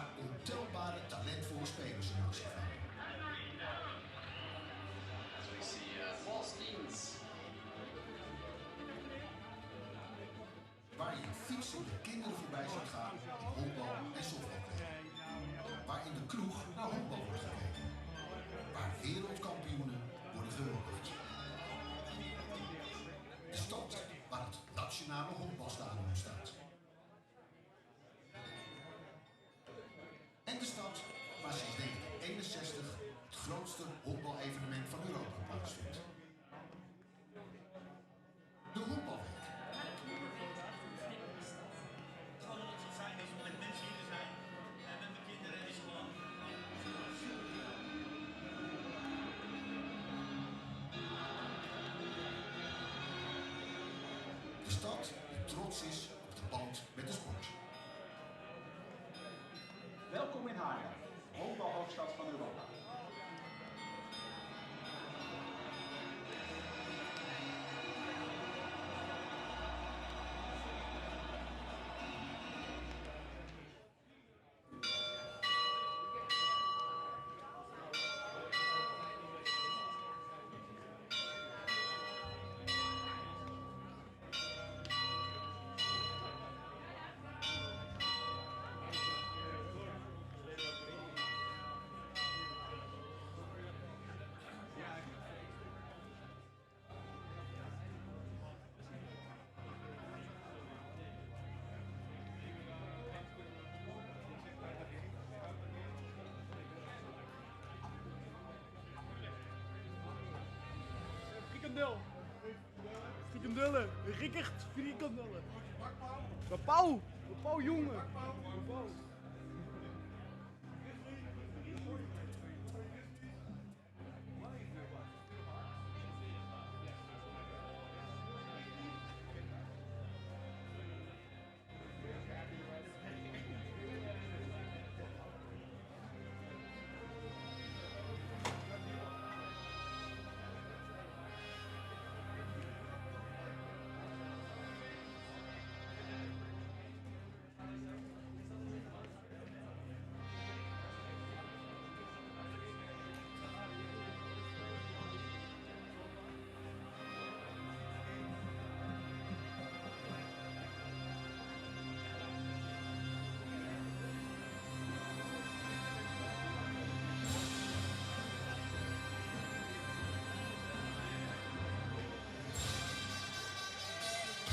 maar ontelbare talentvolle spelers in actie kwamen. Waar je fietsende kinderen voorbij ziet gaan in honkbal en softbalkleding. Waar in de kroeg naar honkbal wordt gekeken. Waar wereldkampioenen worden gehuldigd. De stad waar het nationale honkbalstadion staat. En de stad waar sinds 1961 het grootste honkbal-evenement van Europa plaatsvindt. De Honkbalweek. De stad die trots is op de band met de sport. Welkom in Haarlem, honkbalhoofdstad van Europa. Frikandellen, Rickert, frikandellen. De pauw jongen. De pauw.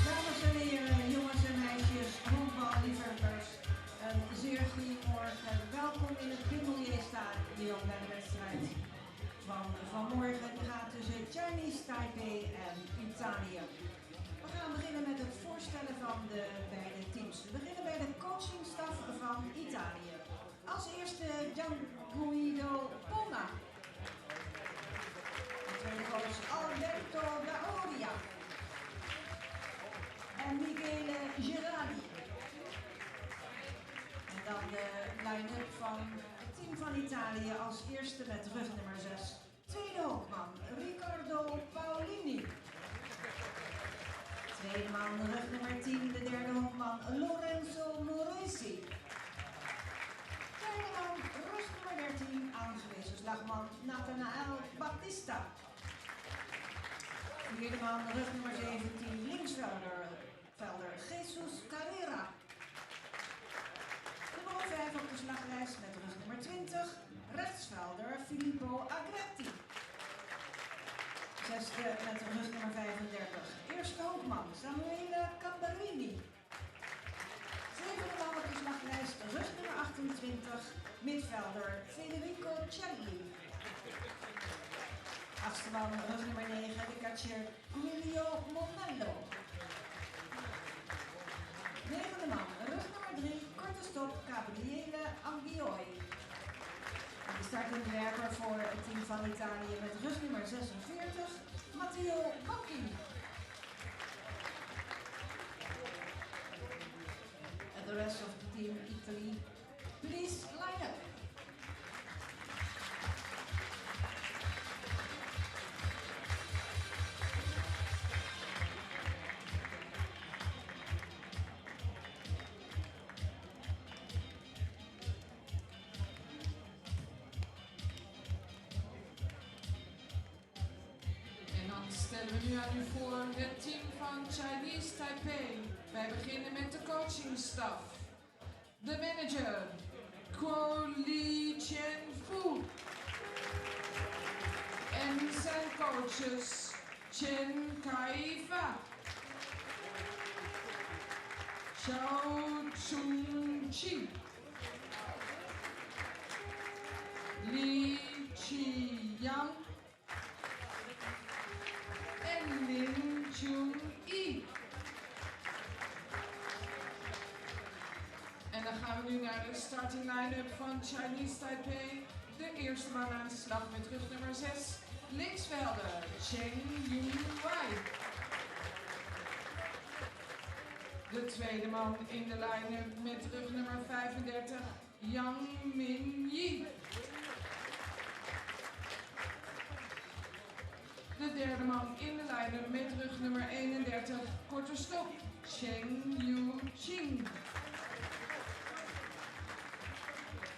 Dames en heren, jongens en meisjes, honkballiefhebbers, een zeer goedemorgen. Welkom in het Honkbalweek bij de wedstrijd van vanmorgen. Die gaat tussen Chinese Taipei en Italië. We gaan beginnen met het voorstellen van de beide teams. We beginnen bij de coachingstaf van Italië. Als eerste Gianguido Ponna. De tweede coach Alberto Daoria. En Michele Gerardi. En dan de line-up van het team van Italië als eerste met rugnummer 6. Tweede honkman Riccardo Paolini. Tweede man rugnummer 10, de derde honkman Lorenzo Moresi. Derde man rugnummer 13, aangewezen slagman Nathanael Battista. Vierde man rugnummer 17, linksvelder Jesus Carrera. Nummer 5 op de slaglijst met rugnummer 20, rechtsvelder Filippo Agretti. Zesde met rugnummer 35, eerste honkman Samuele Camberini. Zevende man op de slaglijst, rugnummer 28, midvelder Federico Celli. Achtste man, rugnummer 9, de catcher Giulio Monello. Negende man, rugnummer 3, korte stop Gabriele Ambioi. En de startende werper voor het team van Italië met rugnummer 46, Matteo Bocchi. And the rest of the team Italy, please line up. stellen we nu aan u voor het team van Chinese Taipei. Wij beginnen met de coachingstaf. De manager, Kuo Li Chen Fu. En zijn coaches, Chen Kai Fa, Xiao Chung Chi, Li Chi Yang en Lin Jung I. En dan gaan we nu naar de starting line-up van Chinese Taipei. De eerste man aan de slag met rug nummer 6, linksvelder Cheng Yun Wai. De tweede man in de line-up met rug nummer 35, Yang Min Yi. De derde man in de line-up met rug nummer 31, korte stok, Cheng Yu Qing.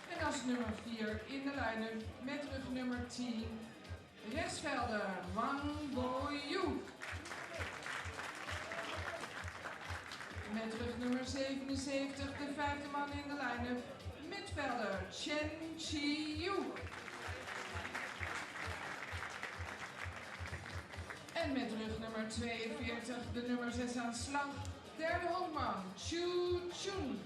En als nummer 4 in de line-up met rug nummer 10, rechtsvelder Wang Boyu. Met rug nummer 77, de vijfde man in de line-up, midvelder Chen Chi-yu. En met rug nummer 42, de nummer 6 aan slag, derde honkman Chu Chun.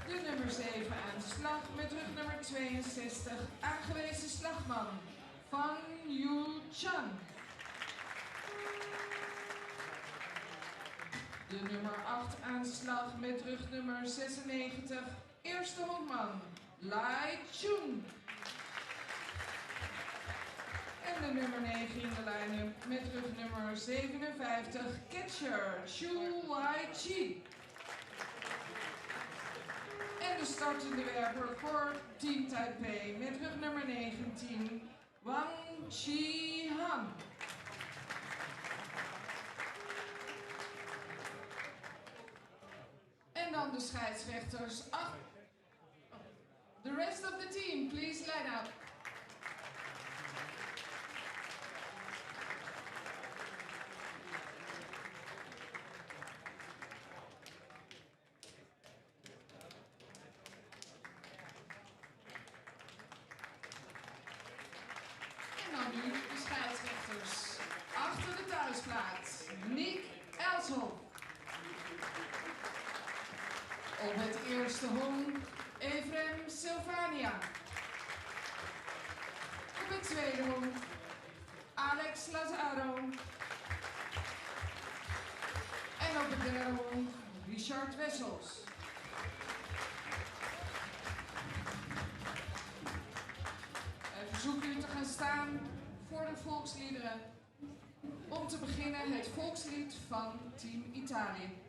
De nummer 7 aan de slag met rug nummer 62, aangewezen slagman Fan Yu Chan. De nummer 8 aan de slag met rug nummer 96, eerste honkman Lai Chun. En de nummer 9 in de line-up met rug nummer 57, catcher Chu Wai Chi. En de startende werper voor Team Taipei met rug nummer 19, Wang Chi Han. En dan de scheidsrechters. The rest of the team, please line up. En dan nu de scheidsrechters. Achter de thuisplaats, Nick Elshoff. Op het eerste honk, Efrem Sylvania. Op het tweede honk, Alex Lazaro. En op het derde honk, Richard Wessels. We verzoeken u te gaan staan voor de volksliederen. Om te beginnen het volkslied van Team Italië.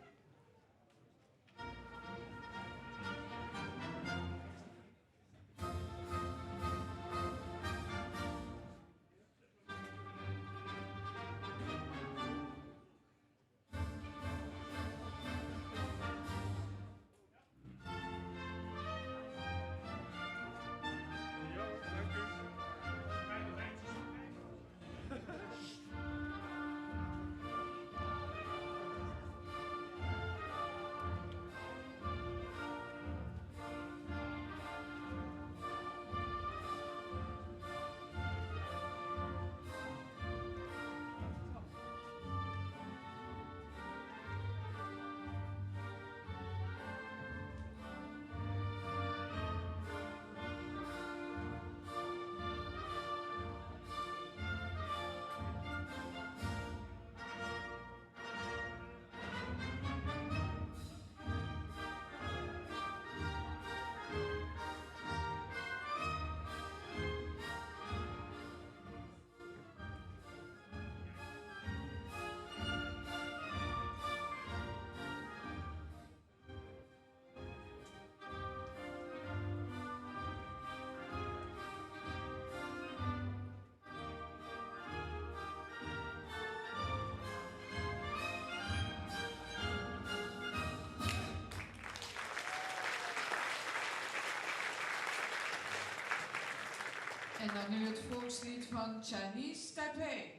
nu het volkslied van Chinese Taipei.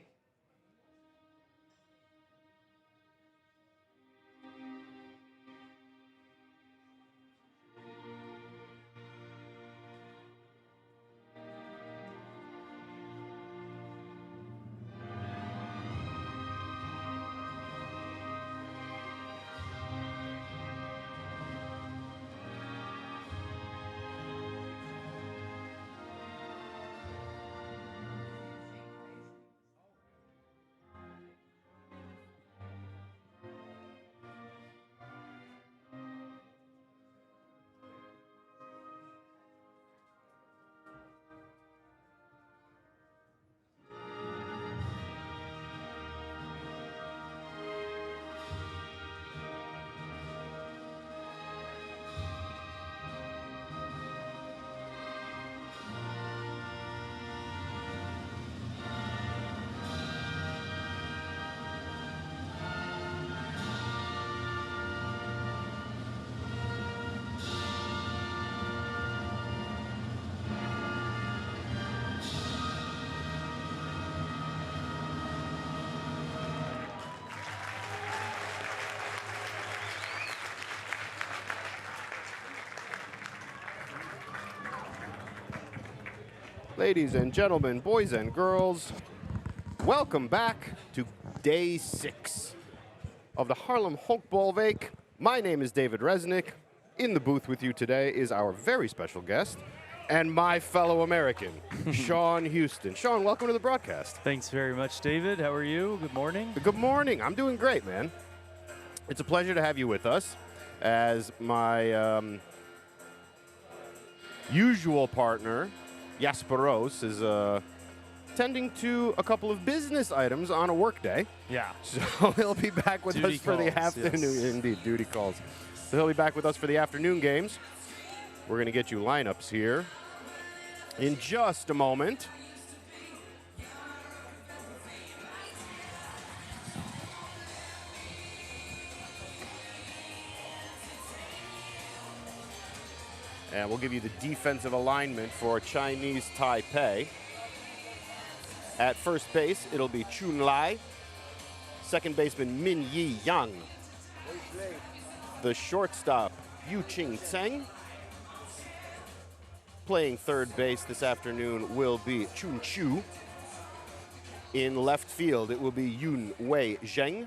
Ladies and gentlemen, boys and girls, welcome back to day 6 of the Haarlem Honkbalweek. My name is David Resnick. In the booth with you today is our very special guest and my fellow American, Sean Houston. Sean, welcome to the broadcast. Thanks very much, David. How are you? Good morning. Good morning. I'm doing great, man. It's a pleasure to have you with us as my usual partner, Jasper Roos, is tending to a couple of business items on a work day. Yeah. So he'll be back with Duty us for the calls, afternoon. yes. Indeed, duty calls. So he'll be back with us for the afternoon games. We're going to get you lineups here in just a moment. And we'll give you the defensive alignment for Chinese Taipei. At first base, it'll be Chun Lai. Second baseman, Min Yi Yang. The shortstop, Yu Ching Tseng. Playing third base this afternoon will be Chun Chu. In left field, it will be Yun Wei Zheng.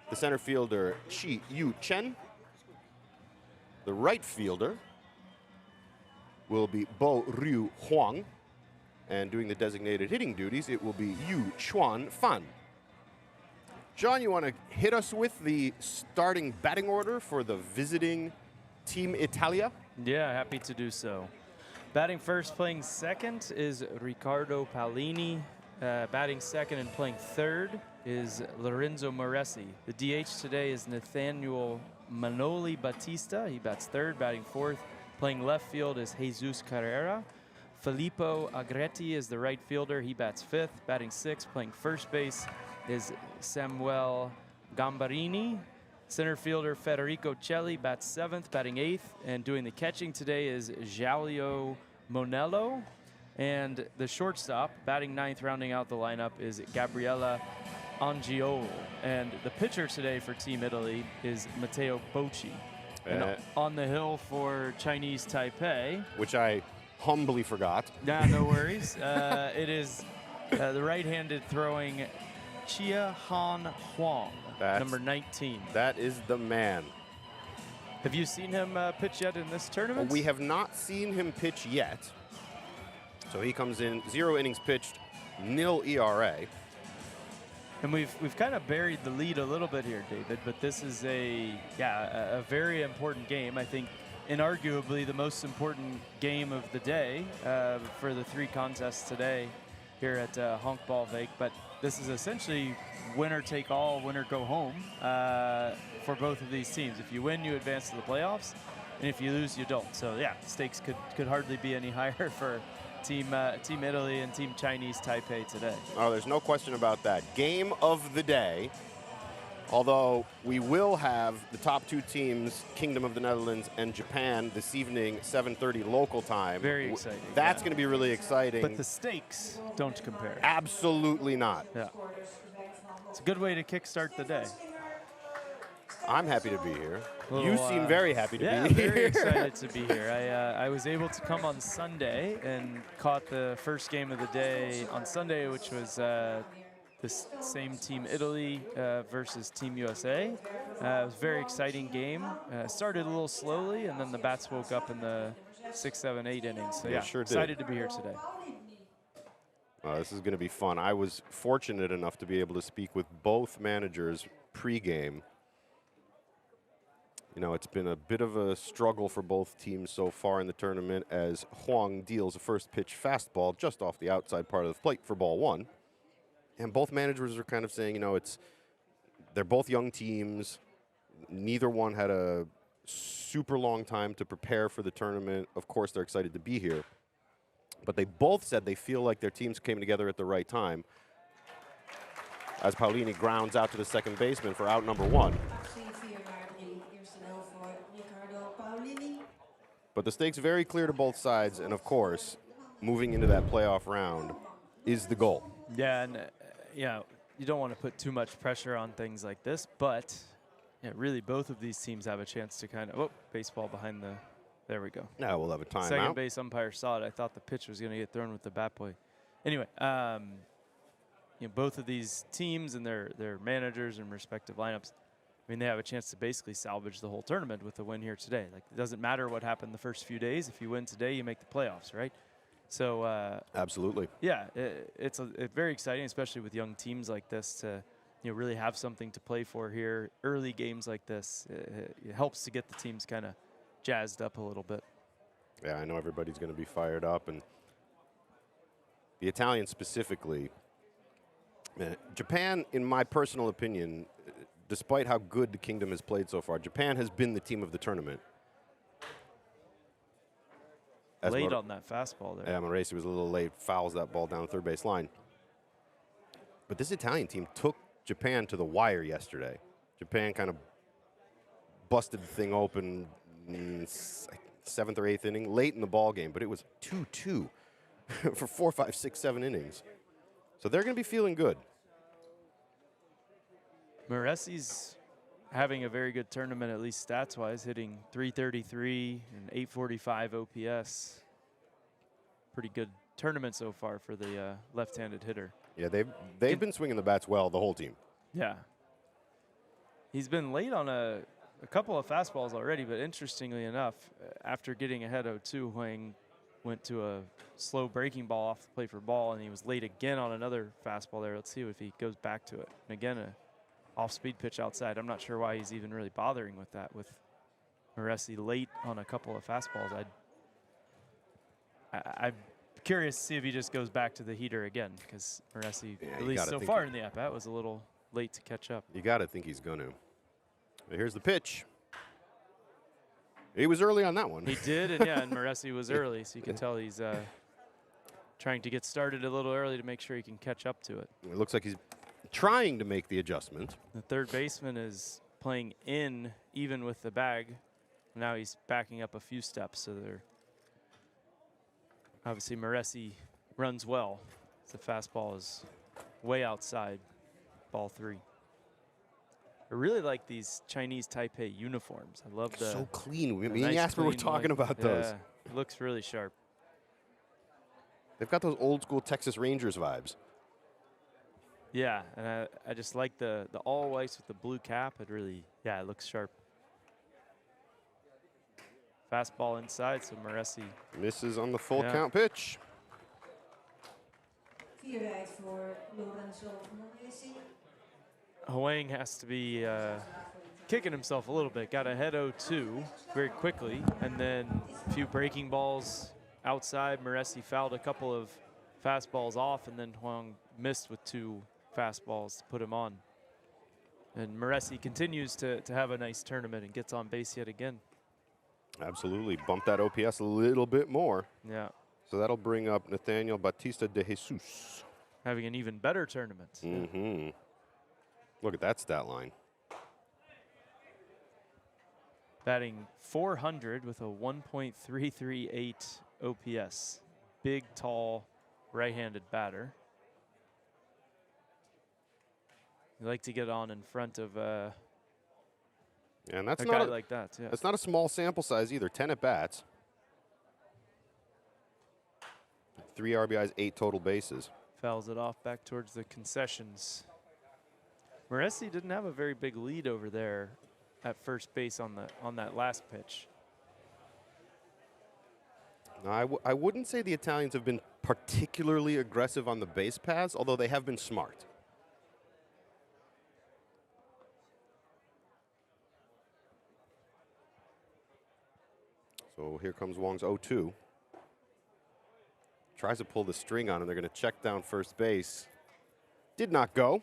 The center fielder, Chi Yu Chen. The right fielder will be Bo Ryu Huang. And doing the designated hitting duties, it will be Yu Chuan Fan. John, you want to hit us with the starting batting order for the visiting Team Italia? Yeah, happy to do so. Batting first, playing second is Riccardo Palini. Batting second and playing third is Lorenzo Moresi. The DH today is Nathaniel Manoli Batista. He bats third. Batting fourth, playing left field is Jesus Carrera. Filippo Agretti is the right fielder. He bats fifth. Batting sixth, playing first base is Samuel Gambarini. Center fielder Federico Celli bats seventh, batting eighth. And doing the catching today is Jalio Monello. And the shortstop, batting ninth, rounding out the lineup, is Gabriella Angiolo. And the pitcher today for Team Italy is Matteo Bocci. And on the hill for Chinese Taipei, which I humbly forgot. Nah, no worries. It is the right-handed throwing Chia Han Huang, number 19. That is the man. Have you seen him pitch yet in this tournament? We have not seen him pitch yet. So he comes in 0 innings pitched, 0 ERA. And we've kind of buried the lead a little bit here, David, but this is a very important game. I think inarguably the most important game of the day for the 3 contests today here at Honkbalweek. But this is essentially winner take all, winner go home for both of these teams. If you win, you advance to the playoffs, and if you lose, you don't. So yeah, stakes could hardly be any higher for Team Italy and Team Chinese Taipei today. Oh, there's no question about that. Game of the day Although we will have the top 2 teams, Kingdom of the Netherlands and Japan, this evening, 7:30 local time. Very exciting. That's going to be really exciting. But the stakes don't compare. Absolutely not. Yeah. It's a good way to kickstart the day. I'm happy to be here. Little, You seem very happy to be here. Yeah, very excited to be here. I was able to come on Sunday and caught the first game of the day on Sunday, which was this same Team Italy versus Team USA. It was a very exciting game. Started a little slowly, and then the bats woke up in the 6, 7, 8 innings. So yeah, sure did. excited to be here today. This is going to be fun. I was fortunate enough to be able to speak with both managers pre-game. You know, it's been a bit of a struggle for both teams so far in the tournament as Huang deals a first pitch fastball just off the outside part of the plate for ball 1. And both managers are kind of saying, you know, they're both young teams. Neither one had a super long time to prepare for the tournament. Of course, they're excited to be here. But they both said they feel like their teams came together at the right time. As Paulini grounds out to the second baseman for out number 1. But the stakes very clear to both sides, and of course, moving into that playoff round is the goal. Yeah, and yeah, you don't want to put too much pressure on things like this, but yeah, really both of these teams have a chance to kind of, oh, baseball behind the, there we go. Now we'll have a timeout. Second base umpire saw it. I thought the pitch was going to get thrown with the bat boy. Anyway, you know, both of these teams and their managers and respective lineups, I mean, they have a chance to basically salvage the whole tournament with a win here today. Like, it doesn't matter what happened the first few days. If you win today, you make the playoffs, right? So absolutely. Yeah, it's very exciting, especially with young teams like this, to really have something to play for here. Early games like this, it helps to get the teams kind of jazzed up a little bit. Yeah, I know everybody's going to be fired up, and the Italians specifically. Japan, in my personal opinion, despite how good the Kingdom has played so far, Japan has been the team of the tournament. Late on that fastball there. Yeah, Moresi was a little late, fouls that ball down the third base line. But this Italian team took Japan to the wire yesterday. Japan kind of busted the thing open in 7th or 8th inning, late in the ball game, but it was 2-2 for 4, 5, 6, 7 innings. So they're going to be feeling good. Moresi's having a very good tournament, at least stats-wise, hitting .333 and .845 OPS. Pretty good tournament so far for the left-handed hitter. Yeah, they've been swinging the bats well, the whole team. Yeah. He's been late on a couple of fastballs already, but interestingly enough, after getting ahead 0-2, Huang went to a slow breaking ball off the plate for ball, and he was late again on another fastball there. Let's see if he goes back to it. And again, a off-speed pitch outside. I'm not sure why he's even really bothering with that, with Moresi late on a couple of fastballs. I'm curious to see if he just goes back to the heater again, because Moresi, at least so far in the at-bat, was a little late to catch up. You got to think he's going to. Here's the pitch. He was early on that one. He did, and yeah, and Moresi was early, so you can tell he's trying to get started a little early to make sure he can catch up to it. It looks like he's trying to make the adjustment. The third baseman is playing in even with the bag. Now he's backing up a few steps, so they're obviously Moresi runs well. The fastball is way outside, ball 3. I really like these Chinese Taipei uniforms. I love the so clean. Me and nice Jasper were talking about those. Yeah, it looks really sharp. They've got those old school Texas Rangers vibes. Yeah, and I just like the all whites with the blue cap. It really, yeah, it looks sharp. Fastball inside, so Moresi misses on the full count pitch. Huang has to be kicking himself a little bit. Got ahead 0-2 very quickly, and then a few breaking balls outside. Moresi fouled a couple of fastballs off, and then Huang missed with 2 fastballs to put him on. And Moresi continues to have a nice tournament and gets on base yet again. Absolutely. Bump that OPS a little bit more. Yeah. So that'll bring up Nathaniel Batista de Jesus. Having an even better tournament. Mm-hmm. Look at that stat line. batting 400 with a 1.338 OPS. Big, tall, right-handed batter. You like to get on in front of And that's a not guy like that. Yeah. That's not a small sample size either. 10 at bats. 3 RBIs, 8 total bases. Fouls it off back towards the concessions. Moresi didn't have a very big lead over there at first base on that last pitch. No, I wouldn't say the Italians have been particularly aggressive on the base paths, although they have been smart. So here comes Wong's 0-2. Tries to pull the string on him. They're going to check down first base. Did not go.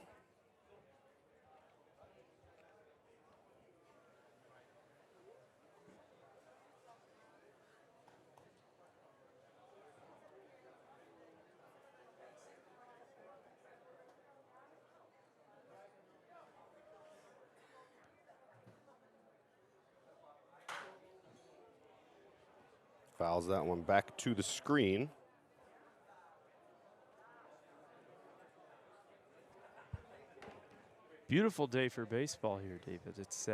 Fouls that one back to the screen. Beautiful day for baseball here, David. It's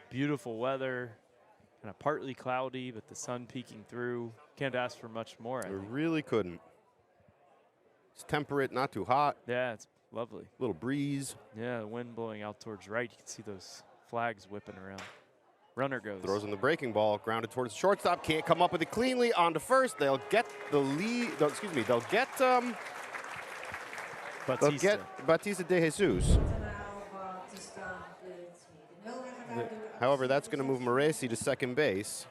beautiful weather, kind of partly cloudy, but the sun peeking through. Can't ask for much more. I think. Really couldn't. It's temperate, not too hot. Yeah, it's lovely. Little breeze. Yeah, the wind blowing out towards right. You can see those flags whipping around. Runner goes. Throws in the breaking ball, grounded towards the shortstop. Can't come up with it cleanly. On to first. They'll get the lead. No, excuse me. They'll get Batista de Jesus. However, that's going to move Moresi to second base.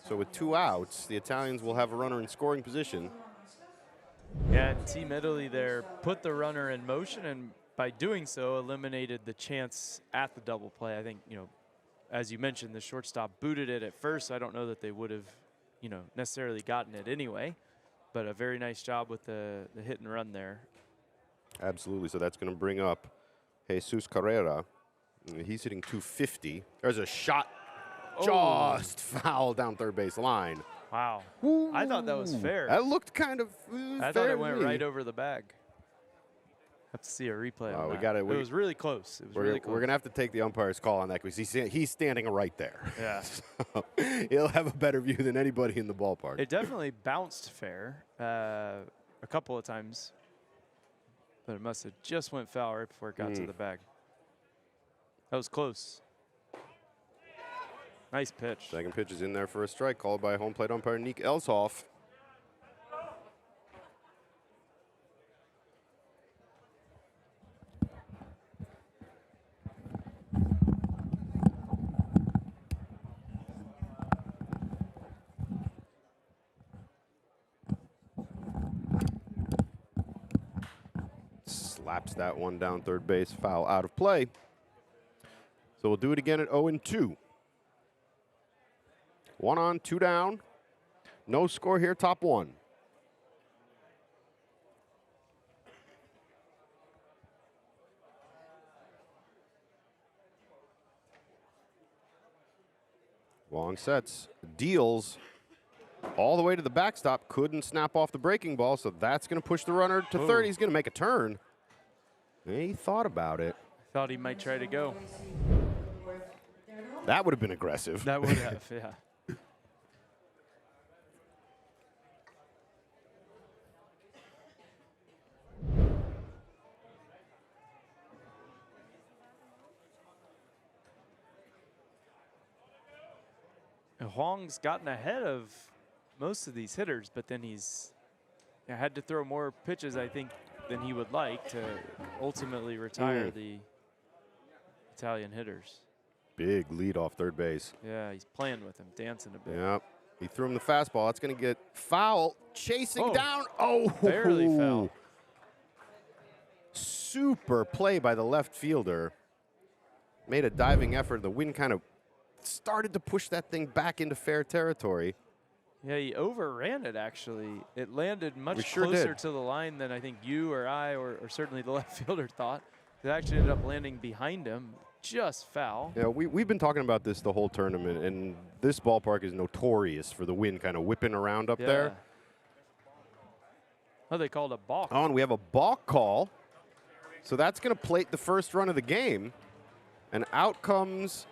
So with 2 outs, the Italians will have a runner in scoring position. Yeah, Team Italy there put the runner in motion, and by doing so, eliminated the chance at the double play. I think, as you mentioned, the shortstop booted it at first. I don't know that they would have, necessarily gotten it anyway, but a very nice job with the hit and run there. Absolutely. So that's going to bring up Jesus Carrera. He's hitting 250. There's a shot just foul down third base line. Wow. Ooh. I thought that was fair. That looked kind of I thought it went right over the bag. Have to see a replay on that. It was really close. We're going to have to take the umpire's call on that because he's standing right there. Yeah. So he'll have a better view than anybody in the ballpark. It definitely bounced fair a couple of times, but it must have just went foul right before it got to the bag. That was close. Nice pitch. Second pitch is in there for a strike, called by home plate umpire Nick Elshoff. Slaps that one down third base, foul out of play. So we'll do it again at 0-2. 1 on, 2 down. No score here, top 1. Long sets, deals all the way to the backstop. Couldn't snap off the breaking ball, so that's going to push the runner to third. He's going to make a turn. He thought about it. Thought he might try to go. That would have been aggressive. That would have, yeah. And Huang's gotten ahead of most of these hitters, but then he's had to throw more pitches, I think, than he would like to ultimately retire the Italian hitters. Big lead off third base. Yeah, he's playing with him, dancing a bit. Yep. He threw him the fastball. That's going to get foul. Chasing down. Oh, barely fell. Super play by the left fielder. Made a diving effort. The wind kind of started to push that thing back into fair territory. Yeah, he overran it, actually. It landed much sure closer did. to the line than I think you or I or certainly the left fielder thought. It actually ended up landing behind him. just foul. Yeah, we've been talking about this the whole tournament, and this ballpark is notorious for the wind kind of whipping around up there. Oh, they called a balk. Oh, and we have a balk call. So that's going to plate the first run of the game. And out comes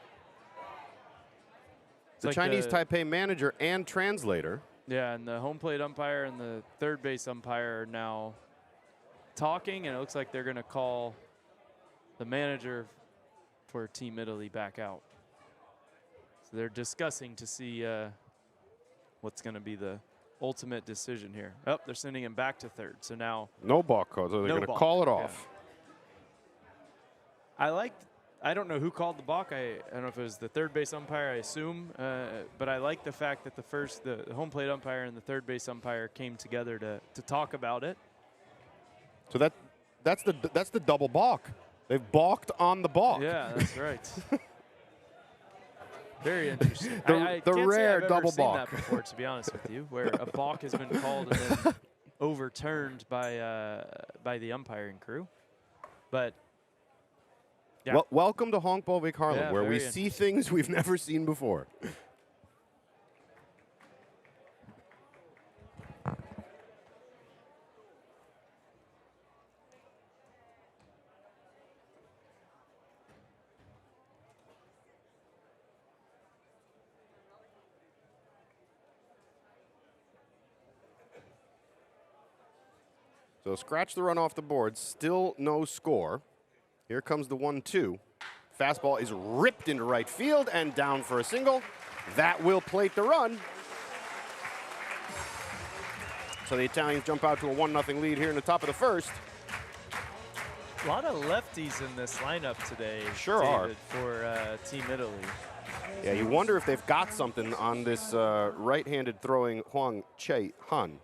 the Chinese Taipei manager and translator. Yeah, and the home plate umpire and the third base umpire are now talking, and it looks like they're going to call the manager for Team Italy back out. So they're discussing to see what's going to be the ultimate decision here. Oh, they're sending him back to third. So now no balk call, so they're going to call it off. Yeah. I don't know who called the balk. I don't know if it was the third base umpire, I assume. But I like the fact that the home plate umpire and the third base umpire came together to talk about it. So that's the double balk. They've balked on the balk. Yeah, that's right. Very interesting. The I can't rare say I've double ever seen balk. that before, to be honest with you, where a balk has been called and then overturned by the umpiring crew. But yeah. Well, welcome to Honkbalweek Haarlem, Yeah, where we very see things we've never seen before. So scratch the run off the board, still no score. Here comes the 1-2. Fastball is ripped into right field and down for a single. That will plate the run. So the Italians jump out to a 1-0 lead here in the top of the first. A lot of lefties in this lineup today. Sure are. For Team Italy. Yeah, you wonder if they've got something on this right-handed throwing Huang Che-han.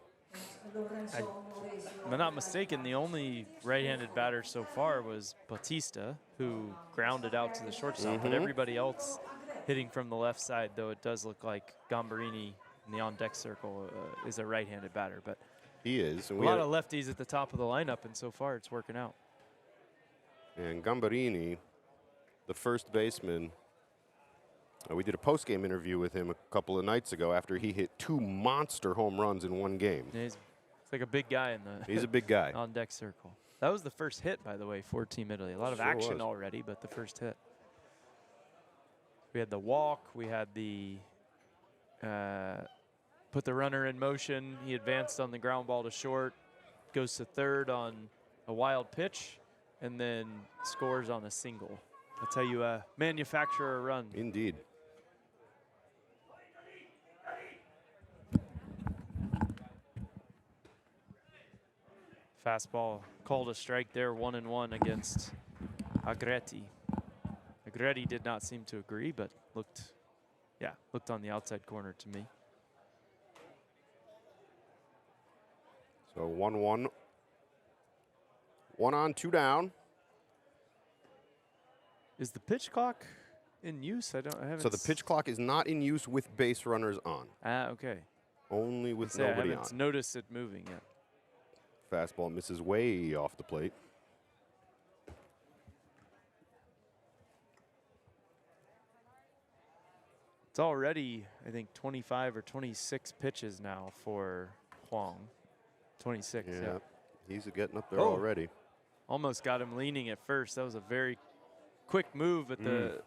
If I'm not mistaken, the only right-handed batter so far was Bautista, who grounded out to the shortstop. But everybody else hitting from the left side, though it does look like Gambarini in the on-deck circle is a right-handed batter. But he is. And a lot of lefties at the top of the lineup, and so far it's working out. And Gambarini, the first baseman, we did a post-game interview with him a couple of nights ago after he hit 2 monster home runs in one game. Yeah, he's like a big guy in the He's a big guy. on-deck circle. That was the first hit, by the way, for Team Italy. A lot of action already, but the first hit. We had the walk. We had the put the runner in motion. He advanced on the ground ball to short, goes to third on a wild pitch, and then scores on a single. That's how you manufacture a run. Indeed. Fastball called a strike there, 1-1 against Agretti. Agretti did not seem to agree, but looked on the outside corner to me. So 1-1. 1 on, 2 down. Is the pitch clock in use? I haven't. So the pitch clock is not in use with base runners on. Ah, okay. Only with nobody I haven't noticed it moving yet. Fastball misses way off the plate. It's already, I think, 25 or 26 pitches now for Huang. 26, yeah. He's getting up there already. Almost got him leaning at first. That was a very quick move, but the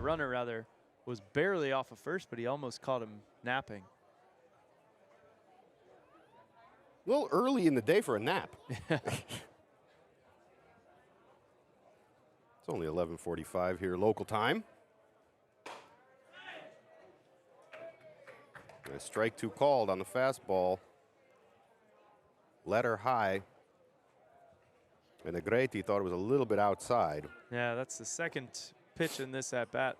runner rather, was barely off of first, but he almost caught him napping. A little early in the day for a nap. It's only 11:45 here local time. A strike 2 called on the fastball. Letter high. And Agretti thought it was a little bit outside. Yeah, that's the second pitch in this at-bat.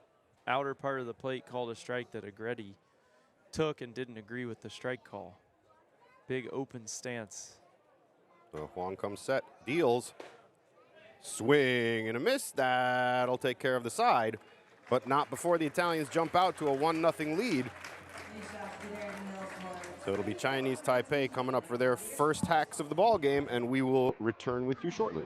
Outer part of the plate called a strike that Agretti took and didn't agree with the strike call. Big open stance. So Huang comes set, deals. Swing and a miss. That'll take care of the side, but not before the Italians jump out to a 1-0 lead. So it'll be Chinese Taipei coming up for their first hacks of the ball game, and we will return with you shortly.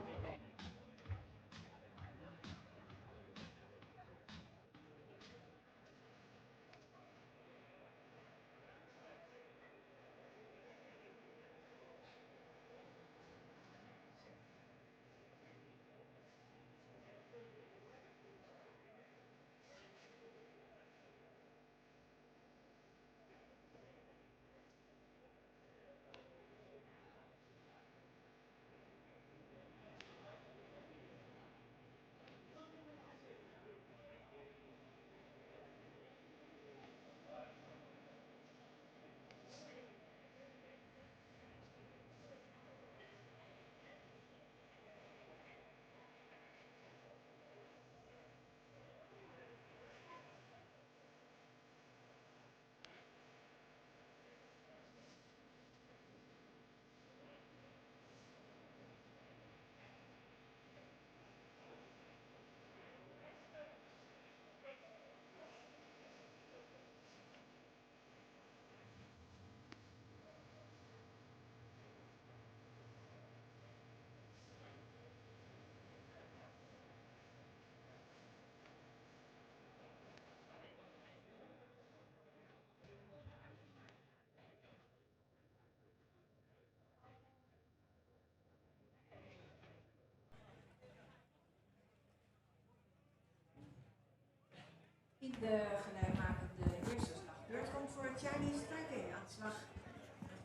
In de gelijkmakende eerste slagbeurt komt voor Chinese Taipei aan de slag.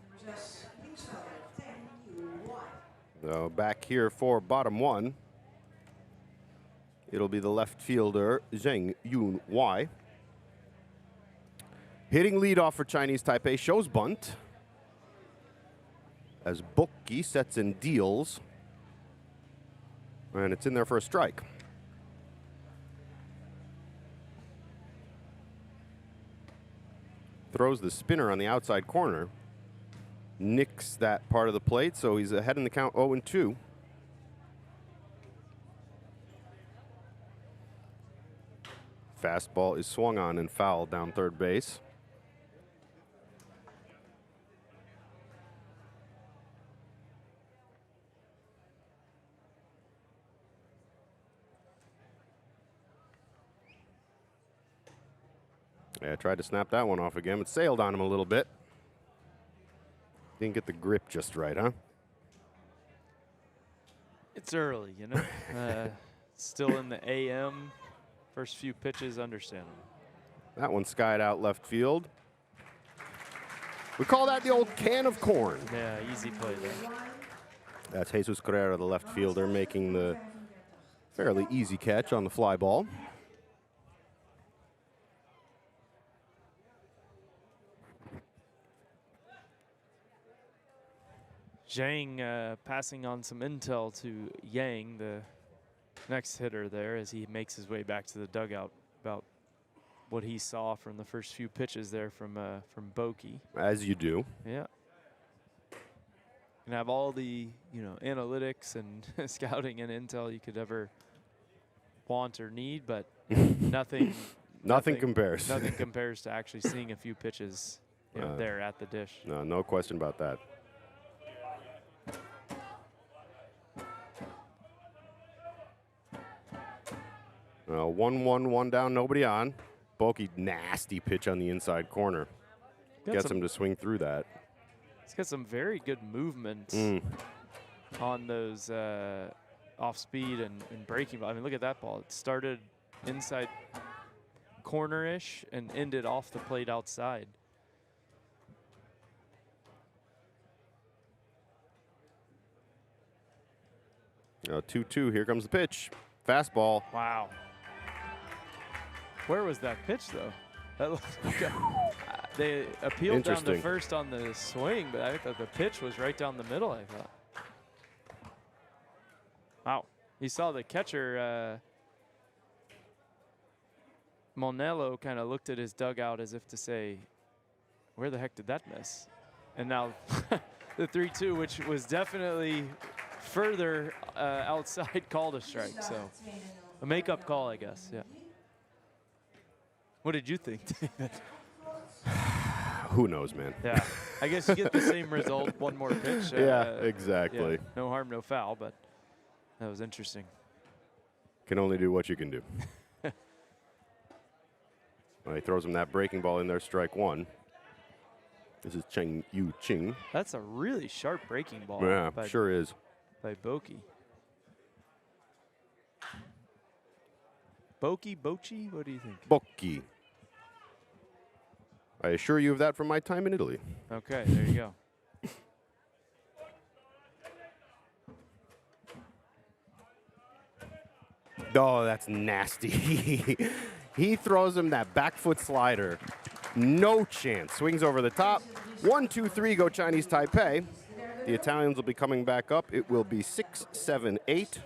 Nummer 6, linksvelder, 10 UI. So back here for bottom one, it'll be the left fielder, Zheng Yun Wai. Hitting leadoff for Chinese Taipei, shows bunt. As Bokki sets and deals. And it's in there for a strike. Throws the spinner on the outside corner. Nicks that part of the plate, so he's ahead in the count 0-2. Fastball is swung on and fouled down third base. Yeah, tried to snap that one off again, but sailed on him a little bit. Didn't get the grip just right, huh? It's early, you know. Still in the AM. First few pitches, understandable. That one skied out left field. We call that the old can of corn. Yeah, easy play there. That's Jesus Carrera, the left fielder, making the fairly easy catch on the fly ball. Zhang passing on some intel to Yang, the next hitter there, as he makes his way back to the dugout about what he saw from the first few pitches there from Bokki. As you do. Yeah. And have all the, you know, analytics and scouting and intel you could ever want or need, but nothing compares. Nothing compares to actually seeing a few pitches, you know, there at the dish. No question about that. One down, nobody on. Bokki, nasty pitch on the inside corner. Gets him to swing through that. He's got some very good movement on those off speed and breaking ball. I mean, look at that ball. It started inside corner-ish and ended off the plate outside. Now 2-2, here comes the pitch. Fastball. Wow. Where was that pitch, though? That looked like they appealed down to first on the swing, but I thought the pitch was right down the middle, I thought. Wow. You saw the catcher, Monello, kind of looked at his dugout as if to say, where the heck did that miss? And now the 3-2, which was definitely further outside, called a strike. So a makeup call, I guess. Yeah. What did you think, David? Who knows, man? Yeah. I guess you get the same result, one more pitch. Yeah, exactly. Yeah, no harm, no foul, but that was interesting. Can only do what you can do. Well, he throws him that breaking ball in there, strike one. This is Cheng Yu Ching. That's a really sharp breaking ball. Yeah, sure is. By Bokki. Bocci? What do you think? Bokki. I assure you of that from my time in Italy. Okay, there you go. Oh, that's nasty. He throws him that back foot slider. No chance. Swings over the top. 1-2-3 go Chinese Taipei. The Italians will be coming back up. It will be 6-7-8.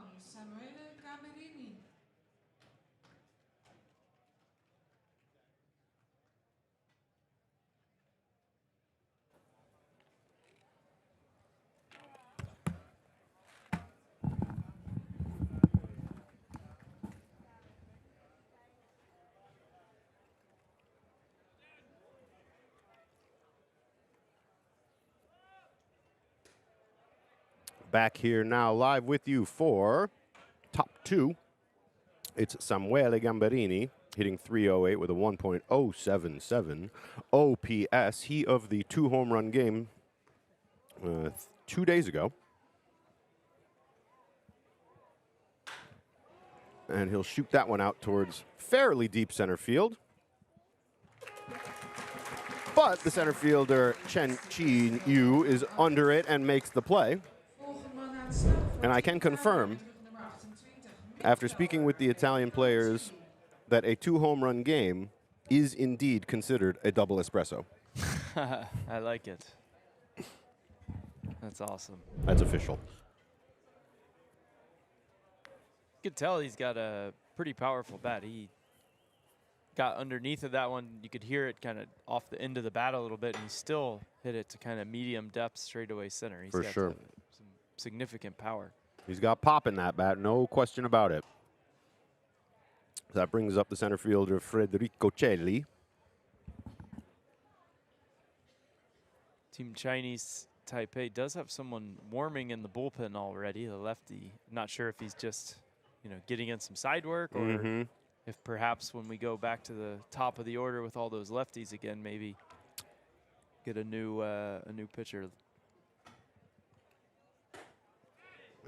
van Samuele Gamberini. Back here now live with you for top 2. It's Samuele Gamberini hitting .308 with a 1.077 OPS. He of the 2 home run game 2 days ago. And he'll shoot that one out towards fairly deep center field. But the center fielder Chen Chi-Yu is under it and makes the play. And I can confirm, after speaking with the Italian players, that a 2 home run game is indeed considered a double espresso. I like it. That's awesome. That's official. You could tell he's got a pretty powerful bat. He got underneath of that one. You could hear it kind of off the end of the bat a little bit, and he still hit it to kind of medium depth straightaway center. He's For got sure. Some significant power. He's got pop in that bat, no question about it. That brings up the center fielder Federico Celli. Team Chinese Taipei does have someone warming in the bullpen already, the lefty. I'm not sure if he's just, getting in some side work, or if perhaps when we go back to the top of the order with all those lefties again, maybe get a new pitcher.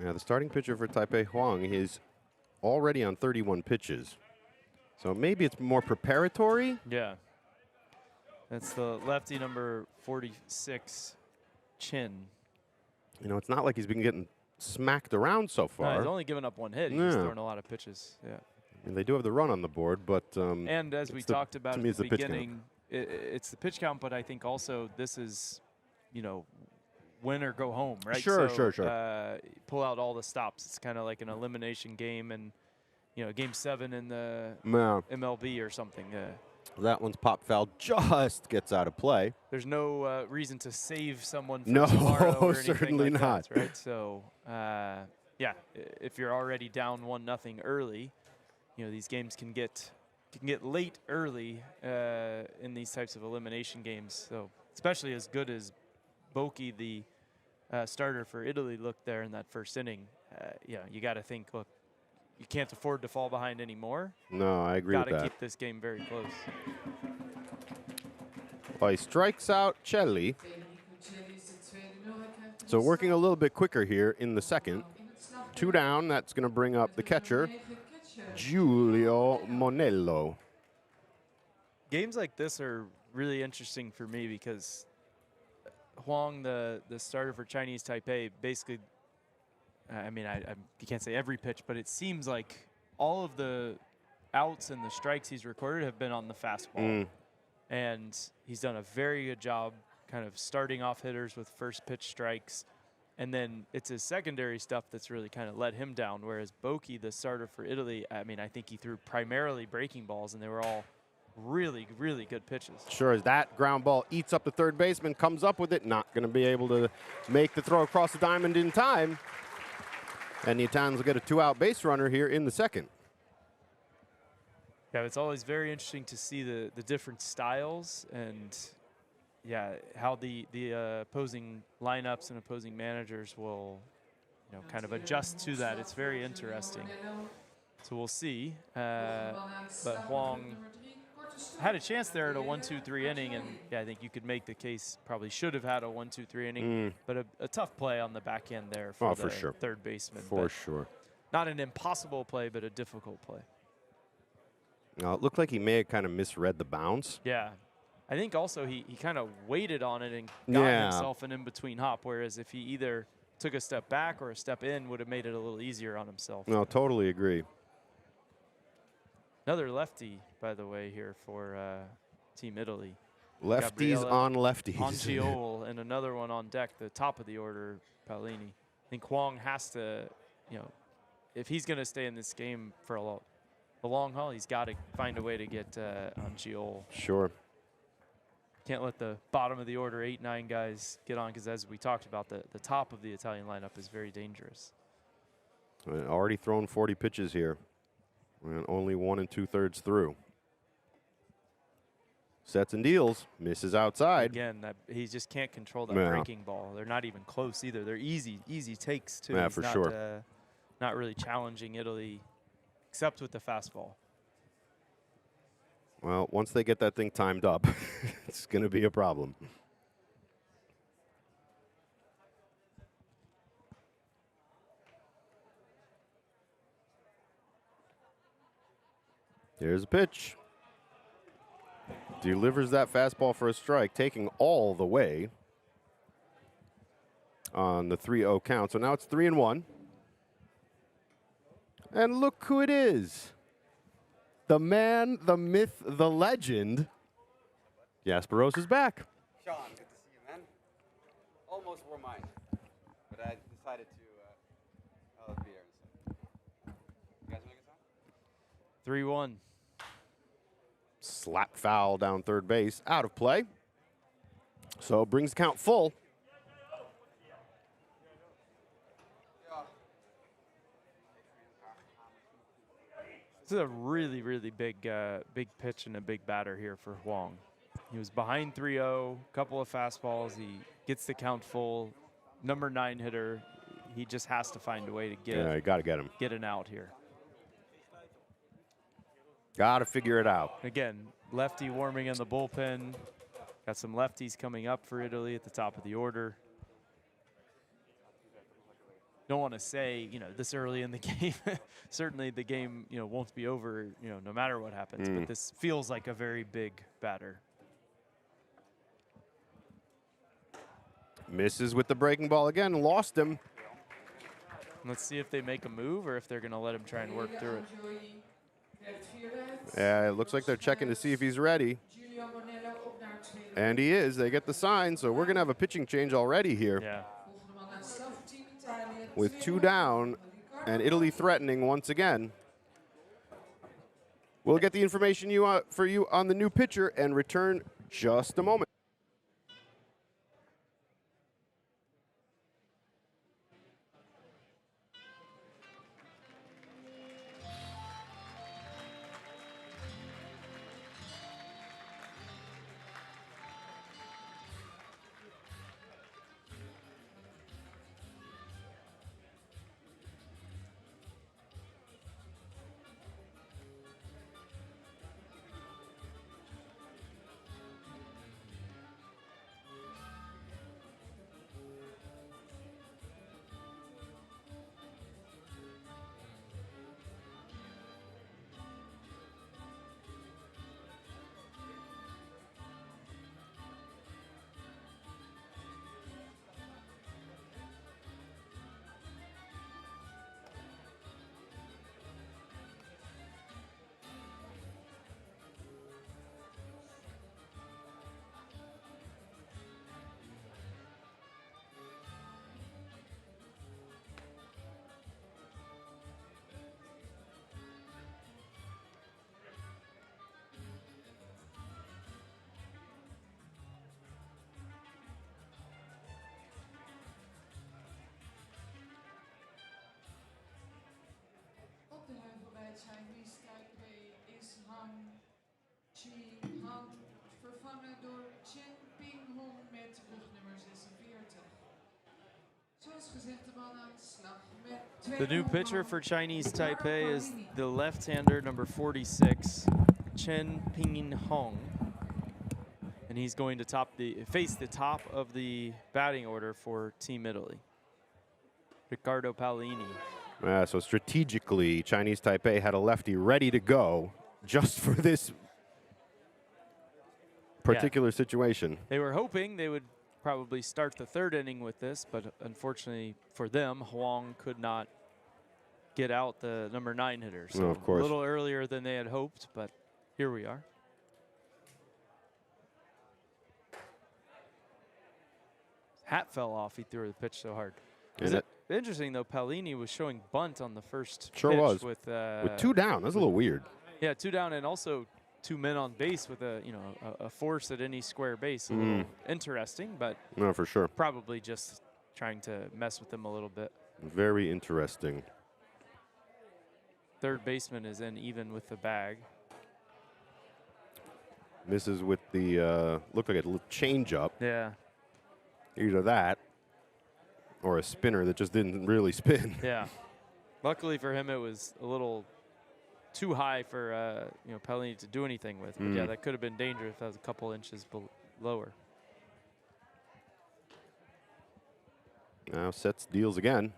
Yeah, the starting pitcher for Taipei, Huang, is already on 31 pitches. So maybe it's more preparatory. Yeah. That's the lefty number 46, Chin. It's not like he's been getting smacked around so far. No, he's only given up 1 hit. He's throwing a lot of pitches. Yeah. And they do have the run on the board, but and as we talked about at the beginning, pitch it's the pitch count, but I think also this is, win or go home, right? Sure. Pull out all the stops. It's kind of like an elimination game, and game 7 in the MLB or something. That one's pop foul, just gets out of play. There's no reason to save someone for No, tomorrow or anything certainly like not. that, right? So, yeah, if you're already down 1-0 early, these games can get late early in these types of elimination games. So, especially as good as Boki, the starter for Italy, looked there in that first inning, you got to think, look, you can't afford to fall behind anymore. No, I agree with that. Got to keep this game very close. Well, he strikes out Celli. So working a little bit quicker here in the second. 2 down, that's going to bring up the catcher, Giulio Monello. Games like this are really interesting for me because Huang, the starter for Chinese Taipei, basically, you can't say every pitch, but it seems like all of the outs and the strikes he's recorded have been on the fastball. And he's done a very good job kind of starting off hitters with first pitch strikes. And then it's his secondary stuff that's really kind of let him down, whereas Boki, the starter for Italy, I think he threw primarily breaking balls, and they were all really, really good pitches. Sure, as that ground ball eats up the third baseman, comes up with it, not going to be able to make the throw across the diamond in time. And the Italians will get a 2-out base runner here in the second. Yeah, it's always very interesting to see the different styles and, how the opposing lineups and opposing managers will, kind of adjust to that. It's very interesting. So we'll see. But Huang had a chance there at a 1-2-3 inning, and I think you could make the case probably should have had a 1-2-3 inning, but a tough play on the back end there for the third baseman. For sure. Not an impossible play, but a difficult play. It looked like he may have kind of misread the bounce. Yeah. I think also he kind of waited on it and got himself an in-between hop, whereas if he either took a step back or a step in, would have made it a little easier on himself. No, totally agree. Another lefty, by the way, here for Team Italy. Lefties Gabriele on lefties. Angiol, and another one on deck, the top of the order, Paolini. I think Huang has to, if he's going to stay in this game for the long haul, he's got to find a way to get on Jeol. Sure. Can't let the bottom of the order 8-9 guys get on, because as we talked about, the top of the Italian lineup is very dangerous. Already thrown 40 pitches here, and only 1 2/3 through. Sets and deals, misses outside. Again, he just can't control that Yeah. breaking ball. They're not even close either. They're easy takes too. Yeah, He's for not, sure. Not really challenging Italy, except with the fastball. Well, once they get that thing timed up, it's going to be a problem. Here's a pitch. Delivers that fastball for a strike, taking all the way on the 3-0 count. So now it's 3-1. And look who it is. The man, the myth, the legend. Jasper Roos is back. Sean, good to see you, man. Almost wore mine, but I decided to I'll be here in a second. You guys want to get some? 3-1. Slap foul down third base, out of play. So brings the count full. This is a really, really big pitch and a big batter here for Huang. He was behind 3-0, couple of fastballs. He gets the count full. Number 9 hitter. He just has to find a way to Yeah, you got to get him. get an out here. Got to figure it out. Again, lefty warming in the bullpen. Got some lefties coming up for Italy at the top of the order. Don't want to say, this early in the game. Certainly the game, won't be over, no matter what happens. But this feels like a very big batter. Misses with the breaking ball again. Lost him. Let's see if they make a move or if they're going to let him try and work through it. Yeah, it looks like they're checking to see if he's ready. And he is. They get the sign. So we're going to have a pitching change already here. Yeah. With 2 down and Italy threatening once again. We'll get the information for you on the new pitcher and return just a moment. Op de heuvel bij het Chinese Taipei is Han vervangen door Chen Ping Hong met rugnummer 46. Zoals gezegd, de man aan de slag met The new pitcher for Chinese Taipei is the left-hander, number 46, Chen Ping Hong. And he's going to face the top of the batting order for Team Italy. Riccardo Paolini. So strategically, Chinese Taipei had a lefty ready to go just for this particular situation. They were hoping they would probably start the 3rd inning with this, but unfortunately for them, Huang could not get out the number 9 hitter. So of course. A little earlier than they had hoped, but here we are. Hat fell off. He threw the pitch so hard. Interesting though, Palini was showing bunt on the first Sure pitch was. with 2 down. That's a little weird. Yeah, 2 down and also 2 men on base with a force at any square base. A little interesting, but No, for sure. probably just trying to mess with them a little bit. Very interesting. Third baseman is in even with the bag. Misses with the looked like a little change up. Yeah. Either that or a spinner that just didn't really spin. Yeah. Luckily for him, it was a little too high for Palini to do anything with. But yeah, that could have been dangerous if that was a couple inches lower. Now sets deals again.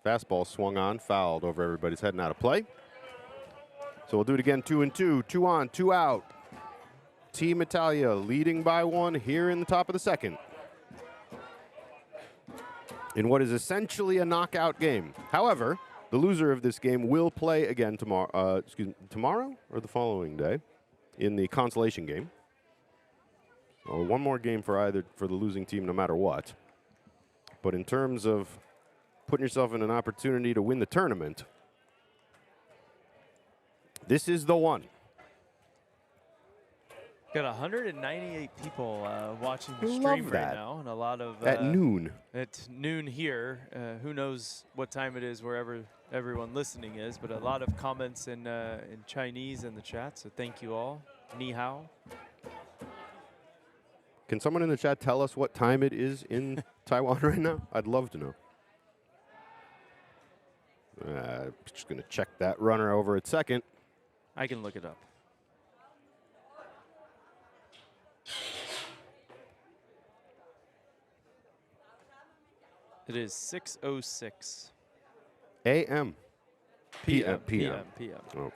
Fastball swung on, fouled over everybody's head and out of play. So we'll do it again, 2-2, 2 on, 2 out. Team Italia leading by 1 here in the top of the second. In what is essentially a knockout game. However, the loser of this game will play again tomorrow. Tomorrow or the following day in the consolation game. So 1 more game for the losing team, no matter what. But in terms of putting yourself in an opportunity to win the tournament, this is the one. Got 198 people watching the Love stream right that. now, and a lot of At noon. At noon here. Who knows what time it is wherever everyone listening is, but a lot of comments in Chinese in the chat. So thank you all. Ni hao. Can someone in the chat tell us what time it is in Taiwan right now? I'd love to know. Just going to check that runner over at second. I can look it up. It is 6:06. A.M. PM. Okay.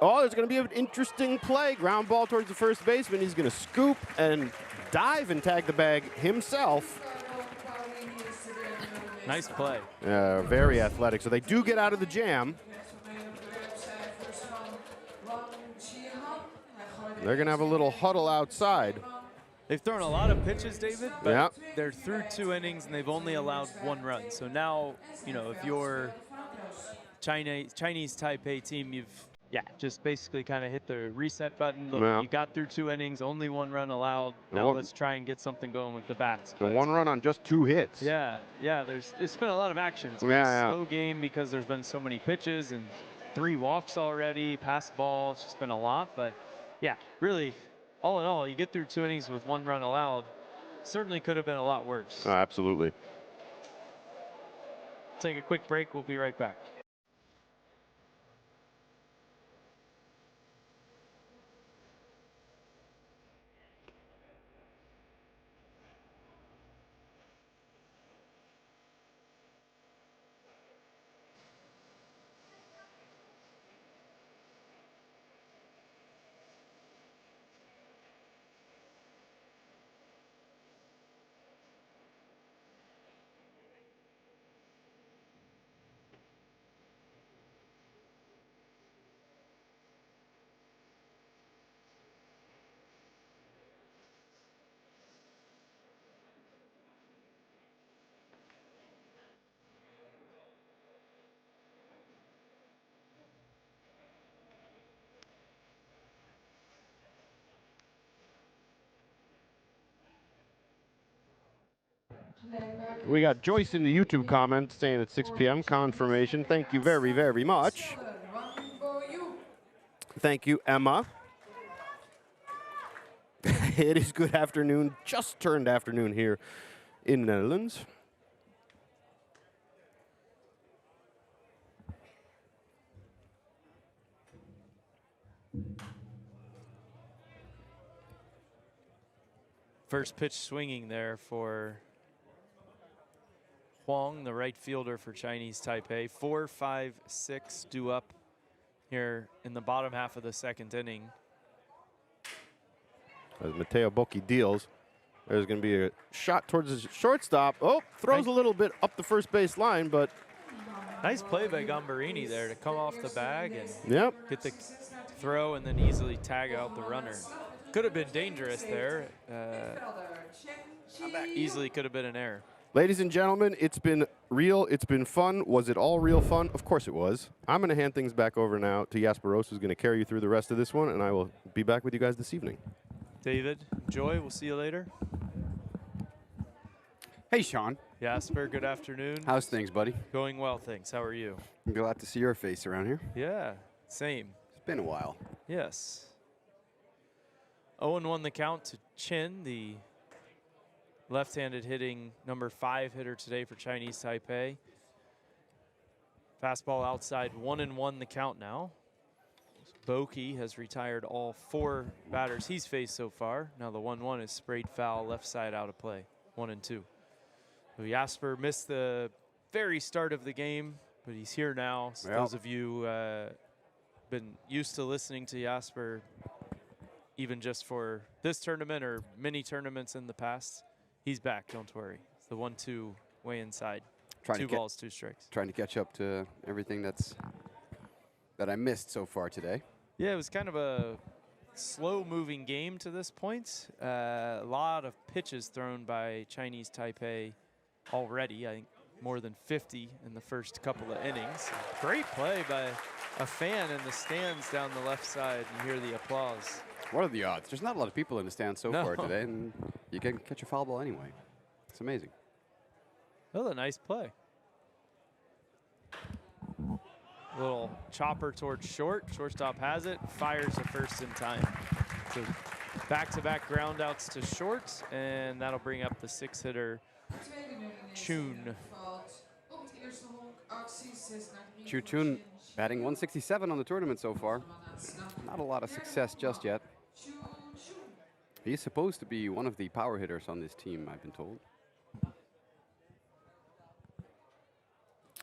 Oh, there's going to be an interesting play. Ground ball towards the first baseman. He's going to scoop and dive and tag the bag himself. Nice play. Very athletic. So they do get out of the jam. They're going to have a little huddle outside. They've thrown a lot of pitches, David, but Yeah. they're through 2 innings and they've only allowed 1 run. So now, if you're Chinese Taipei team, you've just basically kind of hit the reset button. Look, Yeah. you got through 2 innings, only 1 run allowed. Now let's try and get something going with the bats. So 1 run on just 2 hits. Yeah, it's been a lot of action. It's been a slow game because there's been so many pitches and 3 walks already, passed ball. It's just been a lot, but yeah, really, all in all, you get through 2 innings with 1 run allowed. Certainly could have been a lot worse. Absolutely. Take a quick break. We'll be right back. We got Joyce in the YouTube comments saying it's 6 p.m. confirmation. Thank you very, very much. Thank you, Emma. It is good afternoon, just turned afternoon here in the Netherlands. First pitch swinging there for Huang, the right fielder for Chinese Taipei. 4, 5, 6 due up here in the bottom half of the second inning. As Mateo Bocchi deals, there's going to be a shot towards the shortstop. Oh, throws a little bit up the first base line, but nice play by Gambarini there to come off the bag and get the throw and then easily tag out the runner. Could have been dangerous there. Easily could have been an error. Ladies and gentlemen, it's been real. It's been fun. Was it all real fun? Of course it was. I'm going to hand things back over now to Jasper Roos, who's going to carry you through the rest of this one, and I will be back with you guys this evening. David, Joy, we'll see you later. Hey, Sean. Jasper, good afternoon. How's things, buddy? Going well, thanks. How are you? I'm glad to see your face around here. Yeah, same. It's been a while. Yes. Owen won the count to Chen, the left-handed hitting number 5 hitter today for Chinese Taipei. Fastball outside, 1-1 the count now. Boki has retired all 4 batters he's faced so far. Now the 1-1 is sprayed foul, left side out of play, 1-2. So Jasper missed the very start of the game, but he's here now. So those of you been used to listening to Jasper, even just for this tournament or many tournaments in the past, he's back, don't worry. It's the 1-2 way inside. 2 balls, 2 strikes. Trying to catch up to everything that I missed so far today. Yeah, it was kind of a slow-moving game to this point. A lot of pitches thrown by Chinese Taipei already. I think more than 50 in the first couple of innings. Great play by a fan in the stands down the left side. You hear the applause. What are the odds? There's not a lot of people in the stands so far today, and you can catch a foul ball anyway. It's amazing. Oh, a nice play. Little chopper towards short. Shortstop has it, fires the first in time. So back-to-back ground outs to short, and that'll bring up the 6-hitter, Chun. Chun batting 167 on the tournament so far. Not a lot of success just yet. He's supposed to be one of the power hitters on this team, I've been told.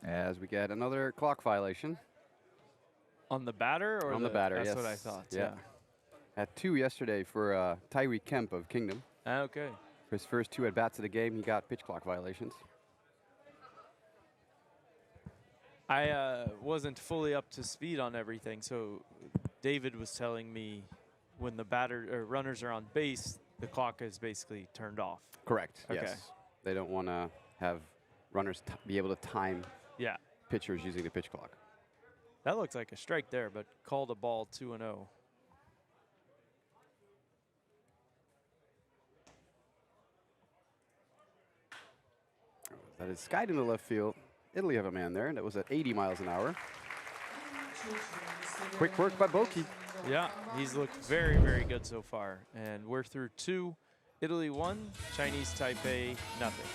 As we get another clock violation. On the batter? Or on the batter, that's yes. That's what I thought, yeah. Had 2 yesterday for Tyree Kemp of Kingdom. Okay. For his first 2 at-bats of the game, he got pitch clock violations. I wasn't fully up to speed on everything, so David was telling me when the runners are on base, the clock is basically turned off. Correct, okay. Yes. They don't want to have runners be able to time pitchers using the pitch clock. That looks like a strike there, but called a ball 2-0. That is skied in the left field. Italy have a man there, and that was at 80 miles an hour. Quick work by Boki. Yeah, he's looked very, very good so far. And we're through 2. Italy 1, Chinese Taipei nothing.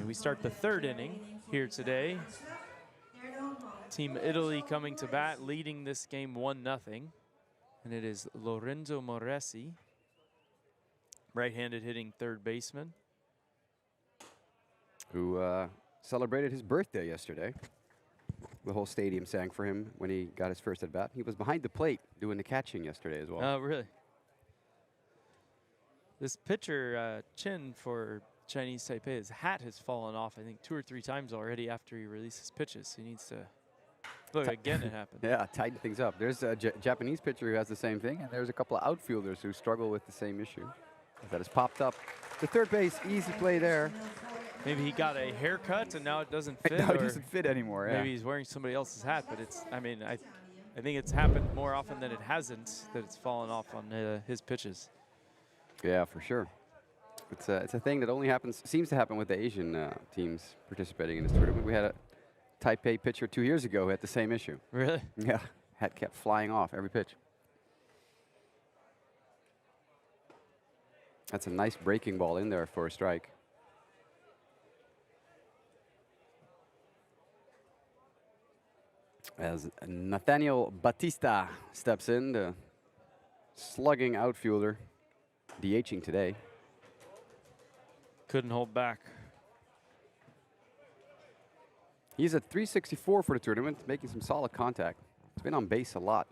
We start the 3rd inning here today. Team Italy coming to bat, leading this game 1-0. And it is Lorenzo Moresi, right-handed hitting third baseman. Who celebrated his birthday yesterday. The whole stadium sang for him when he got his first at-bat. He was behind the plate doing the catching yesterday as well. Oh, really? This pitcher, Chen, for Chinese Taipei, his hat has fallen off, I think, 2 or 3 times already after he releases pitches. He needs to... Look, again it happened. Yeah, tighten things up. There's a Japanese pitcher who has the same thing, and there's a couple of outfielders who struggle with the same issue. That has popped up. The third base, easy play there. Maybe he got a haircut and now it doesn't fit. Now it doesn't fit anymore, yeah. Maybe he's wearing somebody else's hat, but it's, I mean, I think it's happened more often than it hasn't, that it's fallen off on his pitches. Yeah, for sure. It's a thing that only seems to happen with the Asian teams participating in this tournament. We had a Taipei pitcher 2 years ago who had the same issue. Really? Yeah, hat kept flying off every pitch. That's a nice breaking ball in there for a strike. As Nathaniel Batista steps in, the slugging outfielder, DHing today. Couldn't hold back. He's at 364 for the tournament, making some solid contact. He's been on base a lot.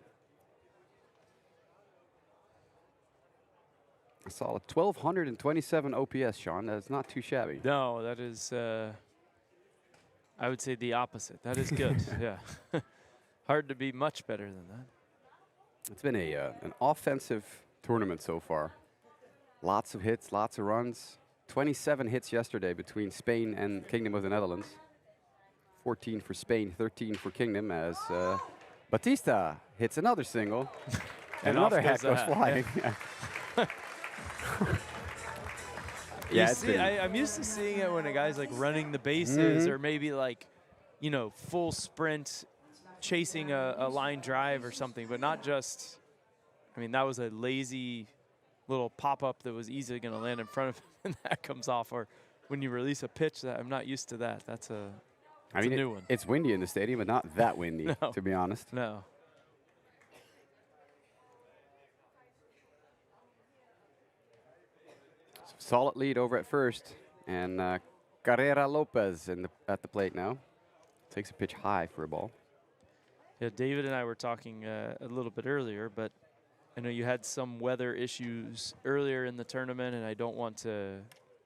A solid 1,227 OPS, Sean. That's not too shabby. No, that is, I would say the opposite. That is good, yeah. Hard to be much better than that. It's been an offensive tournament so far. Lots of hits, lots of runs. 27 hits yesterday between Spain and Kingdom of the Netherlands. 14 for Spain, 13 for Kingdom, as Batista hits another single. and another hat goes flying. Yeah, I'm used to seeing it when a guy's like running the bases or maybe like, you know, full sprint chasing a line drive or something, but not just, I mean, that was a lazy little pop-up that was easily going to land in front of him and that comes off. Or when you release a pitch, that I'm not used to that. That's a new one. It's windy in the stadium, but not that windy, to be honest. No. Solid lead over at first, and Carrera Lopez at the plate now. Takes a pitch high for a ball. Yeah, David and I were talking a little bit earlier, but I know you had some weather issues earlier in the tournament, and I don't want to,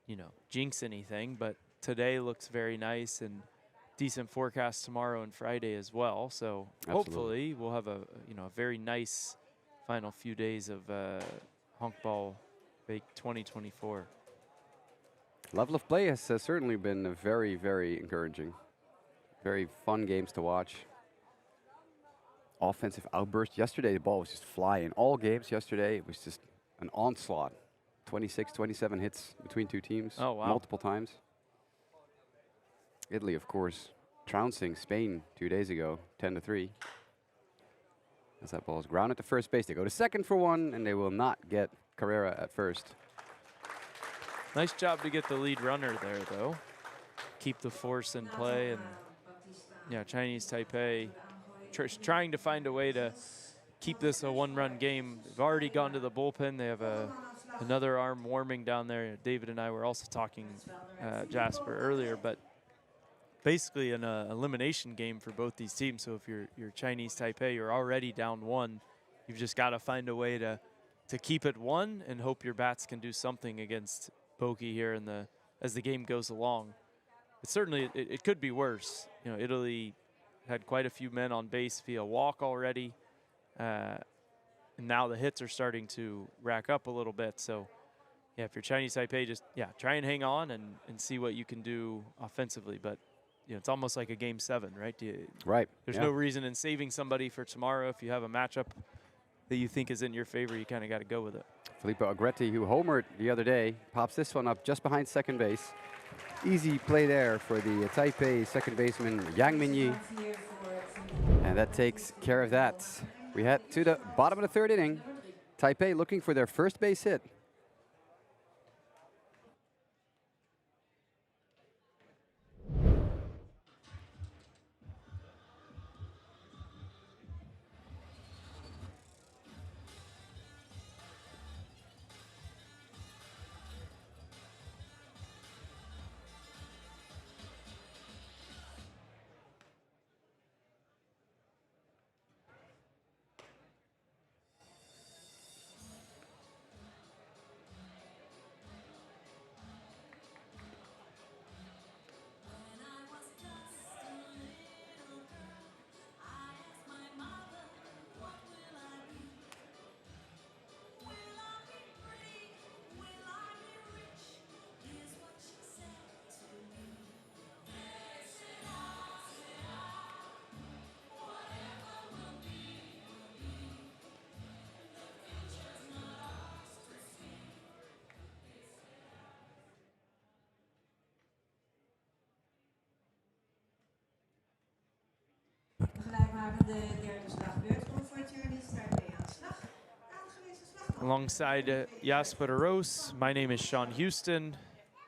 you know, jinx anything, but today looks very nice and decent forecast tomorrow and Friday as well. So hopefully we'll have a very nice final few days of Honkbalweek 2024. Level of play has certainly been very, very encouraging. Very fun games to watch. Offensive outburst. Yesterday, the ball was just flying. All games yesterday, it was just an onslaught. 26, 27 hits between two teams. Oh, wow. Multiple times. Italy, of course, trouncing Spain 2 days ago, 10-3. As that ball is grounded to first base. They go to second for one, and they will not get Carrera at first. Nice job to get the lead runner there, though. Keep the force in play, and yeah, Chinese Taipei trying to find a way to keep this a one-run game. They've already gone to the bullpen. They have another arm warming down there. David and I were also talking Jasper earlier, but basically an elimination game for both these teams. So if you're Chinese Taipei, you're already down one. You've just got to find a way to keep it one and hope your bats can do something against Boki here as the game goes along. But certainly it could be worse. You know, Italy had quite a few men on base via walk already. And now the hits are starting to rack up a little bit. So yeah, if you're Chinese Taipei, just try and hang on and see what you can do offensively. But you know, it's almost like a game 7, right? Right. There's no reason in saving somebody for tomorrow. If you have a matchup that you think is in your favor, you kind of got to go with it. Filippo Agretti, who homered the other day, pops this one up just behind second base. Easy play there for the Taipei second baseman, Yang Minyi. And that takes care of that. We head to the bottom of the third inning. Taipei looking for their first base hit. naar de derde slagbeurt. Komt voor Chinese Taipei aan de slag. Aangewezen slagman. Alongside Jasper Roos, my name is Sean Houston.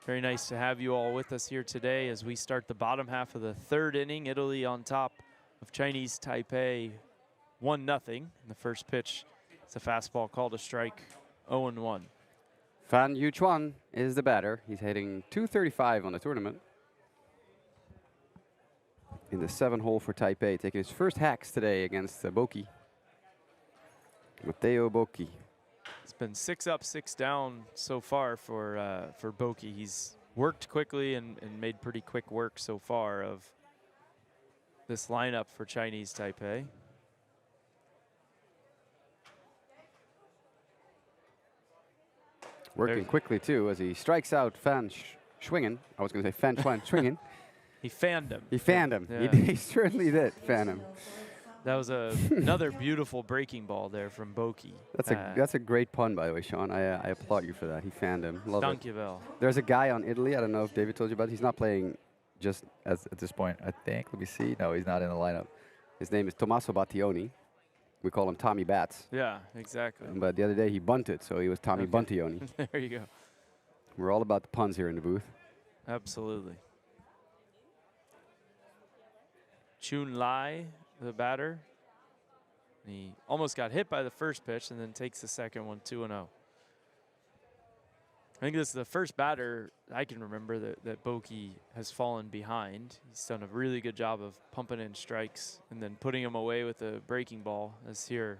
Very nice to have you all with us here today as we start the bottom half of the third inning. Italy on top of Chinese Taipei 1-0. In the first pitch, it's a fastball called a strike, 0-1. Fan Yuchuan is the batter. He's hitting .235 on the tournament. In the 7-hole for Taipei, taking his first hacks today against Boki. Matteo Boki. It's been 6 up, 6 down so far for Boki. He's worked quickly and made pretty quick work so far of this lineup for Chinese Taipei. Working quickly too as he strikes out Fan Schwingen. I was going to say Fan Schwingen. He fanned him. He fanned him. Yeah. He certainly did fan him. That was another beautiful breaking ball there from Boki. That's a great pun, by the way, Sean. I applaud you for that. He fanned him. Love it. Dankjewel. There's a guy on Italy. I don't know if David told you about it. He's not playing just at this point, I think. Let me see. No, he's not in the lineup. His name is Tommaso Battioni. We call him Tommy Bats. Yeah, exactly. But the other day he bunted, so he was Tommy Buntioni. There you go. We're all about the puns here in the booth. Absolutely. Chun Lai, the batter. He almost got hit by the first pitch and then takes the second one, 2-0. I think this is the first batter I can remember that Boki has fallen behind. He's done a really good job of pumping in strikes and then putting him away with a breaking ball, as here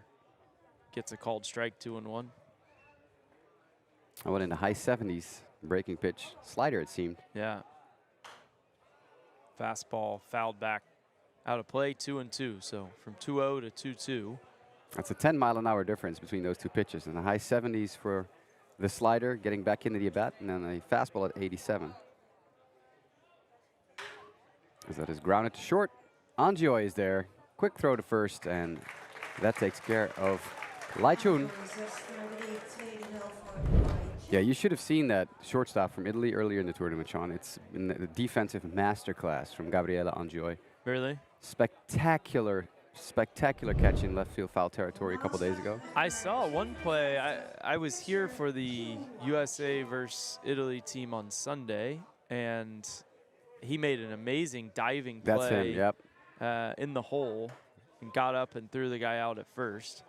gets a called strike, 2-1. I went in the high 70s, breaking pitch. Slider, it seemed. Yeah. Fastball fouled back out of play, 2-2. So from 2-0 to 2-2. That's a 10-mile-an-hour difference between those two pitches. In the high 70s for the slider, getting back into the at-bat, and then a fastball at 87. As that is grounded to short. Anjoy is there. Quick throw to first, and that takes care of Lai Chun. Yeah, you should have seen that shortstop from Italy earlier in the tournament, Sean. It's in the defensive masterclass from Gabriele Anjoy. Really? Spectacular catch in left field foul territory a couple days ago. I saw one play. I was here for the USA versus Italy team on Sunday, and he made an amazing diving play. That's him, yep. In the hole and got up and threw the guy out at first.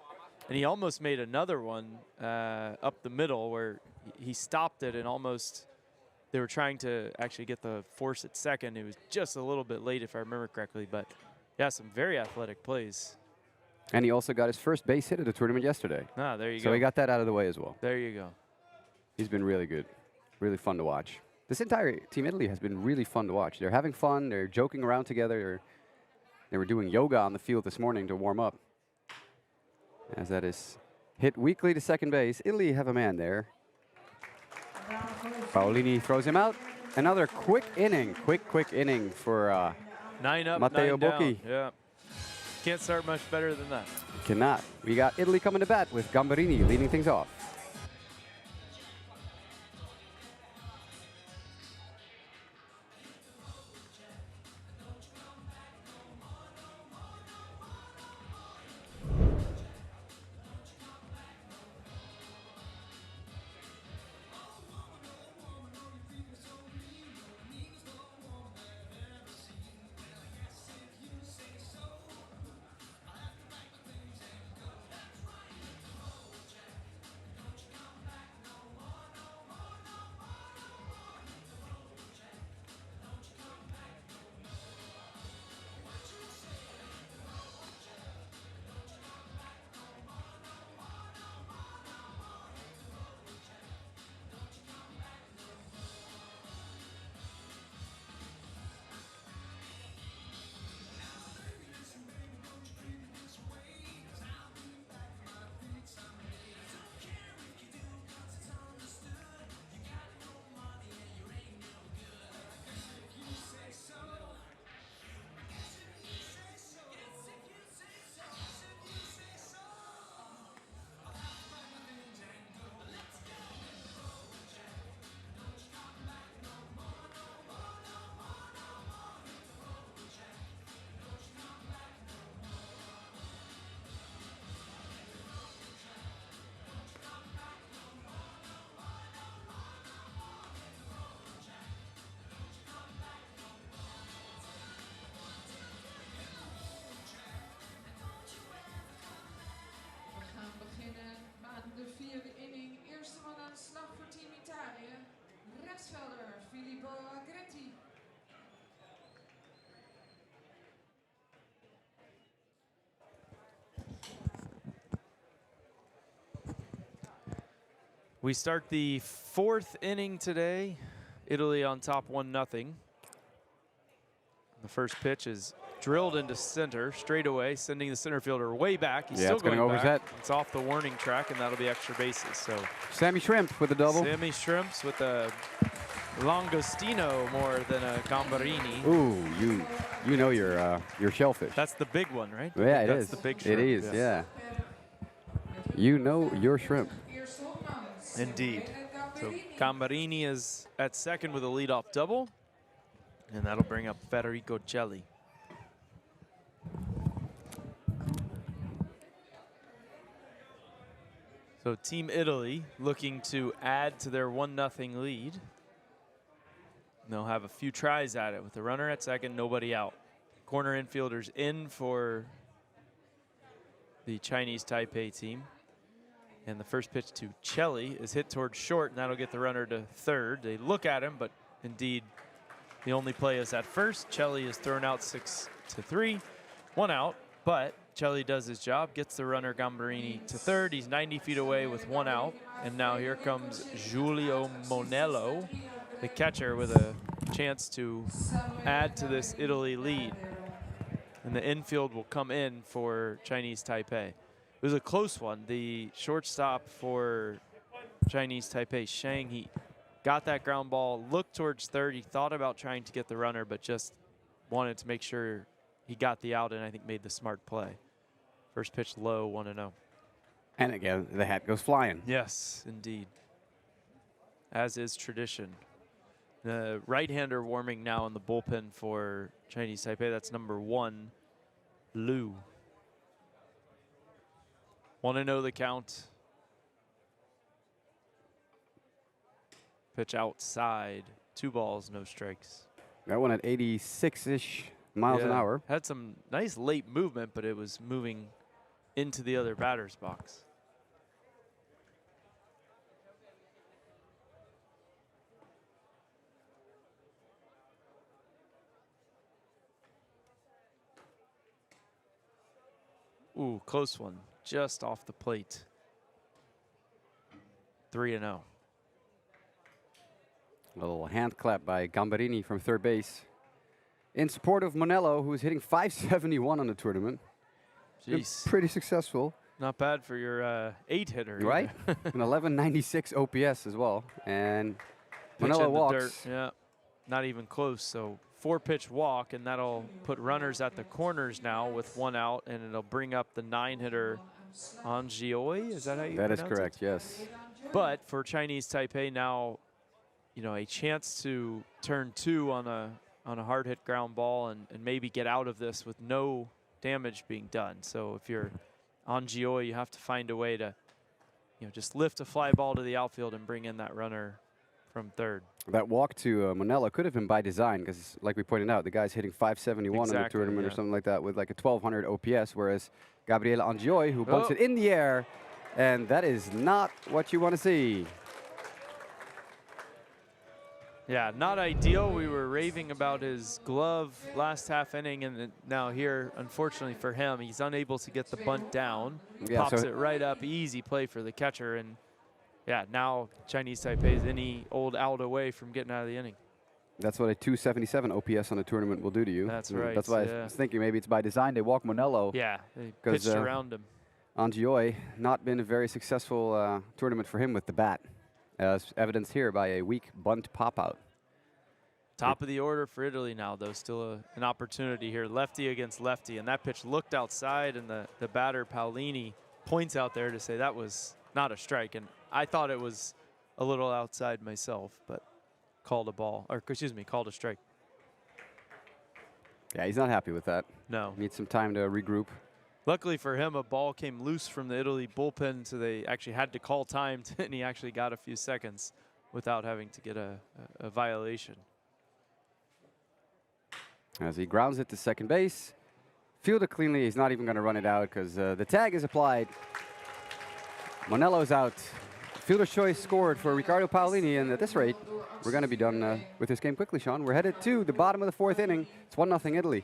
And he almost made another one up the middle where he stopped it and almost they were trying to actually get the force at second. It was just a little bit late if I remember correctly, but yeah, some very athletic plays. And he also got his first base hit of the tournament yesterday. Ah, there you go. So he got that out of the way as well. There you go. He's been really good. Really fun to watch. This entire Team Italy has been really fun to watch. They're having fun. They're joking around together. They were doing yoga on the field this morning to warm up. As that is hit weakly to second base. Italy have a man there. Paolini throws him out. Another quick inning for 9 up, Matteo 9 down. Boki. Yeah. Can't start much better than that. Cannot. We got Italy coming to bat with Gambarini leading things off. We start the 4th inning today. Italy on top 1-0. The first pitch is drilled into center straight away, sending the center fielder way back. He's still going back. It's off the warning track, and that'll be extra bases. So Sammy Shrimp with a double. Sammy Shrimps with a Langostino more than a Gambarini. Ooh, you know your shellfish. That's the big one, right? Yeah, it That's is. the big shrimp. It is, yeah. You know your shrimp. Indeed. So Gambarini is at second with a leadoff double, and that'll bring up Federico Celli. So Team Italy looking to add to their 1-0 lead. They'll have a few tries at it with the runner at second, nobody out. Corner infielders in for the Chinese Taipei team. And the first pitch to Celli is hit towards short, and that'll get the runner to third. They look at him, but indeed the only play is at first. Celli is thrown out 6-3, 1 out, but Celli does his job, gets the runner Gambarini to third. He's 90 feet away with 1 out. And now here comes Giulio Monello, the catcher, with a chance to add to this Italy lead. And the infield will come in for Chinese Taipei. It was a close one. The shortstop for Chinese Taipei, Shang, he got that ground ball, looked towards third. He thought about trying to get the runner, but just wanted to make sure he got the out and I think made the smart play. First pitch low, 1-0. And again, the hat goes flying. Yes, indeed. As is tradition. The right-hander warming now in the bullpen for Chinese Taipei. That's number 1, Liu. 1-0 the count. Pitch outside. 2 balls, no strikes. That one at 86-ish miles an hour. Had some nice late movement, but it was moving into the other batter's box. Ooh, close one. Just off the plate. 3-0. A little hand clap by Gambarini from third base in support of Monello, who is hitting .571 on the tournament. Jeez. Pretty successful. Not bad for your 8-hitter. Right? An 1196 OPS as well. And Monello walks. Yeah, not even close. So 4-pitch walk, and that'll put runners at the corners now with 1 out, and it'll bring up the 9-hitter Angioi. Is that how you pronounce it? That is correct, yes. But for Chinese Taipei now, you know, a chance to turn 2 on a hard hit ground ball and maybe get out of this with no damage being done. So if you're Angioi, you have to find a way to, you know, just lift a fly ball to the outfield and bring in that runner from third. That walk to Monello could have been by design because, like we pointed out, the guy's hitting .571 in the tournament or something like that with like a 1200 OPS, whereas Gabriele Angioi, who bunts it in the air, and that is not what you want to see. Yeah, not ideal. We were raving about his glove last half inning, and now here, unfortunately for him, he's unable to get the bunt down. Yeah, pops it right up, easy play for the catcher, and yeah, now Chinese Taipei is any old out away from getting out of the inning. That's what a 277 OPS on a tournament will do to you. That's right. That's why I was thinking maybe it's by design. They walk Monello. Yeah, they pitched around him. Angioi, not been a very successful tournament for him with the bat, as evidenced here by a weak bunt pop-out. Top of the order for Italy now, though. Still an opportunity here. Lefty against lefty, and that pitch looked outside, and the batter, Paolini, points out there to say that was not a strike. And I thought it was a little outside myself, but called a ball, or excuse me, called a strike. Yeah, he's not happy with that. No. Needs some time to regroup. Luckily for him, a ball came loose from the Italy bullpen, so they actually had to call time, and he actually got a few seconds without having to get a violation. As he grounds it to second base. Fielded cleanly. He's not even going to run it out because the tag is applied. Monello's out. Fielder's choice scored for Riccardo Paolini, and at this rate, we're going to be done with this game quickly, Sean. We're headed to the bottom of the 4th inning. It's 1-0 Italy.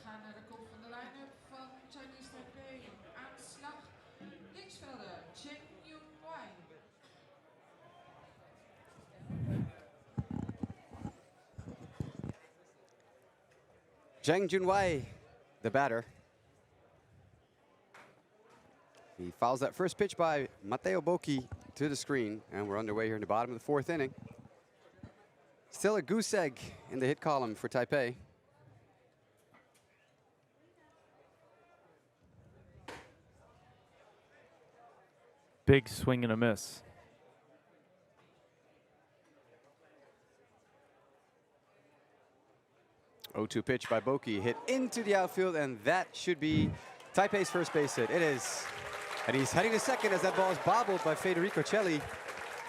gaan naar de kop van de line-up van Chinese Taipei. Aanslag linksvelder Jong. Zhang Junwei, the batter. He fouls that first pitch by Matteo Bocchi to the screen, and we're underway here in the bottom of the 4th inning. Still a goose egg in the hit column for Taipei. Big swing and a miss. Oh-2 pitch by Bocchi, hit into the outfield, and that should be Taipei's first base hit. It is. And he's heading to second as that ball is bobbled by Federico Celli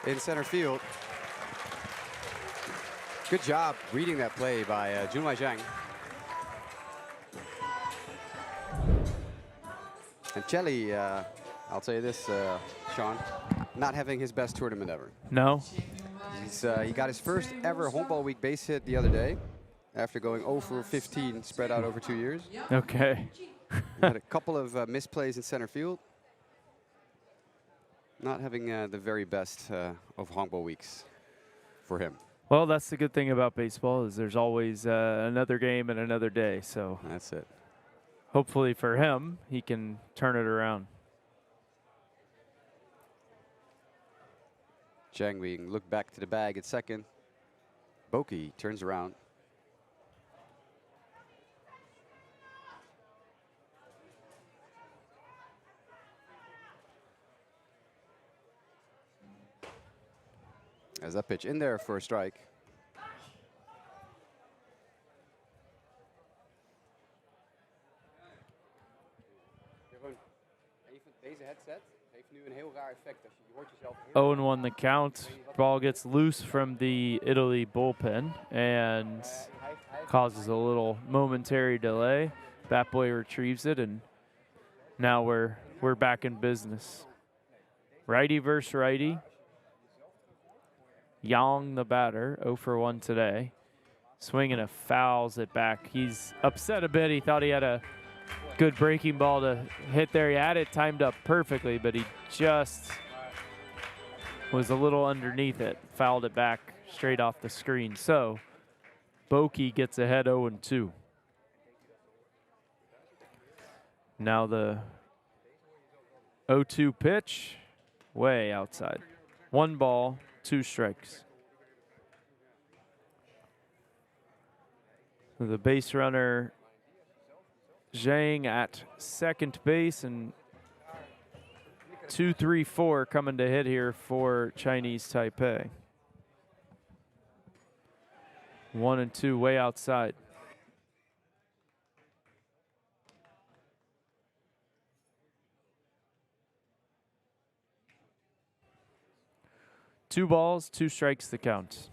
in center field. Good job reading that play by Junwei Zhang. And Celli, I'll tell you this, Sean, not having his best tournament ever. No. He got his first ever Honkbalweek base hit the other day after going 0 for 15 spread out over 2 years. Okay. He had a couple of misplays in center field. Not having the very best of Honkbalweeks for him. Well, that's the good thing about baseball is there's always another game and another day. So that's it. Hopefully for him, he can turn it around. Zhang Wing look back to the bag at second. Bocchi turns around. As that pitch in there for a strike. Jeroen, een van deze headset heeft nu een heel raar effect. Als je hoort jezelf 0-1 the count. Ball gets loose from the Italy bullpen and causes a little momentary delay. Bat boy retrieves it, and now we're back in business. Righty versus righty. Jong, the batter, 0 for 1 today. Swinging a fouls it back. He's upset a bit. He thought he had a good breaking ball to hit there. He had it timed up perfectly, but he just was a little underneath it. Fouled it back straight off the screen. So Bocchi gets ahead 0-2. Now the 0-2 pitch, way outside. 1 ball, 2 strikes. The base runner, Zhang at second base, and 2-3-4 coming to hit here for Chinese Taipei. 1-2 way outside. Two balls, 2 strikes the count.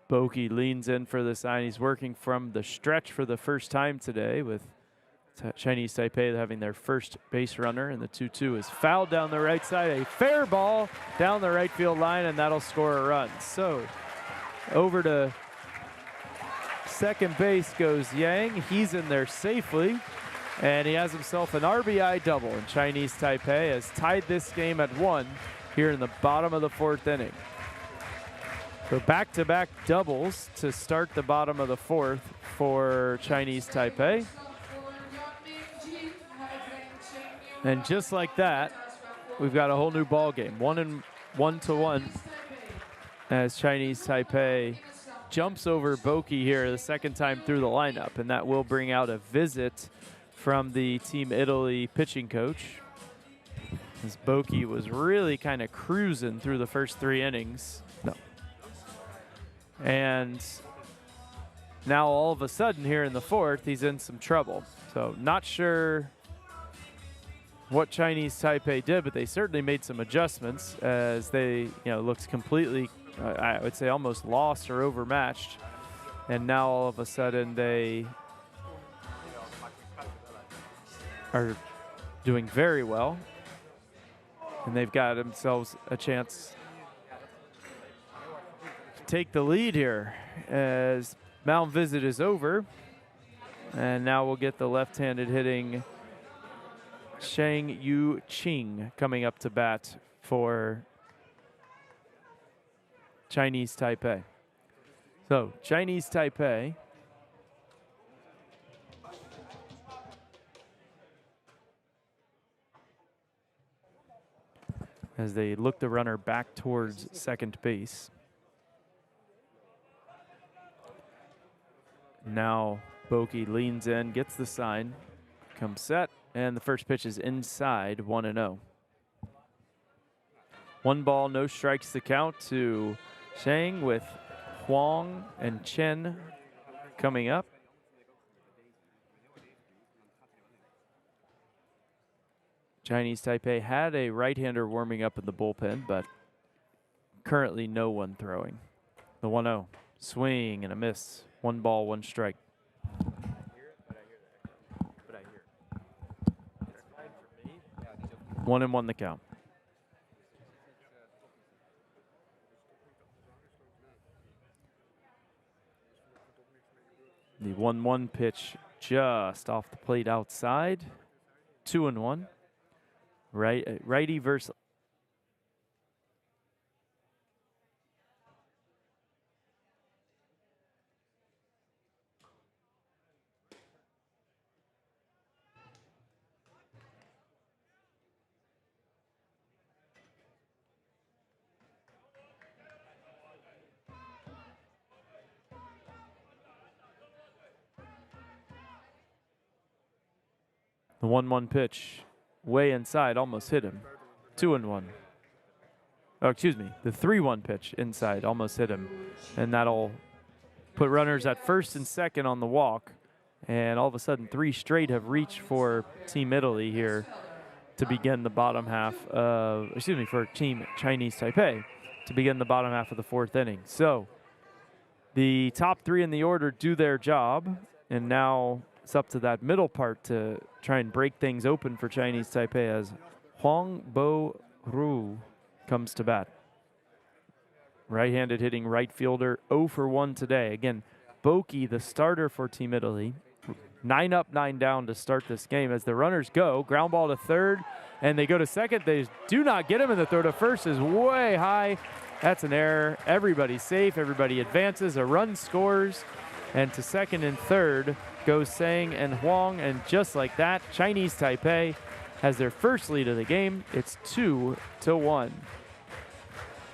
Bocchi leans in for the sign. He's working from the stretch for the first time today with Chinese Taipei having their first base runner, and the 2-2 is fouled down the right side. A fair ball down the right field line, and that'll score a run. So over to second base goes Yang. He's in there safely, and he has himself an RBI double. And Chinese Taipei has tied this game at 1 here in the bottom of the 4th inning. So back-to-back doubles to start the bottom of the 4th for Chinese Taipei. And just like that, we've got a whole new ball game. 1-1 as Chinese Taipei jumps over Bocchi here the second time through the lineup, and that will bring out a visit from the Team Italy pitching coach, as Bocchi was really kind of cruising through the first 3 innings. And now all of a sudden here in the 4th, he's in some trouble. So not sure what Chinese Taipei did, but they certainly made some adjustments as they, looked completely, I would say almost lost or overmatched. And now all of a sudden they are doing very well. And they've got themselves a chance take the lead here as mound visit is over. And now we'll get the left-handed hitting Shang Yu Qing coming up to bat for Chinese Taipei. So Chinese Taipei as they look the runner back towards second base. Now Boki leans in, gets the sign, comes set, and the first pitch is inside, 1-0. 1 ball, no strikes to count to Shang, with Huang and Chen coming up. Chinese Taipei had a right-hander warming up in the bullpen, but currently no one throwing. The 1-0, swing and a miss. 1 ball, 1 strike. 1-1 the count. The 1-1 pitch just off the plate outside. 2-1. Righty versus. The 1-1 pitch, way inside, almost hit him. 2-1. Oh, excuse me. The 3-1 pitch inside, almost hit him. And that'll put runners at first and second on the walk. And all of a sudden, 3 straight have reached for Team Italy here to begin the bottom half of, for Team Chinese Taipei to begin the bottom half of the 4th inning. So the top 3 in the order do their job, and now it's up to that middle part to try and break things open for Chinese Taipei as Honkbalweek comes to bat. Right-handed hitting right fielder, 0 for 1 today. Again, Boki, the starter for Team Italy, 9 up, 9 down to start this game. As the runners go, ground ball to third, and they go to second. They do not get him, and the throw to first is way high. That's an error. Everybody's safe. Everybody advances. A run scores, and to second and third goes Sang and Huang, and just like that, Chinese Taipei has their first lead of the game. It's 2-1.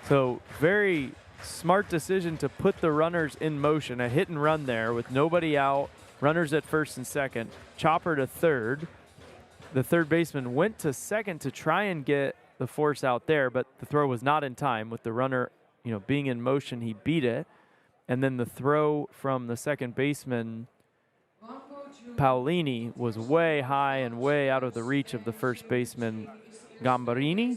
So very smart decision to put the runners in motion. A hit and run there with nobody out, runners at first and second, chopper to third. The third baseman went to second to try and get the force out there, but the throw was not in time. With the runner, being in motion, he beat it. And then the throw from the second baseman, Paolini, was way high and way out of the reach of the first baseman, Gambarini.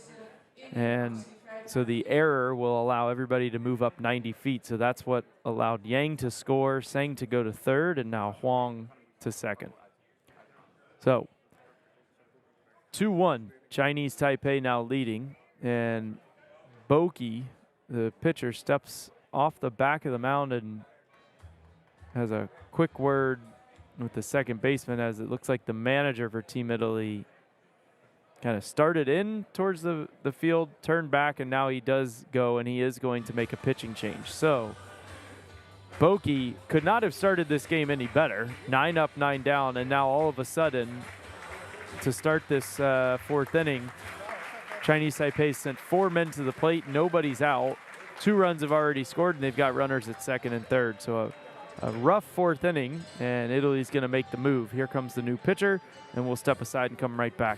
And so the error will allow everybody to move up 90 feet. So that's what allowed Yang to score, Sang to go to third, and now Huang to second. So 2-1, Chinese Taipei now leading. And Boki, the pitcher, steps off the back of the mound and has a quick word with the second baseman, as it looks like the manager for Team Italy kind of started in towards the field, turned back, and now he does go, and he is going to make a pitching change. So Boki could not have started this game any better. 9 up, 9 down, and now all of a sudden, to start this 4th inning, Chinese Taipei sent 4 men to the plate. Nobody's out. 2 runs have already scored, and they've got runners at second and third. So a rough 4th inning, and Italy's going to make the move. Here comes the new pitcher, and we'll step aside and come right back.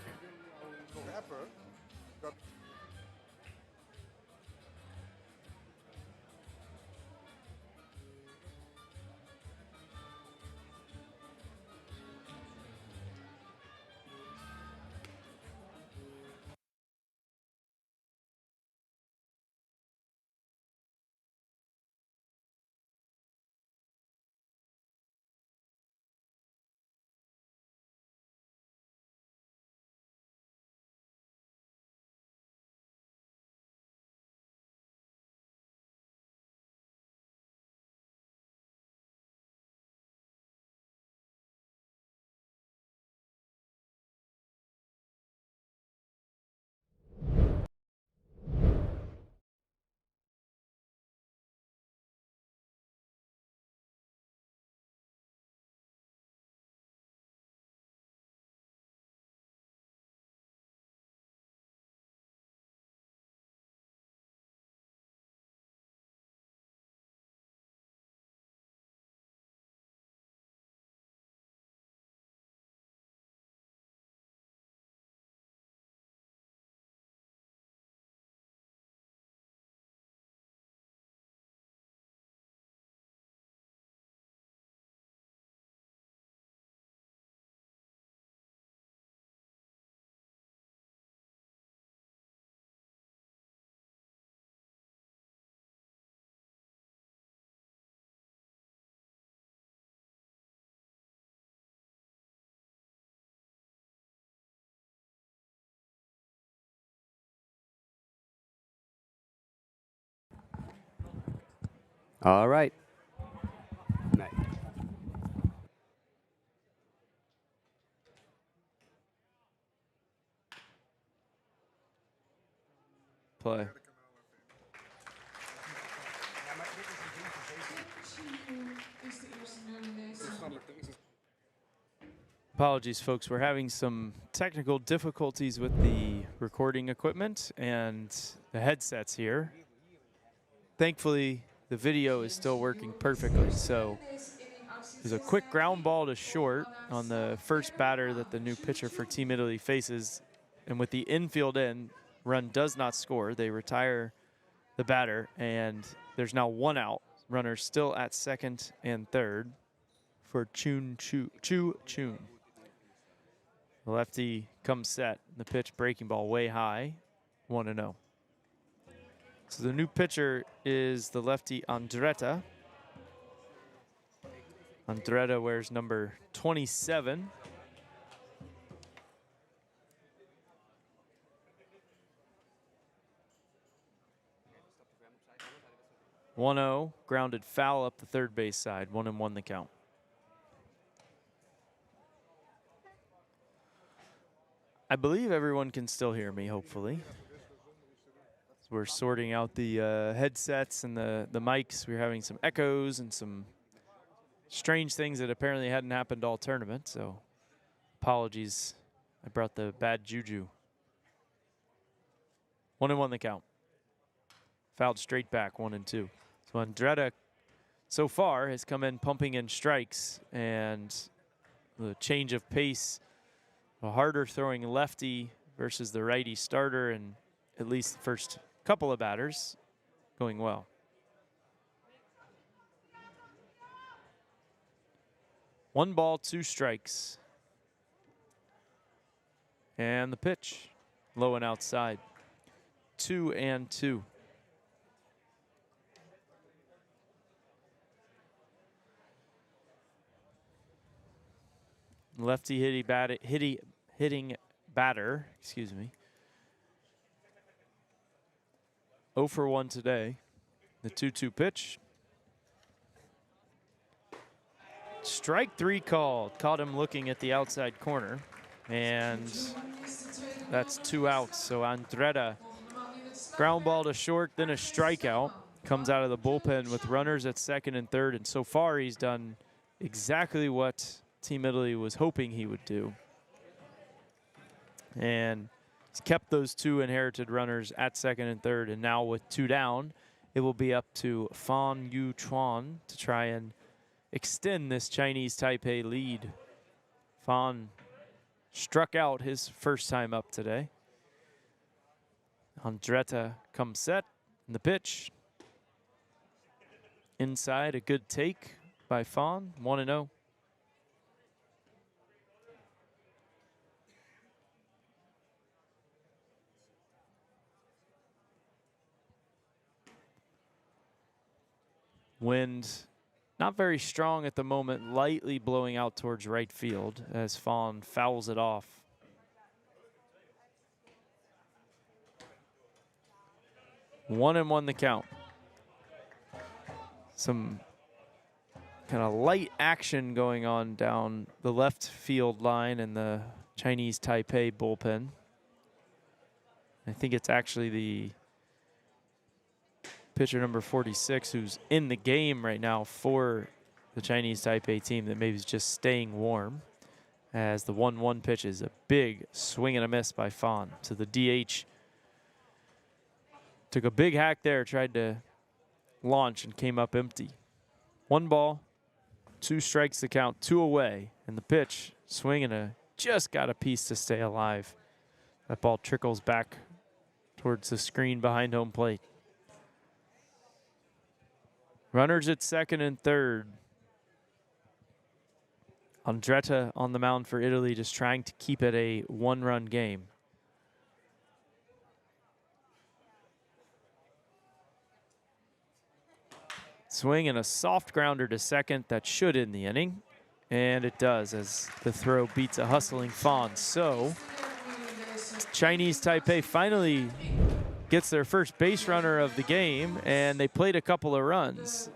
All right. Nice. Play. Apologies, folks. We're having some technical difficulties with the recording equipment and the headsets here. Thankfully, the video is still working perfectly. So there's a quick ground ball to short on the first batter that the new pitcher for Team Italy faces. And with the infield in, run does not score. They retire the batter, and there's now 1 out. Runner still at second and third for Chu Chun. The lefty comes set. The pitch breaking ball way high, 1-0. So the new pitcher is the lefty Andretta. Andretta wears number 27. (1-0), grounded foul up the third base side. 1-1 the count. I believe everyone can still hear me, hopefully. So we're sorting out the headsets and the mics. We're having some echoes and some strange things that apparently hadn't happened all tournament. So apologies, I brought the bad juju. 1-1 the count. Fouled straight back, 1-2. So Andretta so far has come in pumping in strikes, and the change of pace, a harder throwing lefty versus the righty starter, and at least the first couple of batters going well. One ball, 2 strikes. And the pitch, low and outside. 2-2. Lefty hitting batter, excuse me. 0 for 1 today. The 2-2 pitch. Strike 3 called. Caught him looking at the outside corner. And that's 2 outs. So Andretta, ground ball to short, then a strikeout. Comes out of the bullpen with runners at second and third. And so far he's done exactly what Team Italy was hoping he would do. And he's kept those 2 inherited runners at second and third. And now with 2 down, it will be up to Fan Yu Chuan to try and extend this Chinese Taipei lead. Fan struck out his first time up today. Andretta comes set in the pitch. Inside, a good take by Fan, 1-0. Wind not very strong at the moment, lightly blowing out towards right field as Fan fouls it off. One and one the count. Some kind of light action going on down the left field line in the Chinese Taipei bullpen. I think it's actually the pitcher number 46 who's in the game right now for the Chinese Taipei team that maybe is just staying warm, as the 1-1 pitch is a big swing and a miss by Fan to the DH. Took a big hack there, tried to launch and came up empty. 1 ball, 2 strikes to count, 2 away, and the pitch swing and a just got a piece to stay alive. That ball trickles back towards the screen behind home plate. Runners at second and third. Andretta on the mound for Italy, just trying to keep it a 1-run game. Swing and a soft grounder to second that should end the inning. And it does, as the throw beats a hustling Fan. So Chinese Taipei finally gets their first base runner of the game, and they played a couple of runs.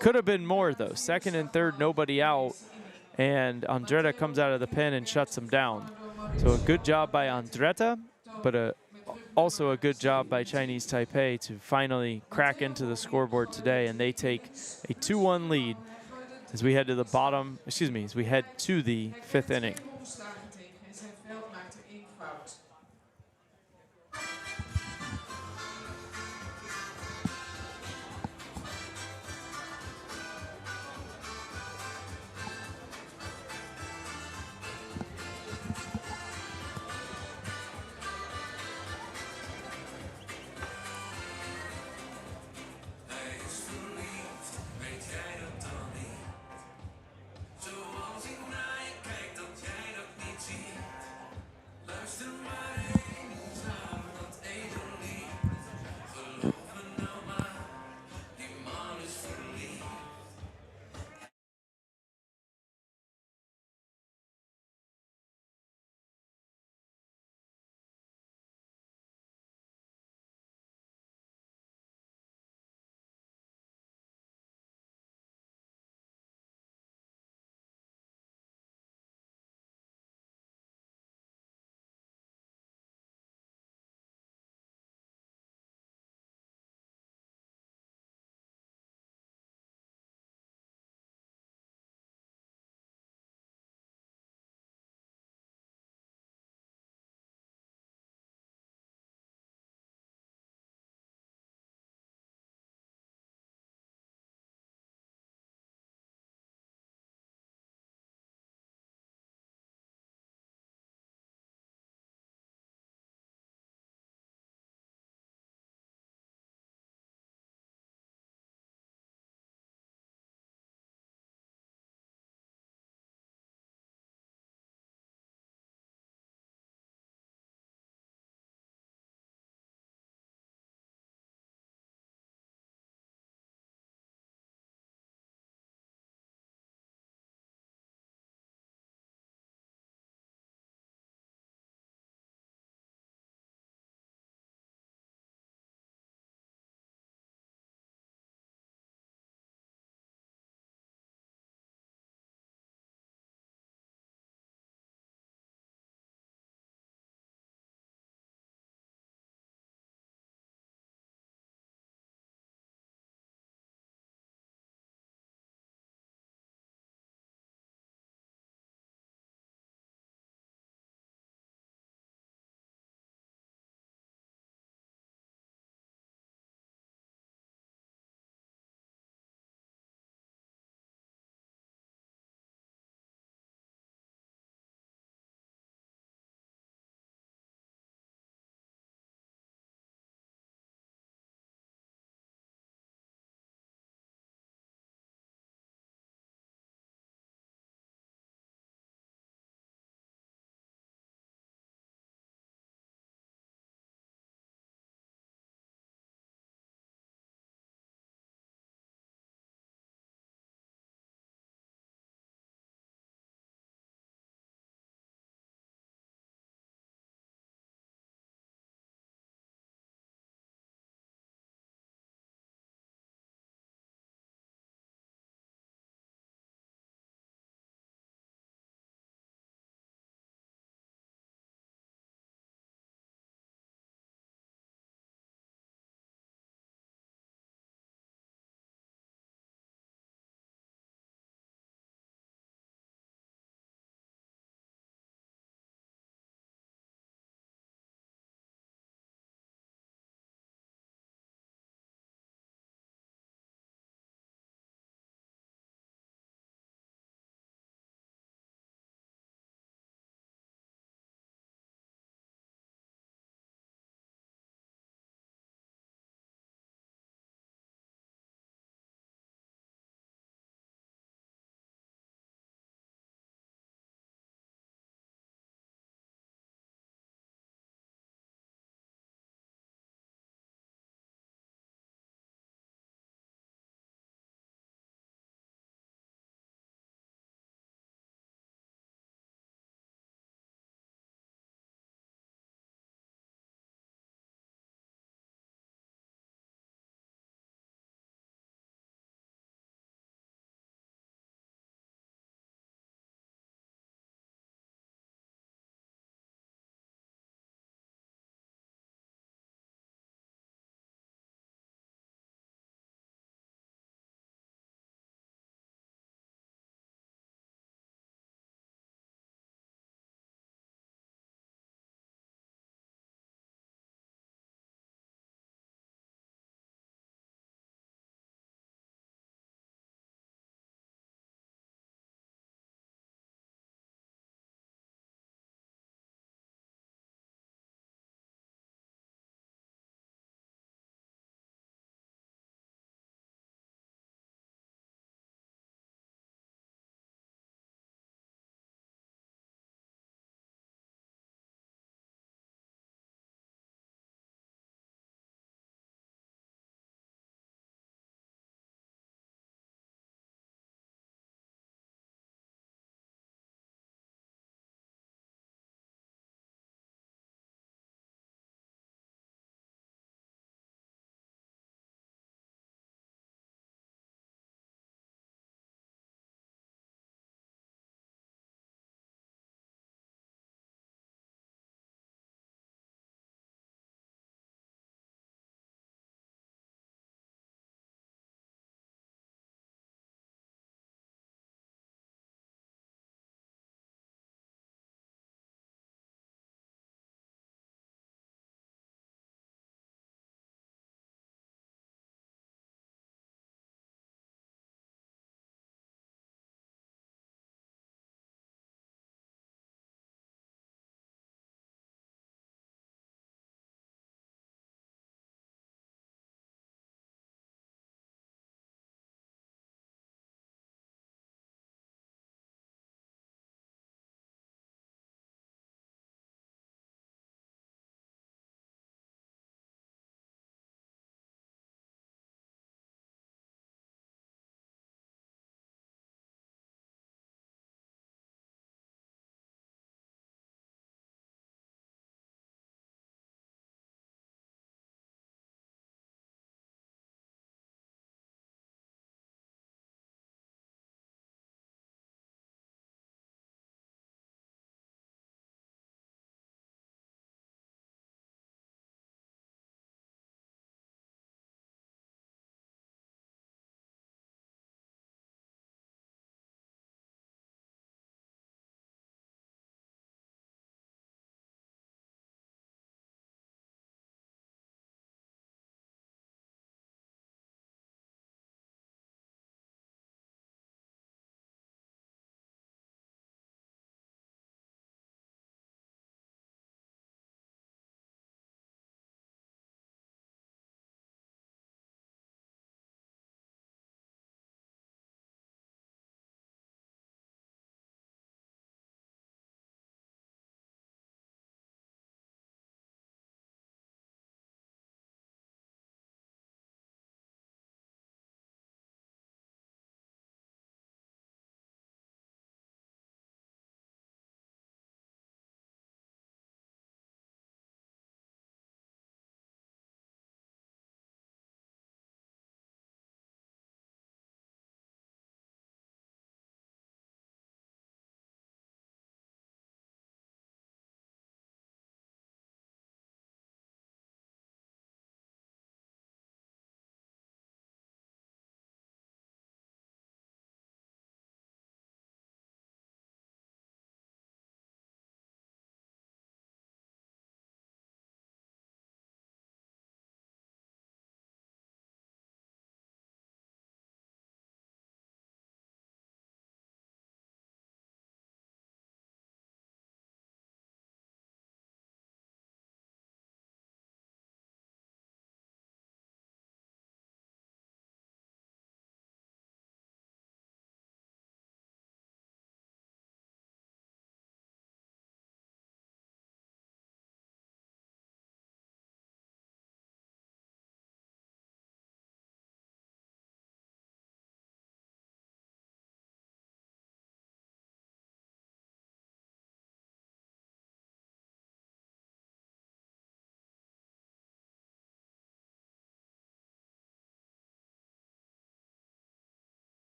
Could have been more, though. Second and third, nobody out. And Andretta comes out of the pen and shuts him down. So a good job by Andretta, but also a good job by Chinese Taipei to finally crack into the scoreboard today. And they take a 2-1 lead as we head to the bottom, as we head to the 5th inning.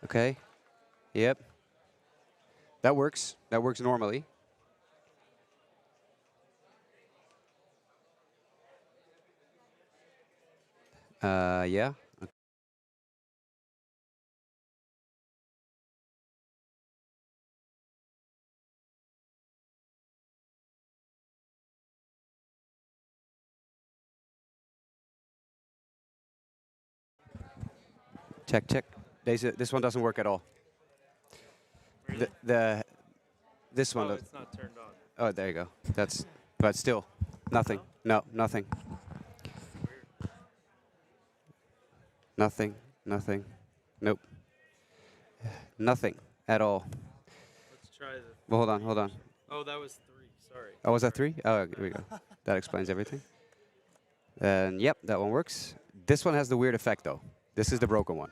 Okay. Yep. That works. That works normally. Yeah. Check, check. This one doesn't work at all. Really? This one Oh, does. it's not turned on. Oh, there you go. But still, nothing. No, nothing. Nothing. Nothing. Nope. Nothing at all. Let's try the. Well, hold on. Oh, that was 3. Sorry. Oh, was that 3? Oh, here we go. That explains everything. And yep, that one works. This one has the weird effect, though. This is the broken one.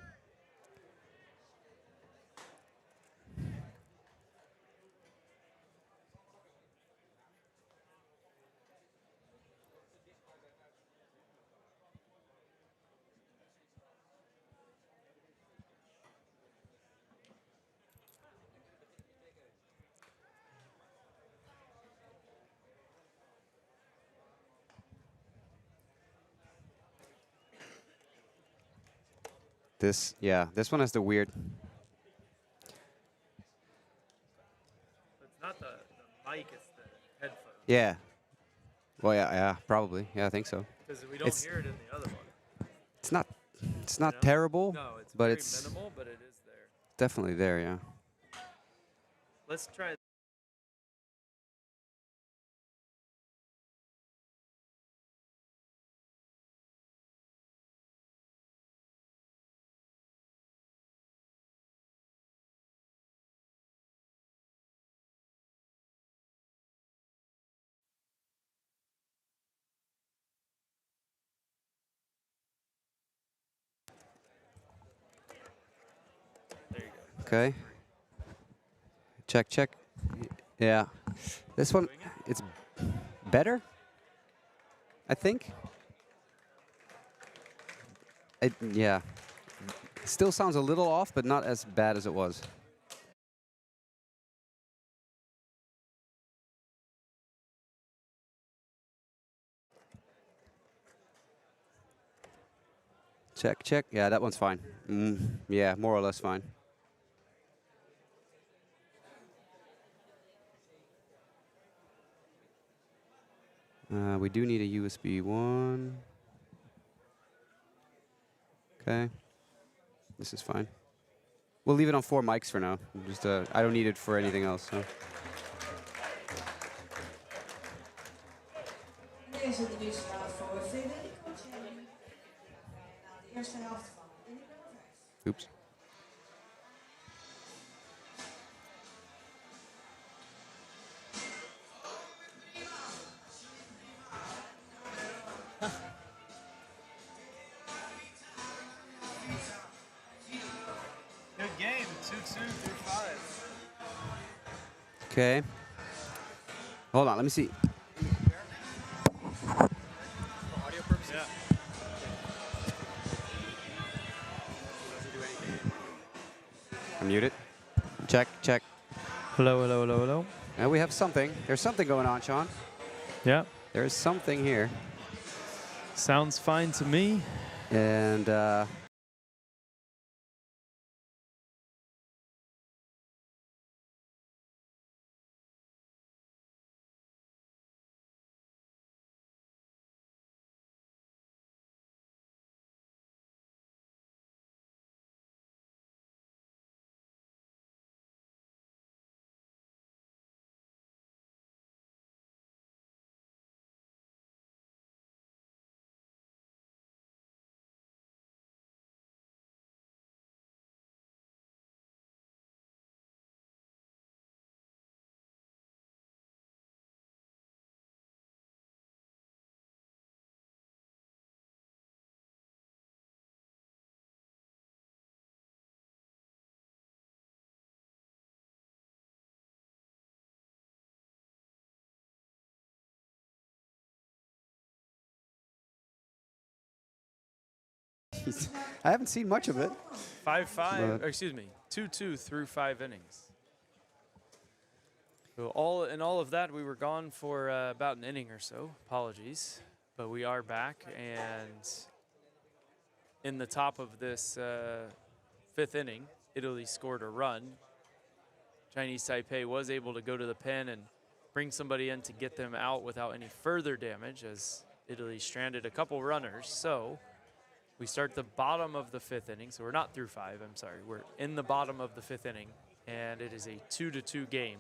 This one has the weird. It's not the mic, it's the headphone. Yeah. Well, yeah, probably. Yeah, I think so. Because we don't hear it in the other one. It's not terrible. No, it's but very it's minimal, but it is there. definitely there. Yeah. Let's try. There you go. Okay. Check, check. Yeah. This one, it's better, I think. Yeah. Still sounds a little off, but not as bad as it was. Check, check. Yeah, that one's fine. Yeah, more or less fine. We do need a USB 1. Okay. This is fine. We'll leave it on 4 mics for now. Just I don't need it for anything else. So. Deze drie staat voor Federico Jeroen. Na de eerste helft van inning nummer 5. Oops. Good game, 2-2 through 5. Okay. Hold on, let me see. For audio purposes? Yeah. I'm muted. Check, check. Hello, hello, hello, hello. And we have something. There's something going on, Sean. Yeah. There's something here. Sounds fine to me. And I haven't seen much of it. 5-5, or excuse me, 2-2 through 5 innings. So all of that, we were gone for about an inning or so. Apologies, but we are back, and in the top of this 5th inning, Italy scored a run. Chinese Taipei was able to go to the pen and bring somebody in to get them out without any further damage, as Italy stranded a couple runners. So we start the bottom of the 5th inning. So we're not through 5, I'm sorry. We're in the bottom of the 5th inning, and it is a 2-2 game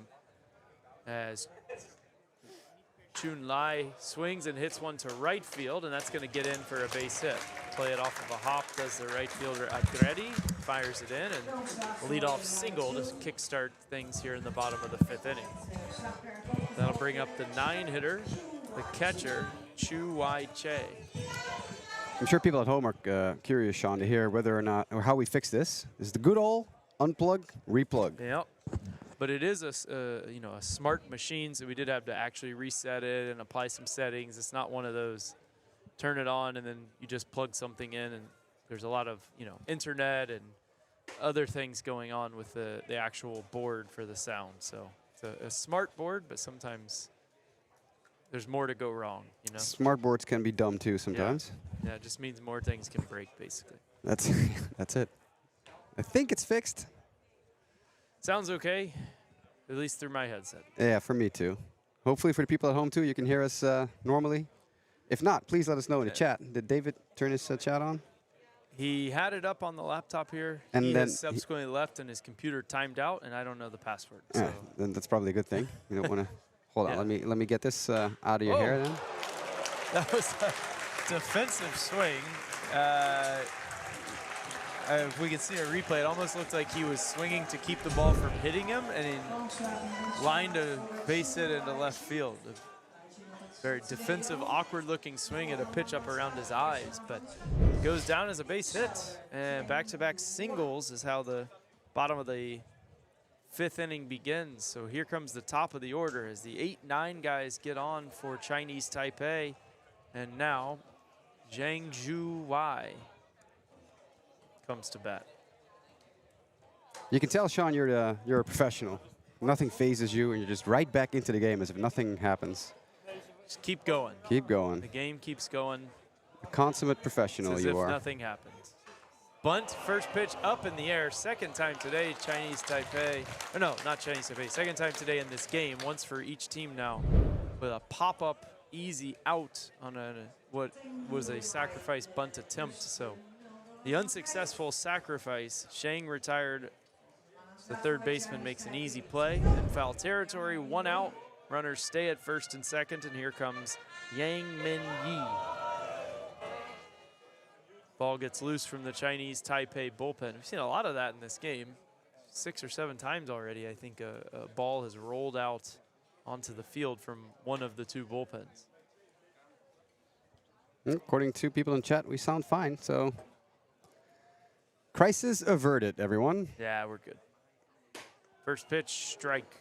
as Chun Lai swings and hits one to right field, and that's going to get in for a base hit. Play it off of a hop, does the right fielder Agredi, fires it in, and lead-off single to kickstart things here in the bottom of the 5th inning. That'll bring up the 9-hitter, the catcher, Chu Wai Che. I'm sure people at home are curious, Sean, to hear whether or not, or how we fix this. Is the good old unplug, replug. Yep. But it is a smart machine, so we did have to actually reset it and apply some settings. It's not one of those turn it on and then you just plug something in, and there's a lot of internet and other things going on with the actual board for the sound. So it's a smart board, but sometimes there's more to go wrong. Smart boards can be dumb too sometimes. Yeah, it just means more things can break, basically. That's it. I think it's fixed. Sounds okay, at least through my headset. Yeah, for me too. Hopefully for the people at home too, you can hear us normally. If not, please let us know in the chat. Did David turn his chat on? He had it up on the laptop here. And he then has subsequently left, and his computer timed out, and I don't know the password. So. Then that's probably a good thing. You don't want to. Hold on. Let me get this out of your hair then. That was a defensive swing. If we can see a replay, it almost looked like he was swinging to keep the ball from hitting him, and he lined a base hit into left field. A very defensive, awkward-looking swing at a pitch up around his eyes, but goes down as a base hit. And back-to-back singles is how the bottom of the 5th inning begins. So here comes the top of the order as the 8-9 guys get on for Chinese Taipei, and now Zhang Zhu Wai comes to bat. You can tell, Sean, you're a professional. Nothing phases you, and you're just right back into the game as if nothing happens. Just keep going. Keep going. The game keeps going. A consummate professional as you if are. Nothing happens. Bunt, first pitch up in the air. Second time today, Chinese Taipei. Or no, not Chinese Taipei. Second time today in this game. Once for each team now. With a pop-up easy out on what was a sacrifice bunt attempt. So the unsuccessful sacrifice, Shang retired. The third baseman makes an easy play. In foul territory, 1 out. Runners stay at first and second, and here comes Yang Min Yi. Ball gets loose from the Chinese Taipei bullpen. We've seen a lot of that in this game. 6 or 7 times already, I think a ball has rolled out onto the field from one of the 2 bullpens. According to people in chat, we sound fine, so crisis averted, everyone. Yeah, we're good. First pitch, strike,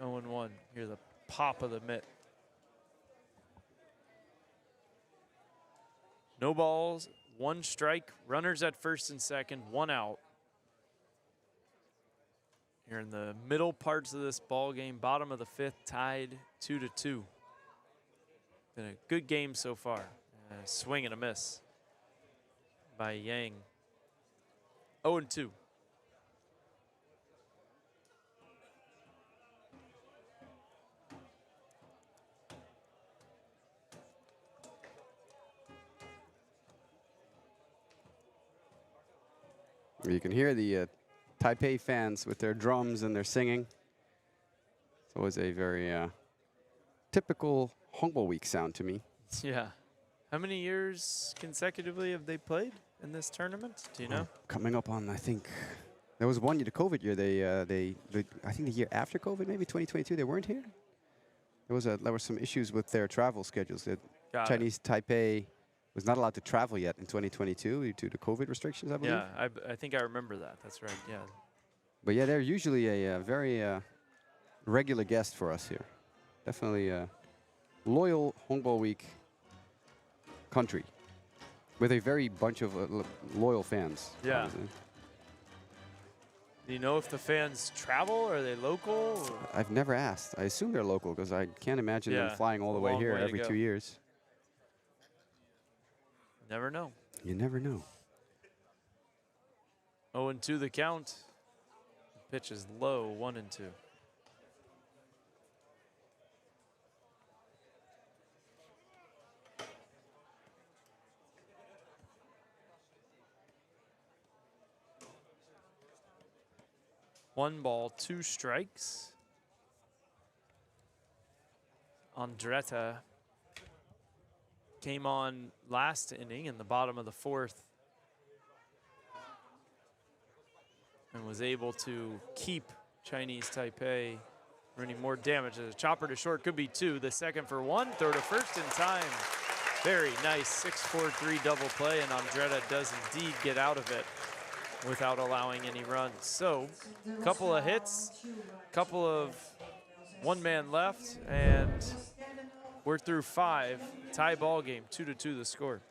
0-1. Hear the pop of the mitt. No balls, 1 strike, runners at first and second, 1 out. Here in the middle parts of this ball game, bottom of the 5th, tied 2-2. Been a good game so far. Swing and a miss by Yang. 0-2. You can hear the Taipei fans with their drums and their singing. It's always a very typical Honkbalweek sound to me. Yeah. How many years consecutively have they played in this tournament? Do you know? Coming up on, I think, there was one year, the COVID year. I think the year after COVID, maybe 2022, they weren't here. There were some issues with their travel schedules. Chinese Taipei was not allowed to travel yet in 2022 due to the COVID restrictions, I believe. Yeah, I think I remember that. That's right, yeah. But yeah, they're usually a very regular guest for us here. Definitely a loyal Honkbalweek country. with a very bunch of loyal fans. Yeah. obviously. Do you know if the fans travel? Are they local? Or? I've never asked. I assume they're local because I can't imagine them Yeah, flying all the way long here way to every go. 2 years. Never know. You never know. 0-2 the count. Pitch is low, 1-2. One ball, 2 strikes. Andretta came on last inning in the bottom of the 4th and was able to keep Chinese Taipei running more damage. A chopper to short could be 2. The second for 1, throw to first in time. Very nice 6-4-3 double play, and Andretta does indeed get out of it without allowing any runs. So, couple of hits, couple of one man left, and we're through 5. Tie ball game, 2-2 the score.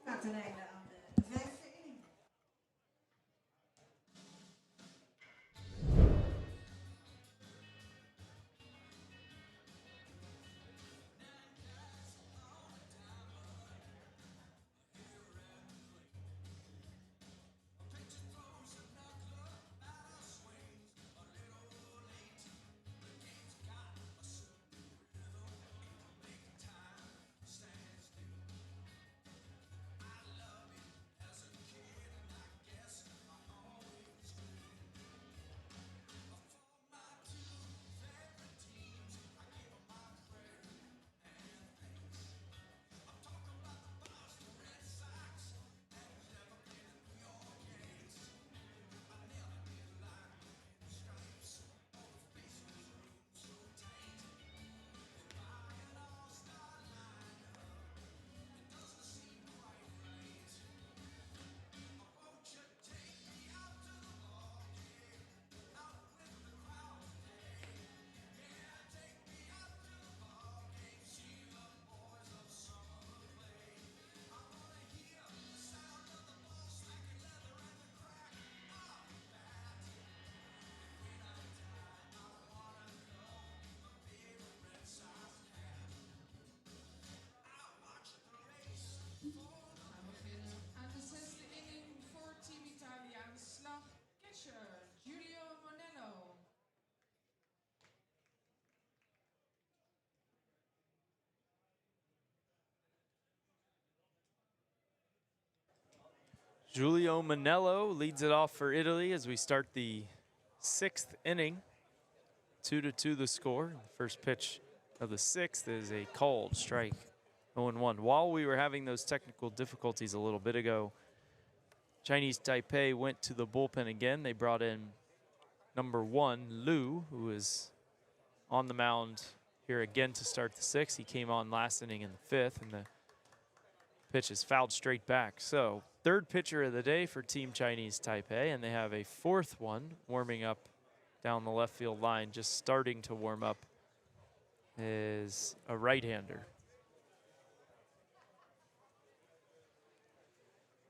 Gaat ten einde aan de 5e inning. Aan de 6e inning voor Team Italiaans slag, catcher Giulio Monello. Giulio Manello leads it off for Italy as we start the 6th inning. 2-2 the score. The first pitch of the 6th is a called strike, 0-1. While we were having those technical difficulties a little bit ago, Chinese Taipei went to the bullpen again. They brought in number 1, Liu, who is on the mound here again to start the 6th. He came on last inning in the 5th, and the pitch is fouled straight back. So, 3rd pitcher of the day for Team Chinese Taipei, and they have a 4th one warming up down the left field line, just starting to warm up, is a right-hander.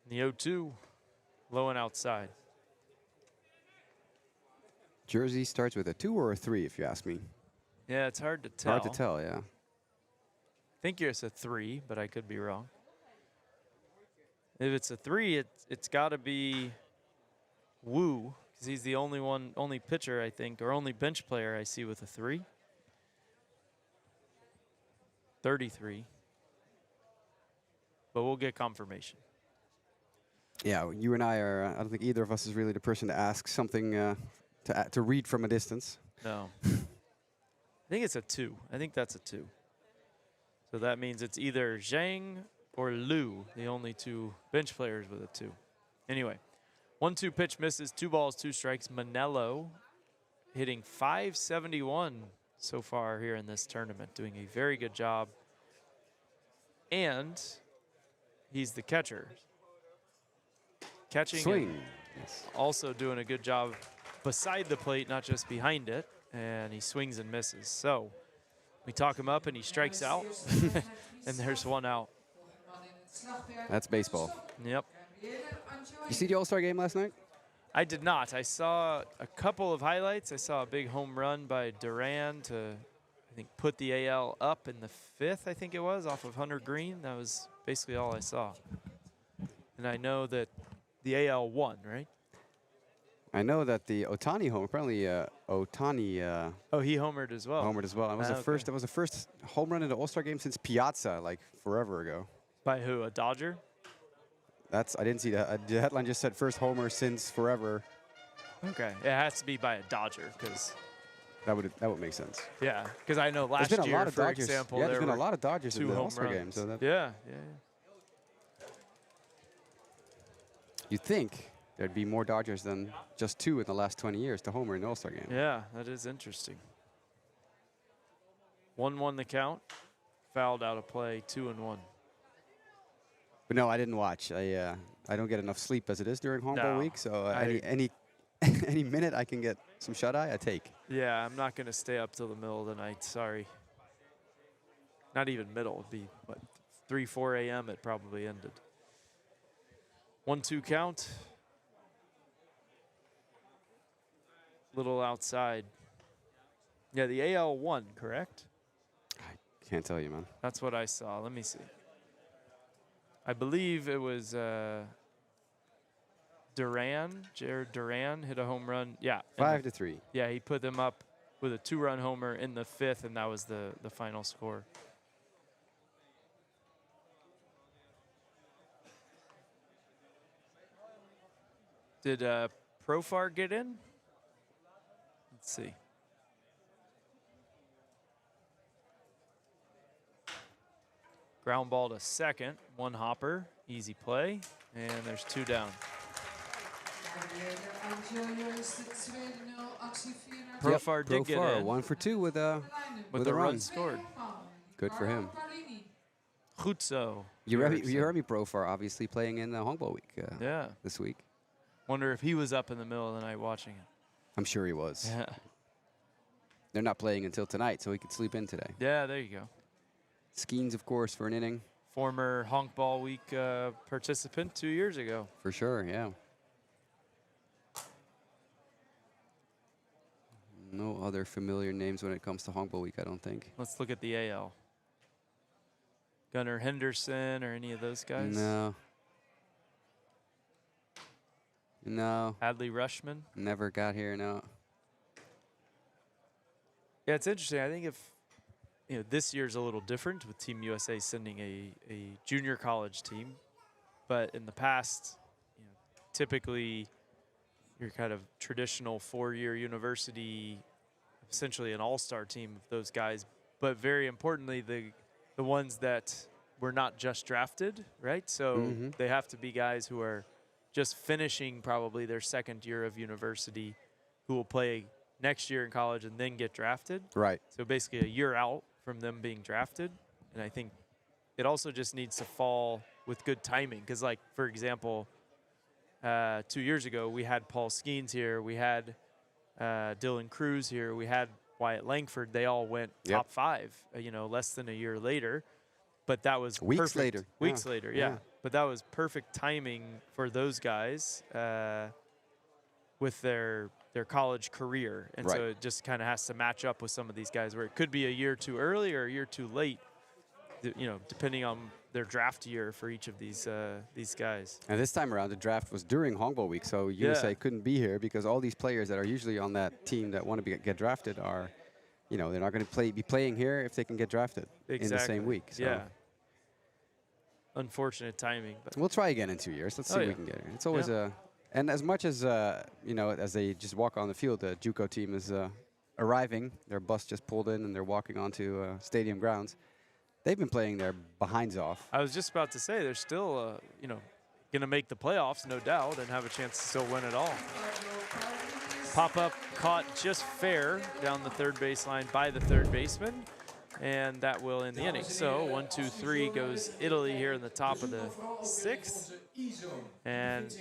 The 0-2, low and outside. Jersey starts with a 2 or a 3, if you ask me. Yeah, it's hard to tell. Hard to tell, yeah. I think it's a 3, but I could be wrong. If it's a 3, it's got to be Wu, because he's the only pitcher, I think, or only bench player I see with a 3. 33. But we'll get confirmation. Yeah, you and I are, I don't think either of us is really the person to ask something to read from a distance. No. I think it's a 2. I think that's a 2. So that means it's either Zhang or Liu, the only 2 bench players with a 2. Anyway, 1-2 pitch misses, 2 balls, 2 strikes. Manello hitting .571 so far here in this tournament, doing a very good job. And he's the catcher. Catching, Swing. Yes. also doing a good job beside the plate, not just behind it. And he swings and misses. So we talk him up and he strikes out. And there's one out. That's baseball. Yep. You see the All-Star game last night? I did not. I saw a couple of highlights. I saw a big home run by Duran to, I think, put the AL up in the 5th, I think it was, off of Hunter Green. That was basically all I saw. And I know that the AL won, right? I know that the Ohtani home, apparently Ohtani oh, he homered as well. Homered as well. It was the first. That was the first home run in the All-Star game since Piazza, like forever ago. By who? A Dodger? That's. I didn't see that. The headline just said first homer since forever. Okay, it has to be by a Dodger because. That would make sense. Yeah, because I know last there's been a year, lot of for Dodgers. example, Yeah, there's there been a were lot of Dodgers in 2 the home All-Star runs. game. So that Yeah. you'd think there'd be more Dodgers than just 2 in the last 20 years to homer in the All-Star game. Yeah, that is interesting. 1-1 the count. Fouled out of play, 2-1. But no, I didn't watch. I don't get enough sleep as it is during Honkball week. So any any minute I can get some shut-eye, I take. Yeah, I'm not going to stay up till the middle of the night. Sorry. Not even middle. It'd be, what, 3, 4 a.m. it probably ended. 1-2 count. Little outside. Yeah, the AL won, correct? I can't tell you, man. That's what I saw. Let me see. I believe it was Duran. Jared Duran hit a home run. Yeah. 5-3. Yeah, he put them up with a 2-run homer in the 5th, and that was the final score. Did Profar get in? Let's see. Ground ball to second, 1 hopper, easy play, and there's 2 down. Profar did get in. 1 for 2 with a run scored. Good for him. Goed zo. You heard me, Profar, obviously playing in the Honkball week this week. Wonder if he was up in the middle of the night watching it. I'm sure he was. Yeah. They're not playing until tonight, so he could sleep in today. Yeah, there you go. Skeens, of course, for an inning. Former Honkball Week participant 2 years ago. For sure, yeah. No other familiar names when it comes to Honkball Week, I don't think. Let's look at the AL. Gunnar Henderson or any of those guys? No. No. Adley Rushman? Never got here, no. Yeah, it's interesting. I think if this year's a little different with Team USA sending a junior college team, but in the past, typically your kind of traditional 4-year university, essentially an all-star team of those guys, but very importantly, the ones that were not just drafted, right? So they have to be guys who are just finishing probably their 2nd year of university, who will play next year in college and then get drafted. Right. So basically a year out from them being drafted. And I think it also just needs to fall with good timing. Because, like, for example, 2 years ago, we had Paul Skeens here. We had Dylan Cruz here. We had Wyatt Langford. They all went top 5, less than a year later. But that was weeks perfect. later. Later, yeah. But that was perfect timing for those guys with their college career. And so it just kind of has to match up with some of these guys where it could be a year too early or a year too late, depending on their draft year for each of these guys. And this time around, the draft was during Honkball week, so USA couldn't be here because all these players that are usually on that team that want to get drafted are, they're not going to be playing here if they can get drafted in the same week. So. Yeah. Unfortunate timing. But we'll try again in 2 years. Let's see if we can get it. It's always and as much as, as they just walk on the field, the JUCO team is arriving. Their bus just pulled in and they're walking onto stadium grounds. They've been playing their behinds off. I was just about to say they're still, going to make the playoffs, no doubt, and have a chance to still win it all. Pop-up caught just fair down the third baseline by the third baseman, and that will end the inning. So 1-2-3 goes Italy here in the top of the 6th. And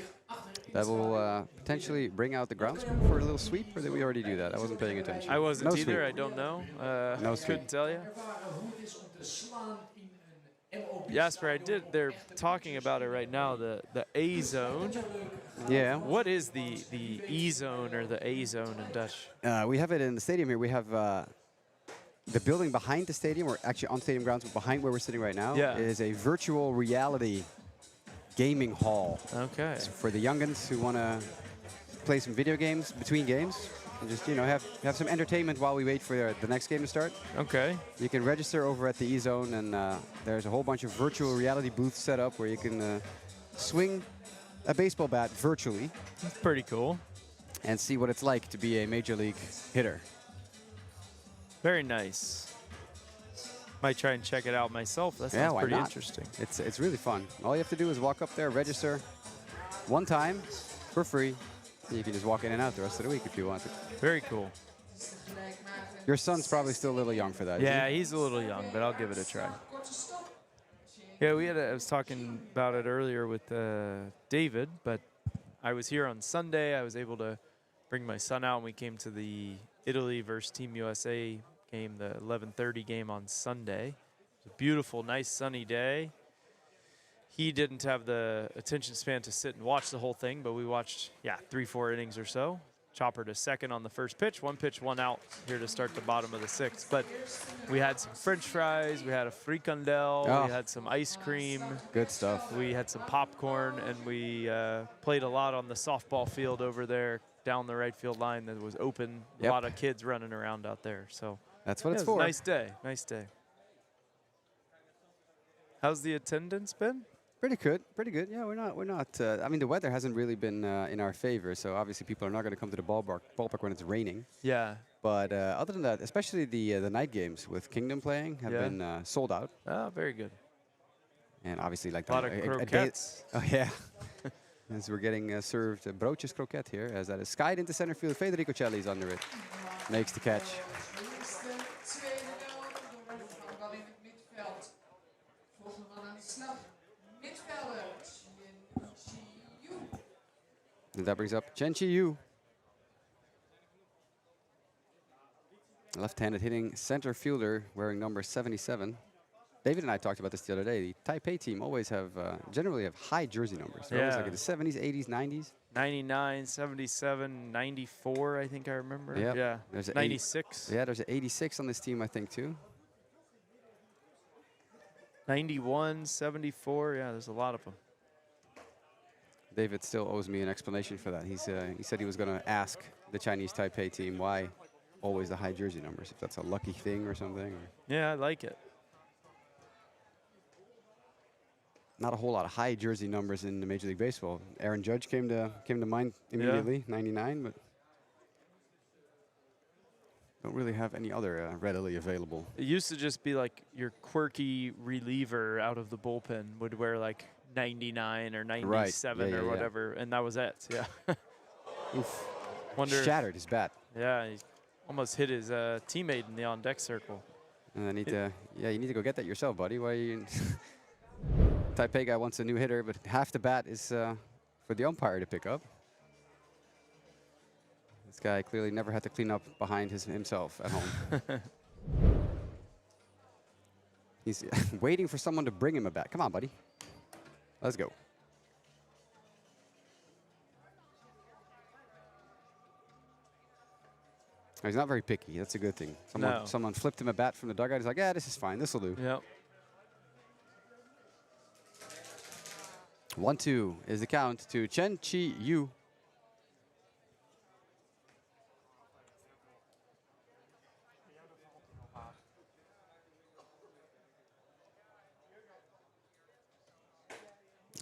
that will potentially bring out the grounds for a little sweep, or did we already do that? I wasn't paying attention. I wasn't either. Sweep. I don't know. No sweep. Couldn't tell you. Jasper, they're talking about it right now, the A zone. Yeah. What is the E zone or the A zone in Dutch? We have it in the stadium here. We have the building behind the stadium, or actually on stadium grounds, but behind where we're sitting right now, is a virtual reality gaming hall. Okay. So for the youngins who want to play some video games between games, and just have some entertainment while we wait for the next game to start. Okay. You can register over at the E Zone, and there's a whole bunch of virtual reality booths set up where you can swing a baseball bat virtually. That's pretty cool. And see what it's like to be a major league hitter. Very nice. Might try and check it out myself. That sounds pretty interesting. It's really fun. All you have to do is walk up there, register one time for free, and you can just walk in and out the rest of the week if you want to. Very cool. Your son's probably still a little young for that. Yeah, he's a little young, but I'll give it a try. Yeah, I was talking about it earlier with David, but I was here on Sunday. I was able to bring my son out, and we came to the Italy versus Team USA game, the 11:30 game on Sunday. It was a beautiful, nice, sunny day. He didn't have the attention span to sit and watch the whole thing, but we watched, 3-4 innings or so. Chopper to second on the first pitch, 1 pitch, 1 out here to start the bottom of the 6th. But we had some French fries, we had a frikandel, we had some ice cream. Good stuff. We had some popcorn, and we played a lot on the softball field over there down the right field line that was open. A lot of kids running around out there. So that's what it's it was for. a nice day, nice day. How's the attendance been? Pretty good, pretty good. Yeah, we're not. I mean, the weather hasn't really been in our favor, so obviously people are not going to come to the ballpark when it's raining. Yeah. But other than that, especially the night games with Kingdom playing have been sold out. Oh, very good. And obviously, like a lot of croquettes. Oh yeah. As we're getting served broodjes croquette here, as that is skied into center field. Federico Celli's under it, makes the catch. And that brings up Chen Chi-yu. Left-handed hitting center fielder wearing number 77. David and I talked about this the other day. The Taipei team always have, generally have high jersey numbers. They're always like in the 70s, 80s, 90s. 99, 77, 94, I think I remember. Yep. Yeah, There's 96. Yeah, there's an 86 on this team, I think, too. 91, 74, yeah, there's a lot of them. David still owes me an explanation for that. He said he was going to ask the Chinese Taipei team why always the high jersey numbers, if that's a lucky thing or something. Or yeah, I like it. Not a whole lot of high jersey numbers in the Major League Baseball. Aaron Judge came to mind immediately, 99, but don't really have any other readily available. It used to just be like your quirky reliever out of the bullpen would wear like 99 or 97 or whatever, and that was it. Yeah. Oof. Wonder shattered his bat. Yeah, he almost hit his teammate in the on-deck circle. And I need to, you need to go get that yourself, buddy. Why are you? Taipei guy wants a new hitter, but half the bat is for the umpire to pick up. This guy clearly never had to clean up behind himself at home. He's waiting for someone to bring him a bat. Come on, buddy. Let's go. He's not very picky. That's a good thing. Someone flipped him a bat from the dugout. He's like, yeah, this is fine. This will do. Yep. 1-2 is the count to Chen Chi-yu.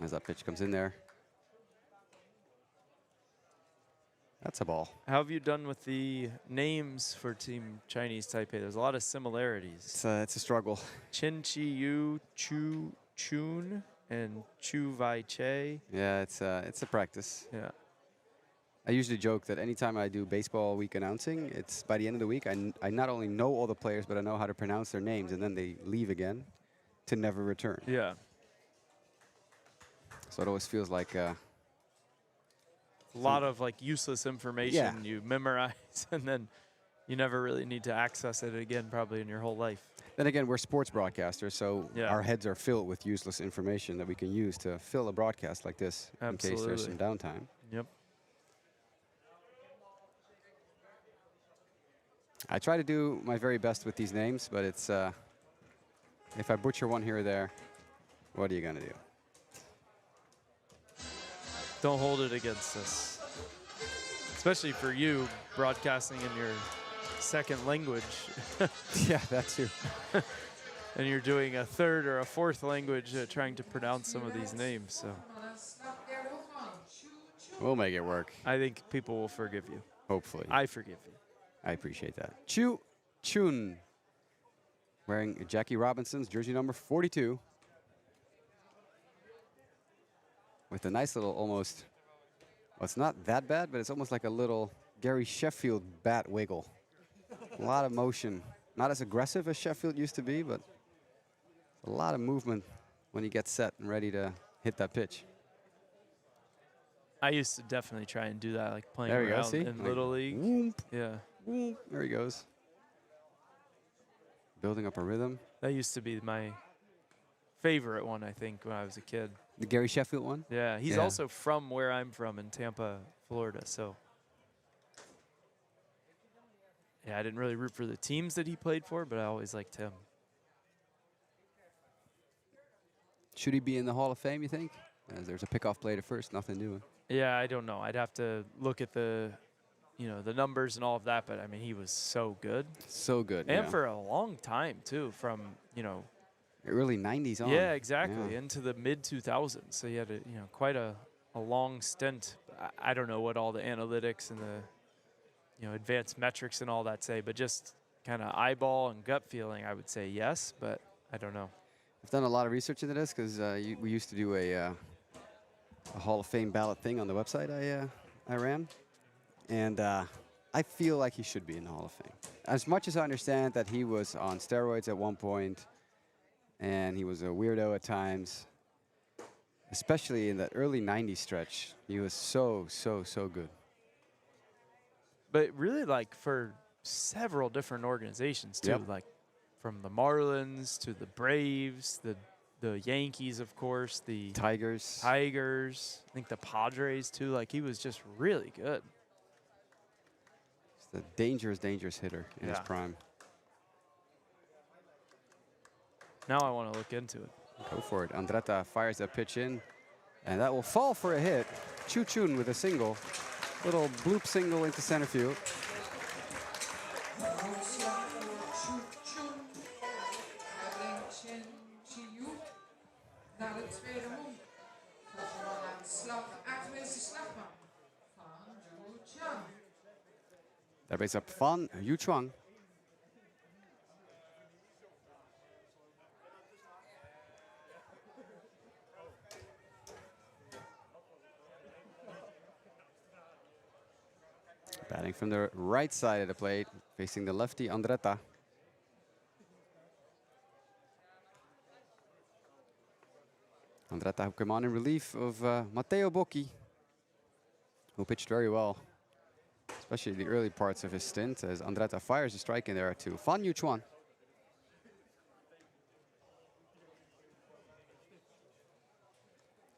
As that pitch comes in there. That's a ball. How have you done with the names for Team Chinese Taipei? There's a lot of similarities. It's a struggle. Chen Chi-yu, Chu Chun, and Chu Vai Che. Yeah, it's a practice. Yeah. I usually joke that anytime I do baseball week announcing, it's by the end of the week, I not only know all the players, but I know how to pronounce their names, and then they leave again to never return. Yeah. So it always feels like a lot of like useless information you memorize, and then you never really need to access it again probably in your whole life. Then again, we're sports broadcasters, so Yeah. our heads are filled with useless information that we can use to fill a broadcast like this in case there's some downtime. Yep. I try to do my very best with these names, but it's if I butcher one here or there, what are you gonna do? Don't hold it against us. Especially for you, broadcasting in your second language. Yeah, that too. And you're doing a third or a fourth language trying to pronounce some of these names. So We'll make it work. I think people will forgive you. Hopefully. I forgive you. I appreciate that. Chun, wearing Jackie Robinson's jersey number 42. With a nice little almost, well, it's not that bad, but it's almost like a little Gary Sheffield bat wiggle. A lot of motion. Not as aggressive as Sheffield used to be, but a lot of movement when he gets set and ready to hit that pitch. I used to definitely try and do that, like playing There we go, around see? in Like Little League. whoomp. Yeah. There he goes. Building up a rhythm. That used to be my favorite one, I think, when I was a kid. The Gary Sheffield one? Yeah, he's also from where I'm from in Tampa, Florida, so. Yeah, I didn't really root for the teams that he played for, but I always liked him. Should he be in the Hall of Fame, you think? As there's a pickoff play to first, nothing new. Yeah, I don't know. I'd have to look at the, the numbers and all of that, but I mean, he was so good. So good, And yeah. for a long time, too, from, early 90s on. Yeah, exactly, Yeah. into the mid-2000s. So he had, quite a long stint. I don't know what all the analytics and the, advanced metrics and all that say, but just kind of eyeball and gut feeling, I would say yes, but I don't know. I've done a lot of research into this because we used to do a Hall of Fame ballot thing on the website I ran. And I feel like he should be in the Hall of Fame. As much as I understand that he was on steroids at one point and he was a weirdo at times, especially in that early 90s stretch, he was so good. But really, like, for several different organizations, too. Yep. Like, from the Marlins to the Braves, the Yankees, of course, the Tigers. I think the Padres, too. Like, he was just really good. He's the dangerous hitter in his Yeah. prime. Now I want to look into it. Go for it. Andretta fires that pitch in, and that will fall for a hit. Chun with a single. Little bloop single into center field. Naar de tweede mond. Aangewezen slagman van Jong. Daarbij is op van Yuchuang. Batting from the right side of the plate, facing the lefty Andretta. Andretta who came on in relief of Matteo Bocchi, who pitched very well, especially the early parts of his stint, as Andretta fires a strike in there to Fan Yuchuan.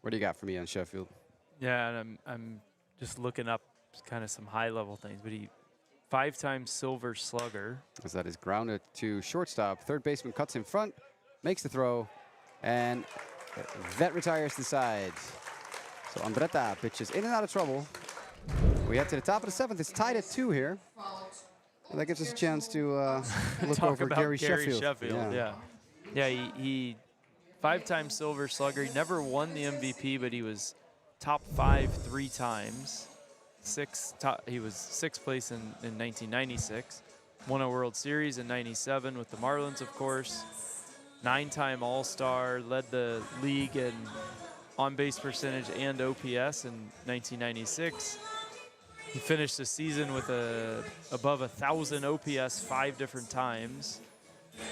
What do you got for me on Sheffield? Yeah, and I'm just looking up kind of some high-level things, but he 5-time Silver Slugger. As that is grounded to shortstop. Third baseman cuts in front, makes the throw, and that retires the side. So Andretta pitches in and out of trouble. We head to the top of the 7th. It's tied at 2 here. And that gives us a chance to look Talk over about Gary Sheffield. Yeah, he 5-time Silver Slugger. He never won the MVP, but he was top 5 3 times. He was 6th place in 1996. Won a World Series in 97 with the Marlins, of course. 9-time All-Star, led the league in on-base percentage and OPS in 1996. He finished the season with above 1,000 OPS 5 different times.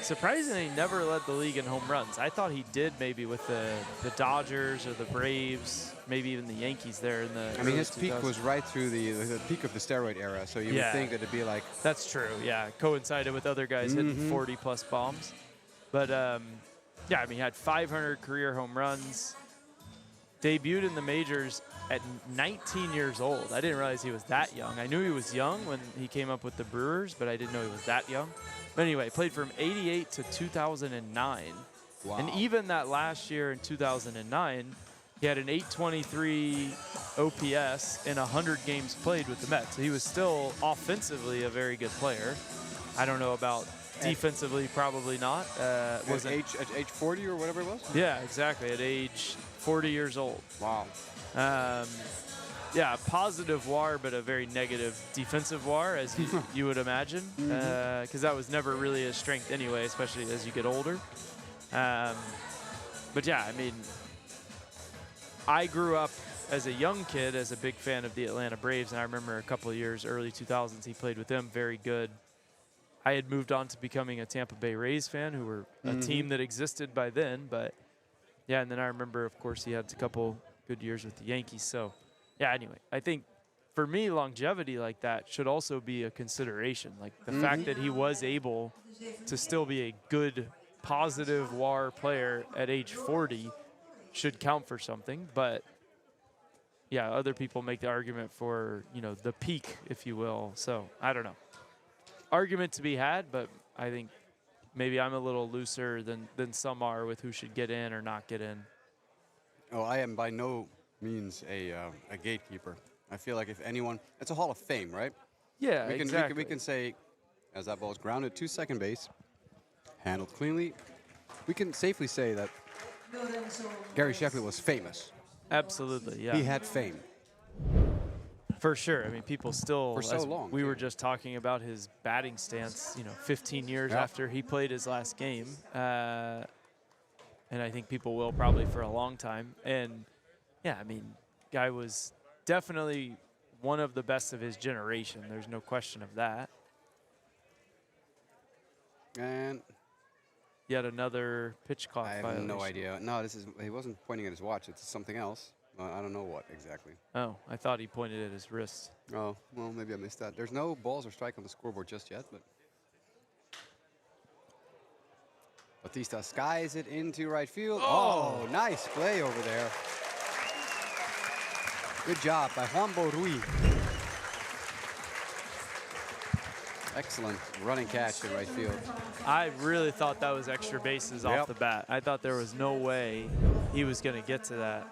surprisingly never led the league in home runs. I thought he did maybe with the Dodgers or the Braves, maybe even the Yankees there in the I mean, early his peak 2000s. was right through the peak of the steroid era, so you would think that it'd be like... That's true, yeah. Coincided with other guys hitting 40-plus bombs. But, yeah, I mean, he had 500 career home runs. Debuted in the majors at 19 years old. I didn't realize he was that young. I knew he was young when he came up with the Brewers, but I didn't know he was that young. But anyway, played from 88 to 2009. Wow. And even that last year in 2009, he had an 823 OPS in 100 games played with the Mets. So he was still offensively a very good player. I don't know about defensively, probably not. At age 40 or whatever it was? Yeah, exactly, at age 40 years old. Wow. Yeah, positive WAR, but a very negative defensive WAR, as you would imagine, because that was never really his strength anyway, especially as you get older. But yeah, I mean, I grew up as a young kid as a big fan of the Atlanta Braves, and I remember a couple of years, early 2000s, he played with them, very good. I had moved on to becoming a Tampa Bay Rays fan, who were a team that existed by then, but yeah, and then I remember, of course, he had a couple good years with the Yankees. So, yeah, anyway, I think for me, longevity like that should also be a consideration. Like the fact that he was able to still be a good, positive WAR player at age 40 should count for something. But, yeah, other people make the argument for, you know, the peak, if you will. So, I don't know. Argument to be had, but I think maybe I'm a little looser than some are with who should get in or not get in. Oh, I am by no means a gatekeeper. I feel like if anyone, it's a Hall of Fame, right? Yeah, exactly. We can say, as that ball is grounded to second base, handled cleanly, we can safely say that Gary Sheffield was famous. Absolutely, yeah. He had fame. For sure. I mean, people still, for so long. We were just talking about his batting stance, 15 years after he played his last game. And I think people will probably for a long time. And, yeah, I mean, guy was definitely one of the best of his generation. There's no question of that. And yet another pitch clock violation. I have no idea. No, he wasn't pointing at his watch. It's something else. I don't know what exactly. Oh, I thought he pointed at his wrist. Oh, well, maybe I missed that. There's no balls or strike on the scoreboard just yet, but Batista skies it into right field. Oh, nice play over there. Good job by Honkbalweek. Excellent running catch in right field. I really thought that was extra bases off the bat. I thought there was no way he was going to get to that.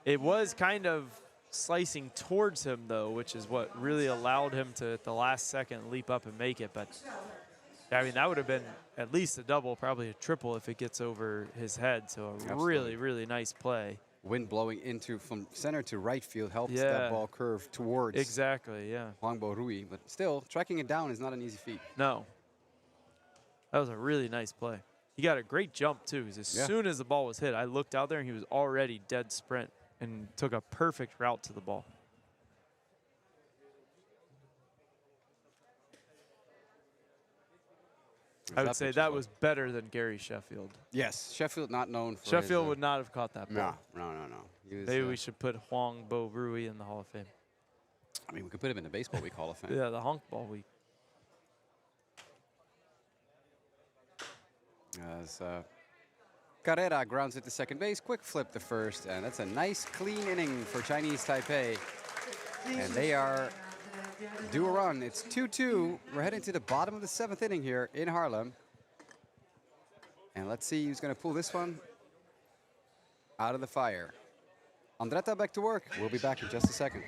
It was kind of slicing towards him, though, which is what really allowed him to, at the last second, leap up and make it. But, I mean, that would have been at least a double, probably a triple if it gets over his head. So a really, really nice play. Wind blowing into from center to right field helps that ball curve towards Honkbalweek. But still, tracking it down is not an easy feat. No. That was a really nice play. He got a great jump, too, because as soon as the ball was hit, I looked out there, and he was already dead sprint and took a perfect route to the ball. I would say that was better than Gary Sheffield. Yes, Sheffield not known for Sheffield would not have caught that ball. No. Maybe we should put Honkbalweek in the Hall of Fame. I mean, we could put him in the Baseball Week Hall of Fame. Yeah, the Honkbalweek. As Carrera grounds it to second base, quick flip to first, and that's a nice clean inning for Chinese Taipei. And they are due a run. It's 2-2. We're heading to the bottom of the 7th inning here in Haarlem. And let's see who's going to pull this one out of the fire. Andretta back to work. We'll be back in just a second.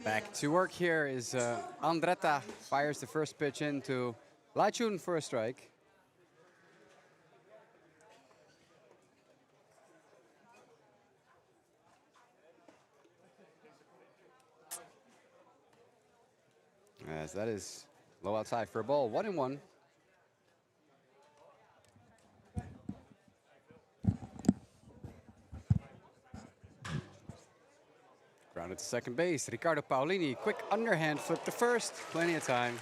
Back to work here is Andretta. Fires the first pitch into Laichun for a strike. As that is low outside for a ball. 1-1. Grounded to second base. Ricardo Paolini, quick underhand flip to first. Plenty of time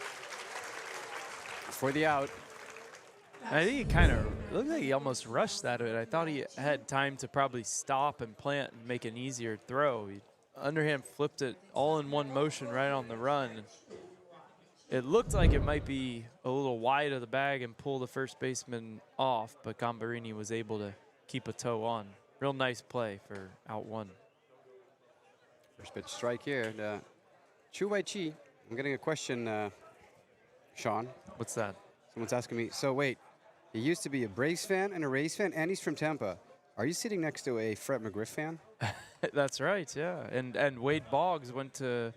for the out. I think he kind of looked like he almost rushed that. I thought he had time to probably stop and plant and make an easier throw. He underhand flipped it all in one motion right on the run. It looked like it might be a little wide of the bag and pull the first baseman off, but Gambarini was able to keep a toe on. Real nice play for out one. First pitch strike here. Chu Wei-chi. I'm getting a question, Sean. What's that? Someone's asking me, so wait, he used to be a Braves fan and a Rays fan, and he's from Tampa. Are you sitting next to a Fred McGriff fan? That's right, yeah. And Wade Boggs went to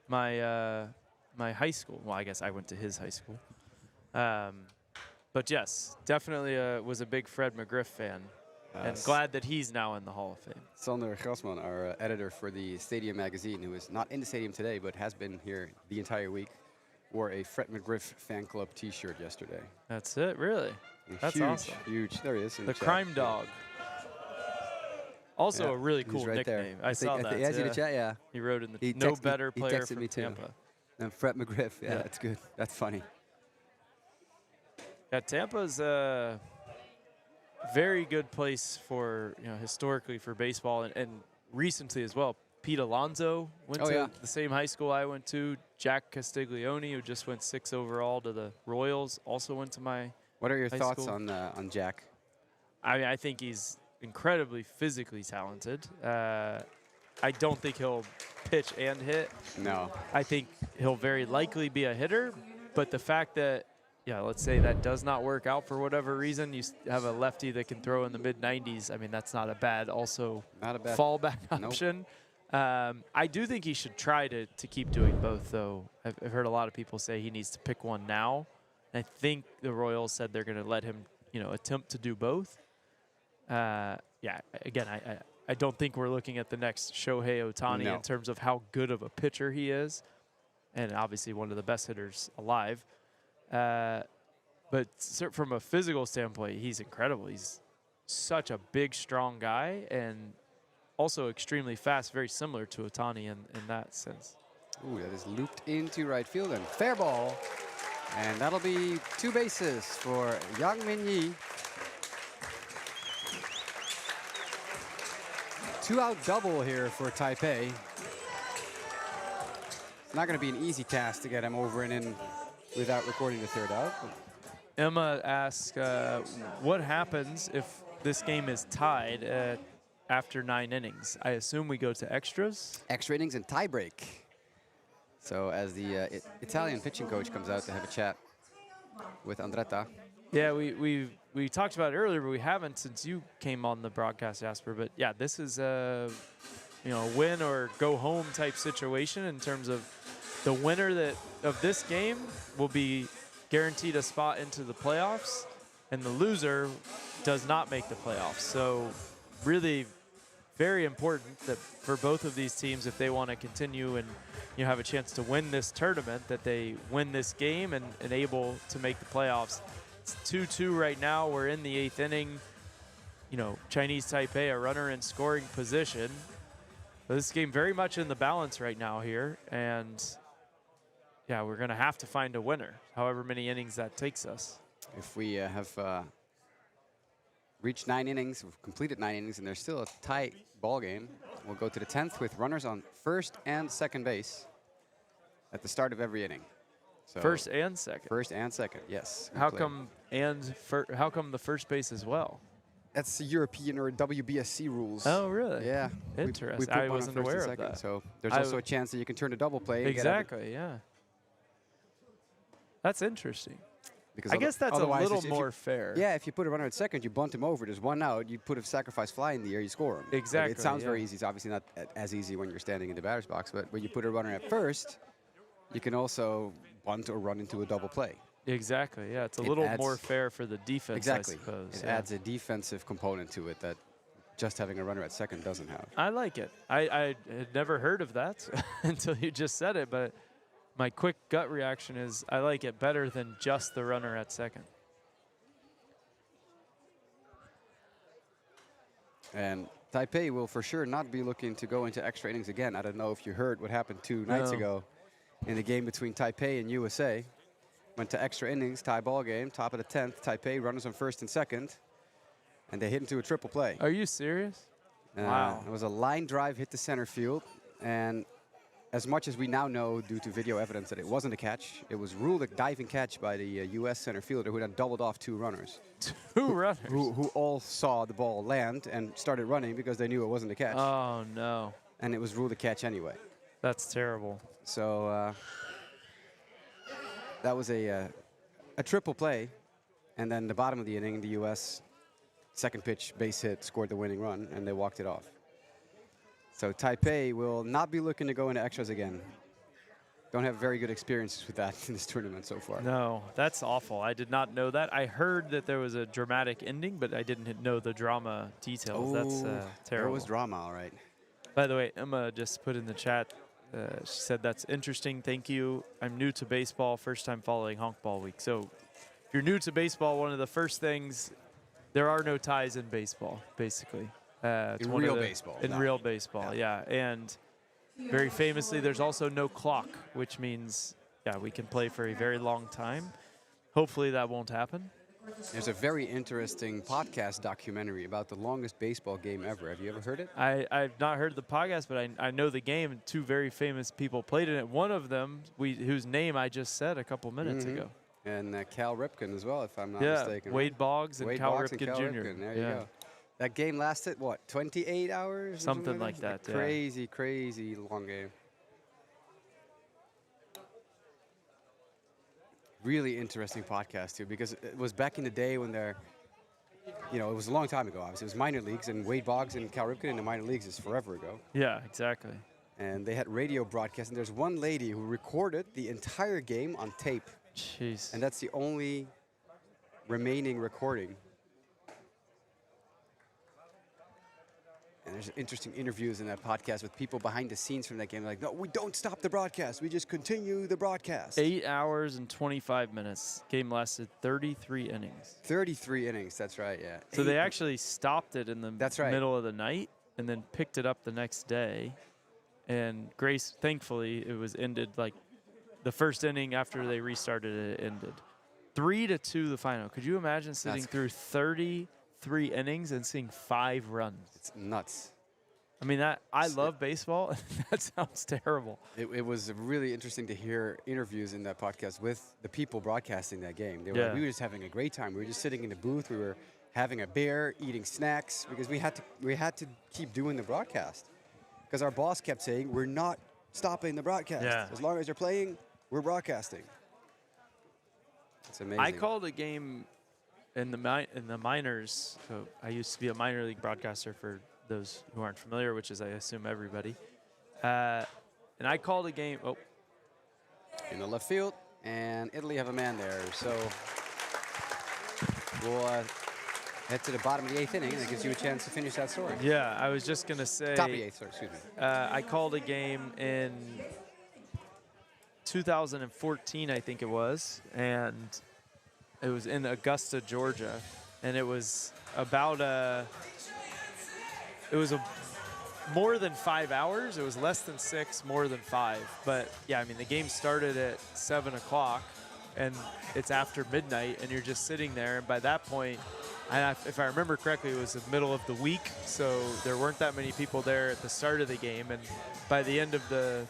my my high school. Well, I guess I went to his high school. But yes, definitely was a big Fred McGriff fan. And glad that he's now in the Hall of Fame. Sander Grasman, our editor for the Stadium magazine, who is not in the stadium today but has been here the entire week, wore a Fred McGriff fan club T-shirt yesterday. That's it, really? That's huge, awesome. Huge. There he is. In the chat. Crime Dog. Also Yeah, a really he's cool right nickname. there. I saw that. Yeah, in the chat, yeah. He wrote in the He no texted better he player texted from me too. Tampa. And Fred McGriff, yeah, Yeah. that's good. That's funny. Yeah, Tampa's a very good place for, historically for baseball and recently as well. Pete Alonso went to the same high school I went to. Jack Castiglione, who just went 6 overall to the Royals, also went to my What are your high thoughts school. on Jack? I think he's incredibly physically talented. I don't think he'll pitch and hit. No. I think he'll very likely be a hitter, but the fact that, let's say that does not work out for whatever reason, you have a lefty that can throw in the mid-90s. I mean, that's not a bad fallback option. I do think he should try to keep doing both, though. I've heard a lot of people say he needs to pick one now. I think the Royals said they're going to let him, attempt to do both. Again, I don't think we're looking at the next Shohei Ohtani in terms of how good of a pitcher he is, and obviously one of the best hitters alive. But from a physical standpoint, he's incredible. He's such a big, strong guy, and also extremely fast, very similar to Ohtani in that sense. Ooh, that is looped into right field and fair ball. And that'll be 2 bases for Yang Min-yi. 2-out double here for Taipei. It's not going to be an easy task to get him over and in without recording the 3rd out. Emma asks, what happens if this game is tied after 9 innings? I assume we go to extras? Extra innings and tie break. So as the Italian pitching coach comes out to have a chat with Andretta. Yeah, we talked about it earlier, but we haven't since you came on the broadcast, Jasper. But yeah, this is a win or go home type situation in terms of the winner of this game will be guaranteed a spot into the playoffs, and the loser does not make the playoffs. So really very important that for both of these teams, if they want to continue and have a chance to win this tournament, that they win this game and able to make the playoffs. It's 2-2 right now. We're in the 8th inning. Chinese Taipei, a runner in scoring position. But this game very much in the balance right now here. And yeah, we're going to have to find a winner, however many innings that takes us. If we have reached 9 innings, we've completed 9 innings, and there's still a tight ball game, we'll go to the 10th with runners on first and second base at the start of every inning. So first and second. First and second, yes. How come the first base as well? That's the European or WBSC rules. Oh, really? Yeah. Interesting. We put I one wasn't on first aware and of second, that. so there's also a chance that you can turn a double play. Exactly, yeah. That's interesting. Because I guess that's a otherwise, little if you- more fair. Yeah, if you put a runner at second, you bunt him over. There's one out. You put a sacrifice fly in the air, you score him. Like, Exactly, it sounds yeah. very easy. It's obviously not as easy when you're standing in the batter's box. But when you put a runner at first, you can also bunt or run into a double play. Exactly, yeah. It's a It little adds- more fair for the defense, Exactly. I suppose. It yeah. adds a defensive component to it that just having a runner at second doesn't have. I like it. I had never heard of that until you just said it, but my quick gut reaction is I like it better than just the runner at second. And Taipei will for sure not be looking to go into extra innings again. I don't know if you heard what happened 2 nights No. ago in the game between Taipei and USA. Went to extra innings, tie ball game, top of the 10th. Taipei runners on first and second, and they hit into a triple play. Are you serious? Wow. It was a line drive hit to center field, and as much as we now know due to video evidence that it wasn't a catch, it was ruled a diving catch by the U.S. center fielder who then doubled off 2 runners. 2 runners? Who all saw the ball land and started running because they knew it wasn't a catch. Oh, no. And it was ruled a catch anyway. That's terrible. So that was a triple play. And then the bottom of the inning, the U.S. second pitch base hit scored the winning run, and they walked it off. So Taipei will not be looking to go into extras again. Don't have very good experiences with that in this tournament so far. No, that's awful. I did not know that. I heard that there was a dramatic ending, but I didn't know the drama details. That's There terrible. was drama, all right. By the way, Emma just put in the chat, she said, that's interesting, thank you. I'm new to baseball, first time following Honkbalweek. So if you're new to baseball, one of the first things, there are no ties in baseball, basically. It's In one of real the- baseball, In no. real baseball, yeah. And very famously, there's also no clock, which means, yeah, we can play for a very long time. Hopefully that won't happen. There's a very interesting podcast documentary about the longest baseball game ever. Have you ever heard it? I've not heard the podcast, but I know the game, and 2 very famous people played in it. One of them, whose name I just said a couple minutes ago. And Cal Ripken as well, if I'm not Yeah, mistaken. Wade Boggs and Wade Cal Boggs Ripken and Cal Jr. Ripken, there you Yeah. go. That game lasted, what, 28 hours? or Something like that, yeah. Crazy, crazy long game. Really interesting podcast, too, because it was back in the day when they're, you know, it was a long time ago, obviously. It was minor leagues, and Wade Boggs and Cal Ripken in the minor leagues is forever ago. Yeah, exactly. And they had radio broadcasts, and there's one lady who recorded the entire game on tape. Jeez. And that's the only remaining recording. And there's interesting interviews in that podcast with people behind the scenes from that game. Like, no, we don't stop the broadcast. We just continue the broadcast. 8 hours and 25 minutes. Game lasted 33 innings. 33 innings, that's right, yeah. So they actually stopped it in the That's right. middle of the night and then picked it up the next day. And thankfully, it was ended like the first inning after they restarted it ended. 3-2 the final. Could you imagine sitting through 33 innings and seeing 5 runs? It's nuts. I mean, I love baseball. That sounds terrible. It was really interesting to hear interviews in that podcast with the people broadcasting that game. They were like, we were just having a great time. We were just sitting in the booth. We were having a beer, eating snacks, because we had to keep doing the broadcast. Because our boss kept saying, we're not stopping the broadcast. Yeah. As long as you're playing, we're broadcasting. It's amazing. I called a game in the minors. So I used to be a minor league broadcaster for those who aren't familiar, which is, I assume, everybody. And I called a game. Oh, in the left field, and Italy have a man there. So we'll head to the bottom of the 8th inning, and it gives you a chance to finish that story. yeah. I was just gonna say. Top of the 8th, sorry, excuse me. I called a game in 2014, I think it was, and it was in Augusta, Georgia, and it was about it was more than 5 hours. It was less than 6, more than 5. But yeah, I mean, the game started at 7 o'clock, and it's after midnight, and you're just sitting there. And by that point, if I remember correctly, it was the middle of the week, so there weren't that many people there at the start of the game. And by the end of the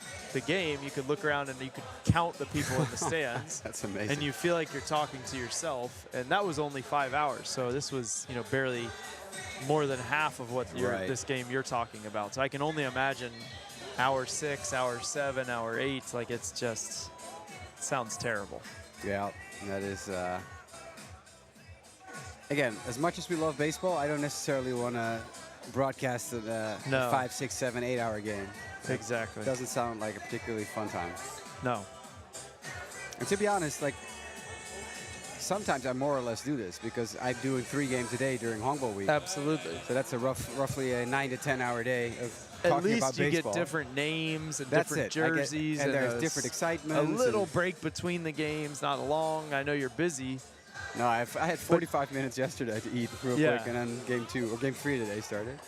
game, you could look around and you could count the people in the stands. That's amazing. And you feel like you're talking to yourself. And that was only 5 hours, so this was, you know, barely more than half of what this game you're talking about. So I can only imagine hour 6, hour 7, hour 8. Like, it's just, it sounds terrible. Yeah, that is. Again, as much as we love baseball, I don't necessarily want to broadcast a No. 5, 6, 7, 8-hour game. Exactly. It doesn't sound like a particularly fun time. No. And to be honest, like, sometimes I more or less do this because I'm doing 3 games a day during Honkbalweek. Absolutely. So that's a roughly a 9 to 10 hour day of At talking least about you baseball. get different names and That's different it. I get- jerseys. and there's a different s- excitement. A little break between the games, not long. I know you're busy. No, I had 45 minutes yesterday to eat real Yeah. quick, and then game 3 today started.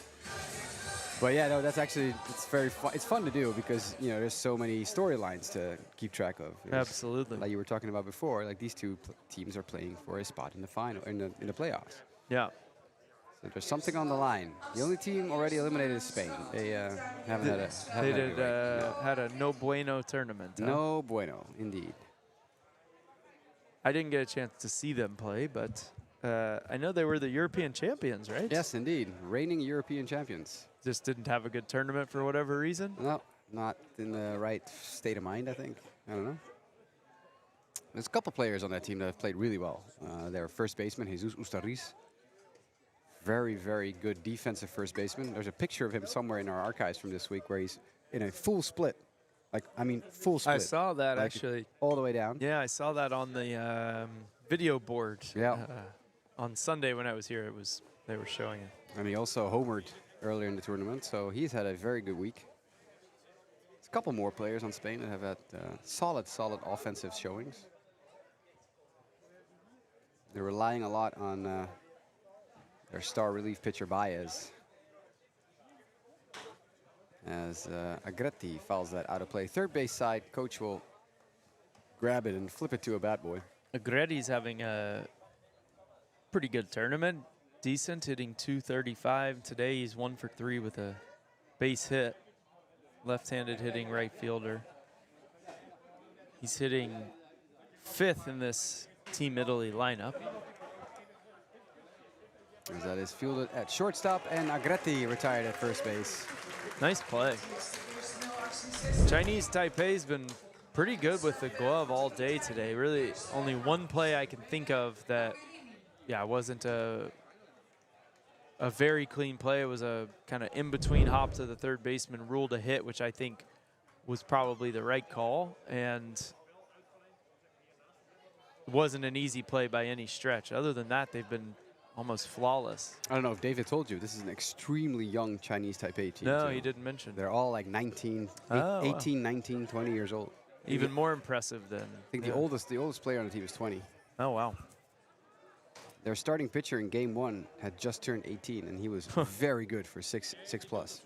But yeah, no, that's actually, it's very fun. It's fun to do because, you know, there's so many storylines to keep track of. Absolutely. Like you were talking about before, like these two teams are playing for a spot in the final, in the playoffs. Yeah. So there's something on the line. The only team already eliminated is Spain. They haven't had a They did had a no bueno tournament. Huh? No bueno, indeed. I didn't get a chance to see them play, but I know they were the European champions, right? Yes, indeed. Reigning European champions. Just didn't have a good tournament for whatever reason. No, not in the right state of mind, I think. I don't know. There's a couple players on that team that have played really well. Their first baseman, Jesus Ustariz. Very, very good defensive first baseman. There's a picture of him somewhere in our archives from this week where he's in a full split. Like, I mean, full split. I saw that, like, actually. All the way down. Yeah, I saw that on the video board. Yeah. On Sunday when I was here, they were showing it. And he also homered earlier in the tournament, so he's had a very good week. There's a couple more players on Spain that have had solid offensive showings. They're relying a lot on their star relief pitcher Baez. As Agretti fouls that out of play. Third base side, coach will grab it and flip it to a bat boy. Agretti's having a pretty good tournament. Decent, hitting .235. Today he's 1 for 3 with a base hit. Left-handed hitting right fielder. He's hitting 5th in this Team Italy lineup. As that is fielded at shortstop, and Agretti retired at first base. Nice play. Chinese Taipei's been pretty good with the glove all day today. Really, only one play I can think of that, wasn't a very clean play. It was a kind of in-between hop to the third baseman, ruled a hit, which I think was probably the right call. And it wasn't an easy play by any stretch. Other than that, they've been almost flawless. I don't know if David told you, this is an extremely young Chinese Taipei team. No, too. he didn't mention. They're all like 19, Oh, 18, 19, 20 years old. Even more impressive than. I think the oldest player on the team is 20. Oh, wow. Their starting pitcher in game 1 had just turned 18, and he was very good for 6 plus.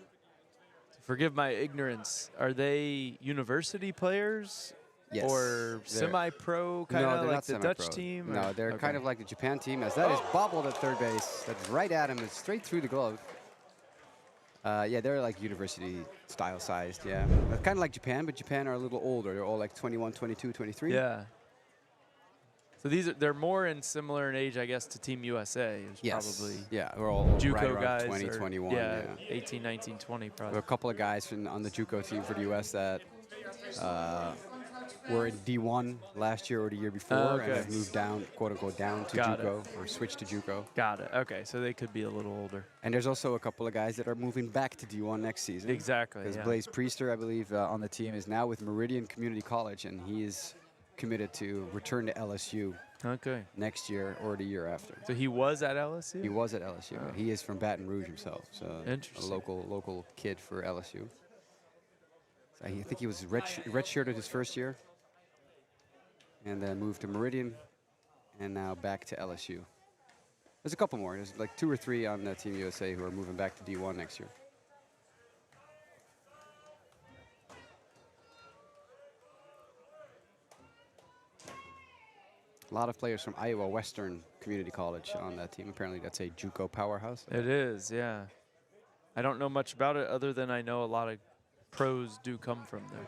Forgive my ignorance. Are they university players? Yes. Or semi-pro, kind No, of they're like not the semi-pro. Dutch team? No, or- they're okay. kind of like the Japan team, as that is bobbled at third base. That's right at him. It's straight through the glove. Yeah, they're like university style sized, yeah. Kind of like Japan, but Japan are a little older. They're all like 21, 22, 23. Yeah. So they're more in similar in age, I guess, to Team USA. Is probably. Yeah, we're all JUCO right around guys. 20, or- 21. Yeah, Yeah. 18, 19, 20 There probably. were a couple of guys on the JUCO team for the U.S. that were in D1 last year or the year before and okay. have moved down, quote unquote, down to Got JUCO or switched to JUCO. Got it. Okay, so they could be a little older. And there's also a couple of guys that are moving back to D1 next season. Exactly. Because Yeah. Blaze Priester, I believe, on the team is now with Meridian Community College, and he is committed to return to LSU Okay. next year or the year after. So he was at LSU? He was at LSU. Oh. He is from Baton Rouge himself, so a Interesting. local kid for LSU. So I think he was redshirted his first year, and then moved to Meridian, and now back to LSU. There's a couple more. There's like 2 or 3 on Team USA who are moving back to D1 next year. A lot of players from Iowa Western Community College on that team. Apparently that's a JUCO powerhouse. It is, yeah. I don't know much about it other than I know a lot of pros do come from there.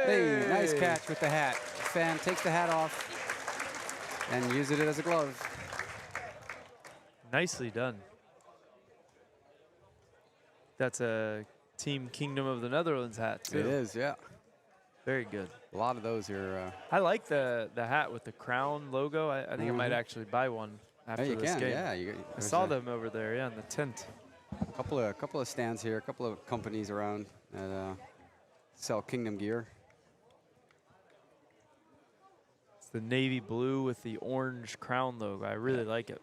Hey, nice catch with the hat. Fan takes the hat off and uses it as a glove. Nicely done. That's a Team Kingdom of the Netherlands hat, too. It is, yeah. Very good. A lot of those are. I like the hat with the crown logo. I think I might actually buy one after you this can, game. yeah. I saw them over there, yeah, in the tent. A couple of stands here, a couple of companies around that sell Kingdom gear. It's the navy blue with the orange crown logo. I really like it.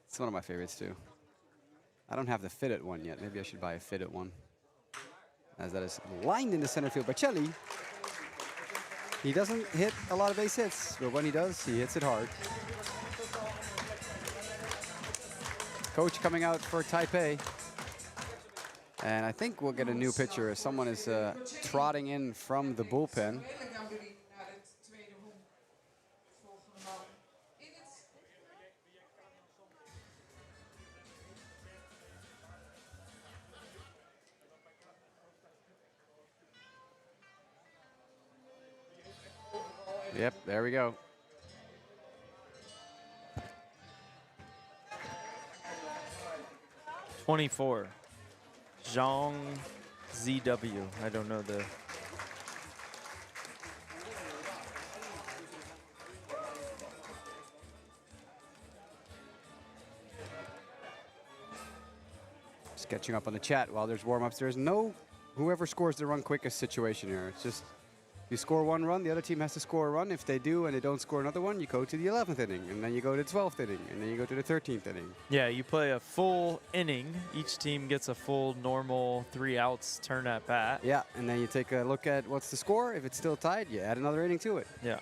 It's one of my favorites too. I don't have the fitted one yet. Maybe I should buy a fitted one. As that is lined in the center field by Chelly. He doesn't hit a lot of base hits, but when he does, he hits it hard. Coach coming out for Taipei. And I think we'll get a new pitcher as someone is trotting in from the bullpen. Yep, there we go. '24, Jong ZW. I don't know the. Just catching up on the chat while there's warm-ups. There's no whoever scores the run quickest situation here. It's just you score one run, the other team has to score a run. If they do and they don't score another one, you go to the 11th inning, and then you go to the 12th inning, and then you go to the 13th inning. Yeah, you play a full inning. Each team gets a full normal 3 outs turn at bat. Yeah, and then you take a look at what's the score. If it's still tied, you add another inning to it. Yeah.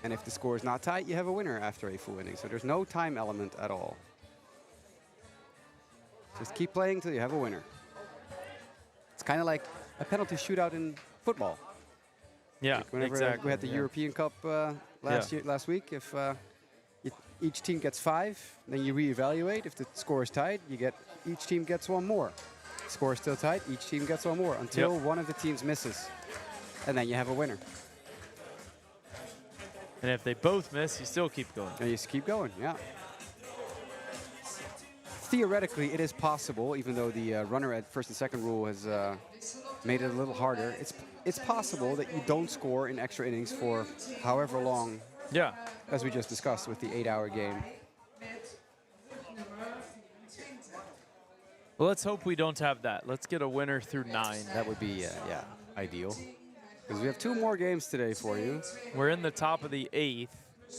And if the score is not tied, you have a winner after a full inning. So there's no time element at all. Just keep playing till you have a winner. It's kind of like a penalty shootout in football. Yeah, like whenever exactly. we had the European Cup last week, if each team gets 5, then you reevaluate. If the score is tied, each team gets one more. Score is still tied, each team gets one more until one of the teams misses, and then you have a winner. And if they both miss, you still keep going. And you just keep going, yeah. Theoretically, it is possible, even though the runner at first and second rule has made it a little harder. It's possible that you don't score in extra innings for however long. Yeah. As we just discussed with the 8-hour game. Well, let's hope we don't have that. Let's get a winner through 9. That would be, ideal. Because we have 2 more games today for you. We're in the top of the 8th,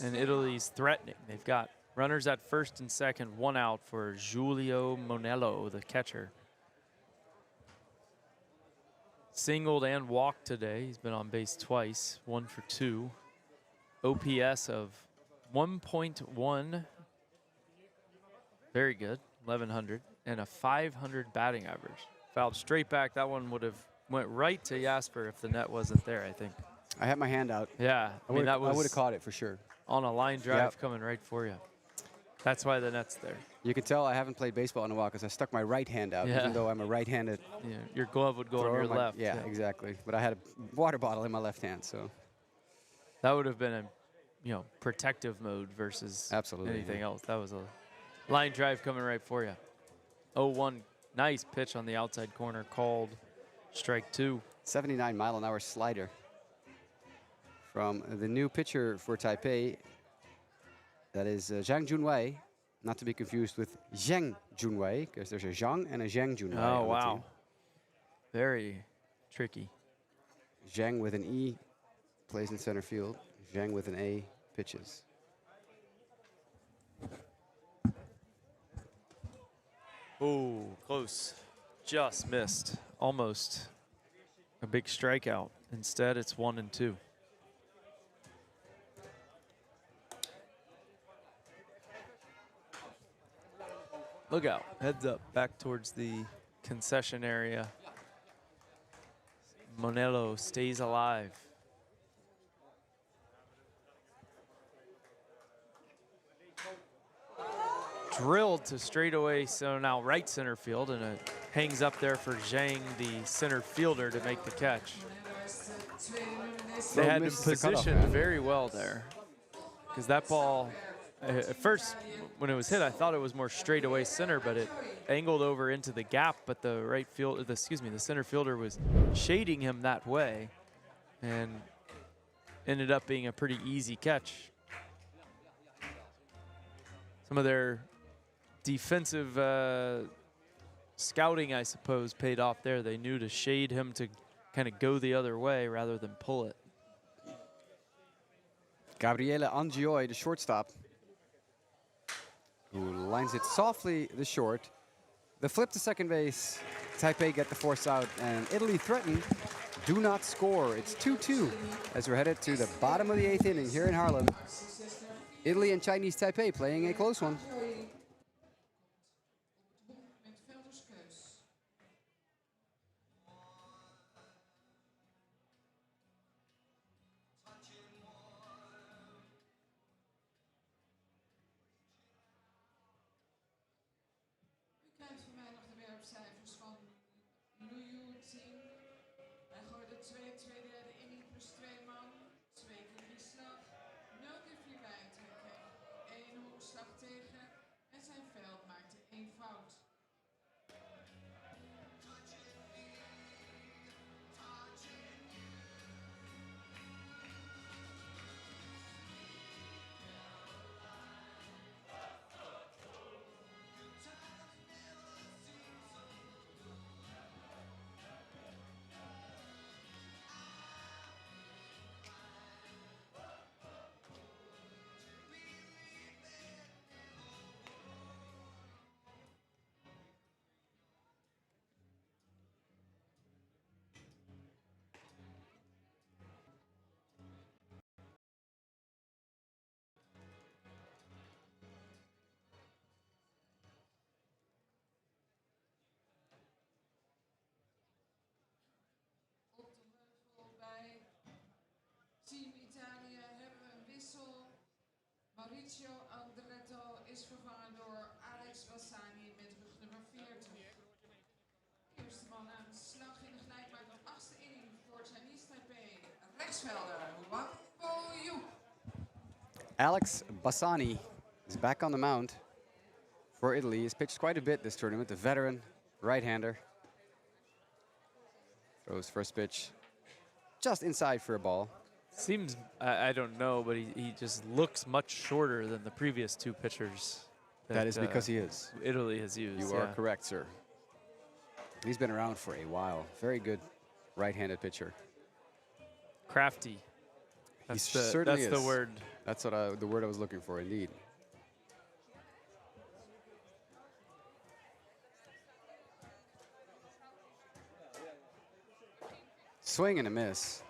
and Italy's threatening. They've got runners at first and second, 1 out for Giulio Monello, the catcher. Singled and walked today. He's been on base twice, 1 for 2. OPS of 1.1. Very good, 1100. And a 500 batting average. Fouled straight back. That one would have went right to Jasper if the net wasn't there, I think. I had my hand out. Yeah, I mean, that was. I would have caught it for sure. On a line drive coming right for you. That's why the net's there. You can tell I haven't played baseball in a while because I stuck my right hand out, even though I'm a right-handed. Yeah, your glove would go on your left. Yeah, exactly. But I had a water bottle in my left hand, so. That would have been a, protective mode versus anything else. That was a line drive coming right for you. 0-1, nice pitch on the outside corner, called strike 2. 79-mile-an-hour slider from the new pitcher for Taipei. That is Zhang Junwei, not to be confused with Zheng Junwei, because there's a Zhang and a Zheng Junwei. Oh, wow. Very tricky. Zheng with an E plays in center field. Zheng with an A pitches. Oh, close. Just missed. Almost a big strikeout. Instead, it's 1 and 2. Look out. Heads up. Back towards the concession area. Monello stays alive. Drilled to straightaway, so now right center field, and it hangs up there for Zhang, the center fielder, to make the catch. They had him positioned very well there, because that ball, at first when it was hit, I thought it was more straightaway center, but it angled over into the gap. But the center fielder was shading him that way, and ended up being a pretty easy catch. Some of their defensive scouting, I suppose, paid off there. They knew to shade him to kind of go the other way rather than pull it. Gabriele Angioi, the shortstop, who lines it softly the short. The flip to second base. Taipei get the force out, and Italy threaten. Do not score. It's 2-2 as we're headed to the bottom of the 8th inning here in Haarlem. Italy and Chinese Taipei playing a close one. Team Italië hebben we een wissel. Mauricio Andretto is vervangen door Alex Bassani met rug nummer 40. Eerste man aan de slag in de gelijkmaker 8e inning voor Chinese Taipei. Rechtsvelder, Honkbalweek. Alex Bassani is back on the mound for Italy. He's pitched quite a bit this tournament, the veteran right-hander. Throws first pitch just inside for a ball. Seems, I don't know, but he just looks much shorter than the previous two pitchers. That is because he is. Italy has used. You are correct, sir. He's been around for a while. Very good right-handed pitcher. Crafty. He certainly is. That's the word. That's what the word I was looking for, indeed. Swing and a miss.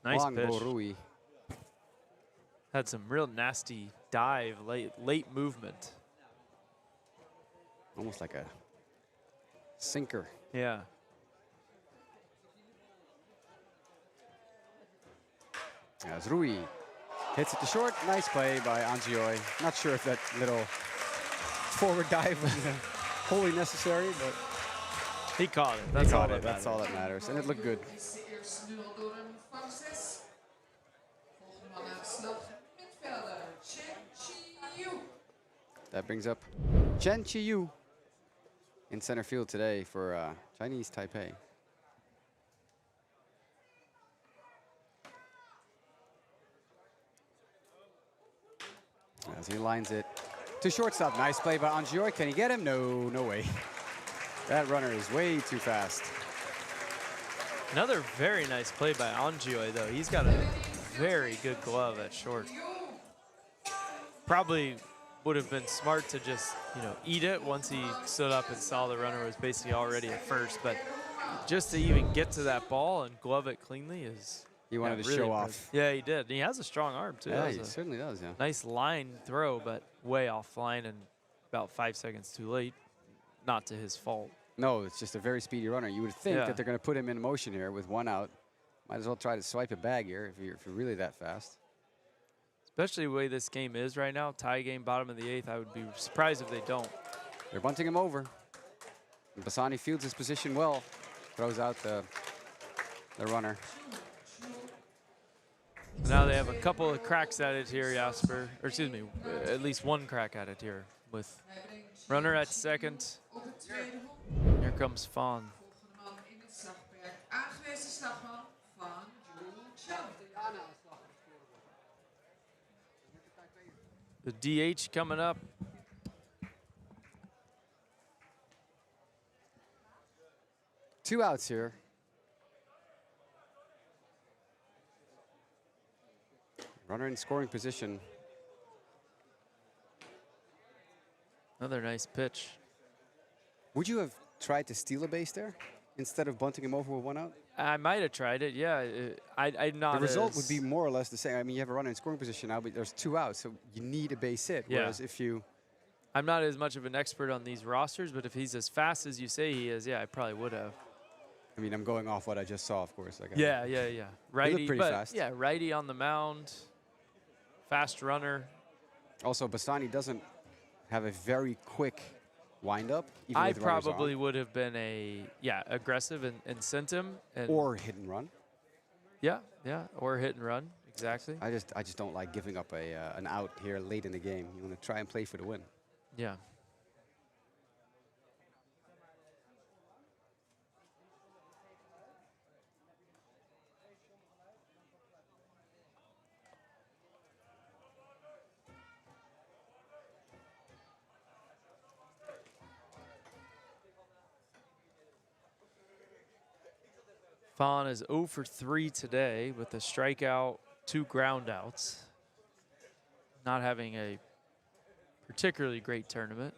Nice Long pitch. Borui. Had some real nasty dive, late movement. Almost like a sinker. Yeah. As Rui hits it to short. Nice play by Angioi. Not sure if that little forward dive was wholly necessary, but he caught it. That's all that matters. That's all that matters, and it looked good. That brings up Chen Chiyu in center field today for Chinese Taipei. As he lines it to shortstop. Nice play by Angioi. Can he get him? No, no way. That runner is way too fast. Another very nice play by Angioi, though. He's got a very good glove at short. Probably would have been smart to just, eat it once he stood up and saw the runner was basically already at first. But just to even get to that ball and glove it cleanly is... He wanted to really show impressive. off. Yeah, he did. He has a strong arm, too. Yeah, he certainly does, yeah. Nice line throw, but way offline and about 5 seconds too late. Not to his fault. No, it's just a very speedy runner. You would think that they're going to put him in motion here with one out. Might as well try to swipe a bag here if you're really that fast. Especially the way this game is right now, tie game, bottom of the 8th. I would be surprised if they don't. They're bunting him over. And Bassani fields his position well. Throws out the runner. Now they have a couple of cracks at it here, Jasper. Or excuse me, at least one crack at it here with runner at second. Here comes Fawn. The DH coming up. Two outs here. Runner in scoring position. Another nice pitch. Would you have tried to steal a base there instead of bunting him over with one out? I might have tried it, yeah. I'm not The result would be more or less the same. I mean, you have a runner in scoring position now, but there's two outs, so you need a base hit. Yeah. Whereas if you... I'm not as much of an expert on these rosters, but if he's as fast as you say he is, yeah, I probably would have. I mean, I'm going off what I just saw, of course. Like Yeah. Righty, He looked pretty fast. Yeah, righty on the mound, fast runner. Also, Bassani doesn't have a very quick wind-up. I probably would have been aggressive and sent him. Or hit and run. Yeah, or hit and run, exactly. I just don't like giving up an out here late in the game. You want to try and play for the win. Yeah. Fawn is 0 for 3 today with a strikeout, 2 groundouts. Not having a particularly great tournament.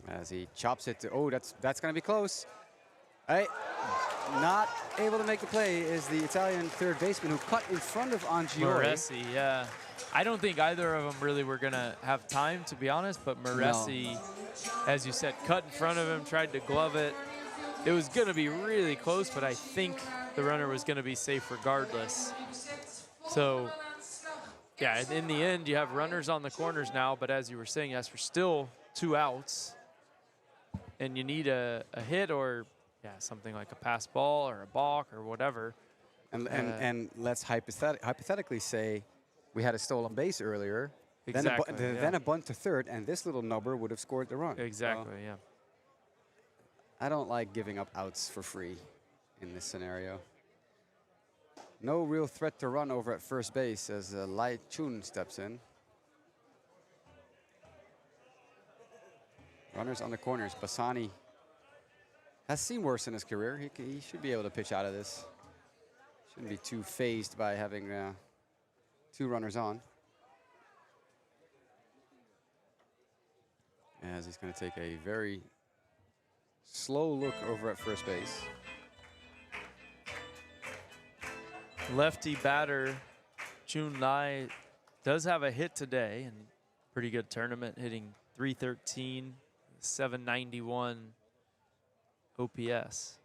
As he chops it to, oh, that's going to be close. Not able to make the play is the Italian third baseman who cut in front of Joeri. Moresi, yeah. I don't think either of them really were going to have time, to be honest, but Moresi, as you said, cut in front of him, tried to glove it. It was going to be really close, but I think the runner was going to be safe regardless. So, yeah, in the end, you have runners on the corners now, but as you were saying, Jasper, still 2 outs, and you need a hit or something like a pass ball or a balk or whatever. And let's hypothetically say we had a stolen base earlier, exactly, then a bunt to third, and this little nubber would have scored the run. Exactly, so yeah. I don't like giving up outs for free in this scenario. No real threat to run over at first base as Lai Chun steps in. Runners on the corners. Bassani has seen worse in his career. He should be able to pitch out of this. Shouldn't be too phased by having 2 runners on. As he's going to take a very slow look over at first base. Lefty batter Chun Lai does have a hit today, and pretty good tournament, hitting .313, 791 OPS.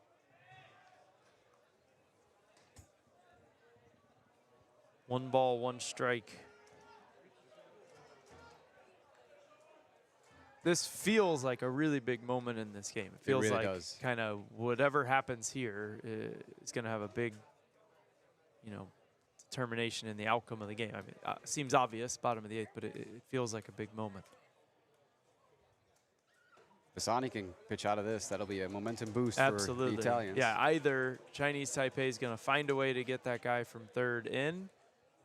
One ball, one strike. This feels like a really big moment in this game. It feels really like kind of whatever happens here is going to have a big, determination in the outcome of the game. I mean, seems obvious, bottom of the 8th, but it feels like a big moment. Bassani can pitch out of this. That'll be a momentum boost Absolutely. for the Italians. Yeah, either Chinese Taipei is going to find a way to get that guy from third in,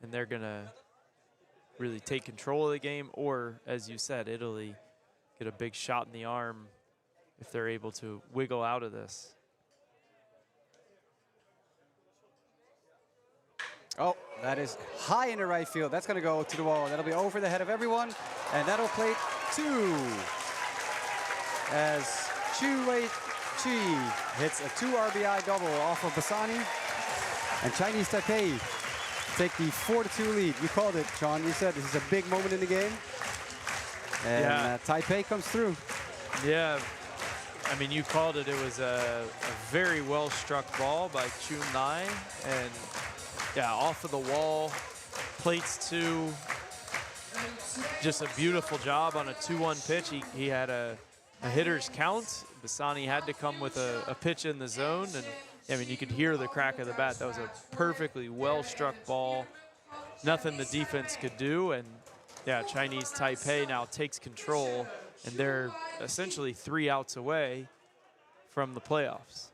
and they're going to really take control of the game, or, as you said, Italy get a big shot in the arm if they're able to wiggle out of this. Oh, that is high into right field. That's going to go to the wall. That'll be over the head of everyone, and that'll plate 2. As Chu Wei-chi hits a 2 RBI double off of Bassani, and Chinese Taipei take the 4-2 lead. You called it, Sean. You said this is a big moment in the game. And Taipei comes through. Yeah, I mean, you called it. It was a very well-struck ball by Chun Lai. And, yeah, off of the wall, plates 2. Just a beautiful job on a 2-1 pitch. He had a hitter's count. Bassani had to come with a pitch in the zone. And, I mean, you could hear the crack of the bat. That was a perfectly well-struck ball. Nothing the defense could do. And, yeah, Chinese Taipei now takes control, and they're essentially 3 outs away from the playoffs.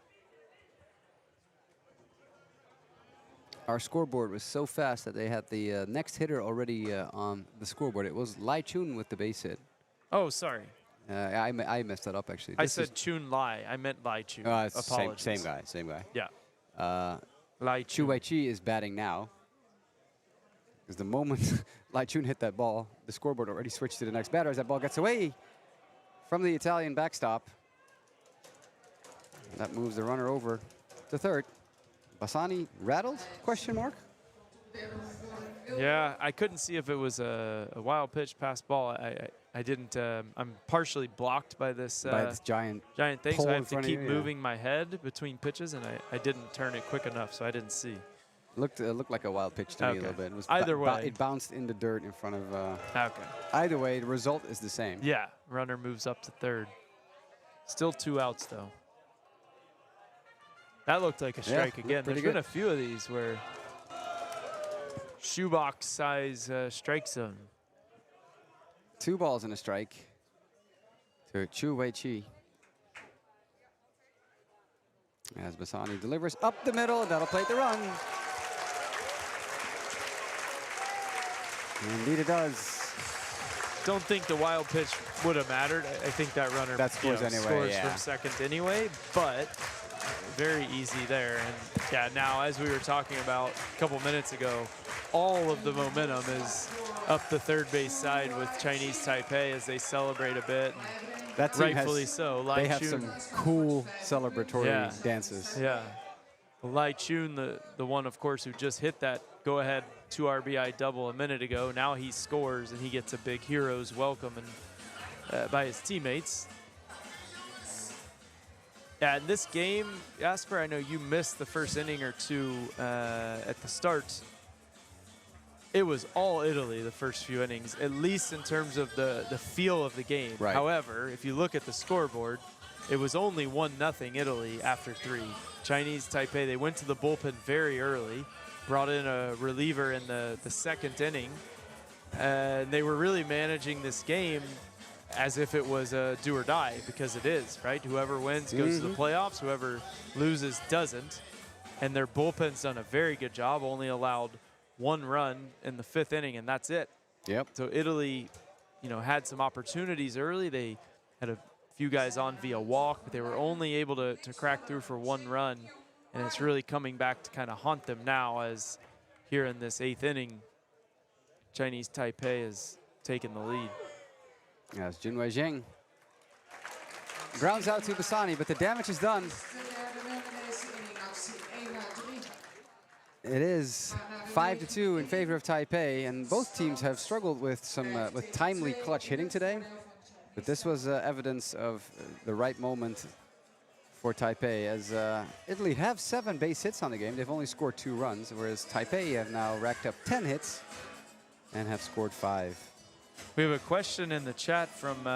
our scoreboard was so fast that they had the next hitter already on the scoreboard. It was Lai Chun with the base hit. Oh, sorry. I messed that up, actually. I said Chun Lai. I meant Lai Chun. Apologies. Same guy. Yeah. Lai Chu Chun. Wei-chi is batting now. Because the moment Lai Chun hit that ball, the scoreboard already switched to the next batter as that ball gets away from the Italian backstop. And that moves the runner over to third. Bassani rattled? Question mark? Yeah, I couldn't see if it was a wild pitch pass ball. I didn't. I'm partially blocked by this giant thing, pole so I in have to front of keep you, moving my head between pitches, and I didn't turn it quick enough, so I didn't see. Looked like a wild pitch to me a little bit. It was Either way. it bounced in the dirt in front of... Okay. Either way, the result is the same. Yeah, runner moves up to third. Still 2 outs, though. That looked like a strike again. There's been a few of these where shoebox size strike zone. 2 balls and a strike to Chu Wei-chi. As Bassani delivers up the middle, and that'll play the run. Indeed it does. Don't think the wild pitch would have mattered. I think that runner scores anyway, scores from second anyway, but very easy there. And yeah, now as we were talking about a couple minutes ago, all of the momentum is up the third base side with Chinese Taipei as they celebrate a bit. That team rightfully so. They have some cool celebratory dances. Yeah. Lai Chun, the one, of course, who just hit that go-ahead 2 RBI double a minute ago. Now he scores, and he gets a big hero's welcome and by his teammates. Yeah, in this game, Jasper, I know you missed the first inning or two at the start. It was all Italy the first few innings, at least in terms of the feel of the game. Right. However, if you look at the scoreboard, it was only 1-0 Italy after 3. Chinese Taipei, they went to the bullpen very early, brought in a reliever in the second inning, and they were really managing this game as if it was a do or die, because it is, right? Whoever wins goes to the playoffs, whoever loses doesn't, and their bullpen's done a very good job, only allowed 1 run in the 5th inning, and that's it. Yep. So Italy, had some opportunities early. They had a few guys on via walk, but they were only able to crack through for 1 run, and it's really coming back to kind of haunt them now, as here in this 8th inning, Chinese Taipei has taken the lead. As Junwei Jing grounds out to Bassani, but the damage is done. It is 5-2 in favor of Taipei, and both teams have struggled with some with timely clutch hitting today. But this was evidence of the right moment for Taipei, as Italy have 7 base hits on the game. They've only scored 2 runs, whereas Taipei have now racked up 10 hits and have scored 5. We have a question in the chat from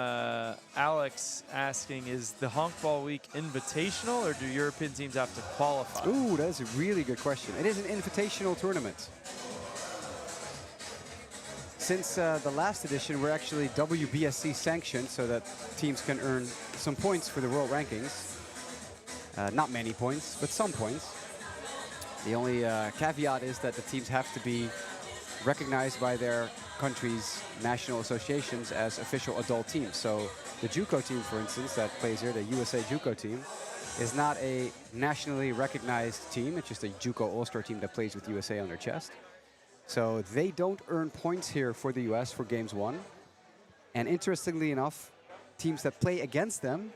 Alex asking, is the Honkbalweek invitational, or do European teams have to qualify? Ooh, that's a really good question. It is an invitational tournament. Since the last edition, we're actually WBSC sanctioned so that teams can earn some points for the world rankings. Not many points, but some points. The only caveat is that the teams have to be recognized by their country's national associations as official adult teams. So the JUCO team, for instance, that plays here, the USA JUCO team, is not a nationally recognized team. It's just a JUCO All-Star team that plays with USA on their chest. So they don't earn points here for the US for games 1. And interestingly enough, teams that play against them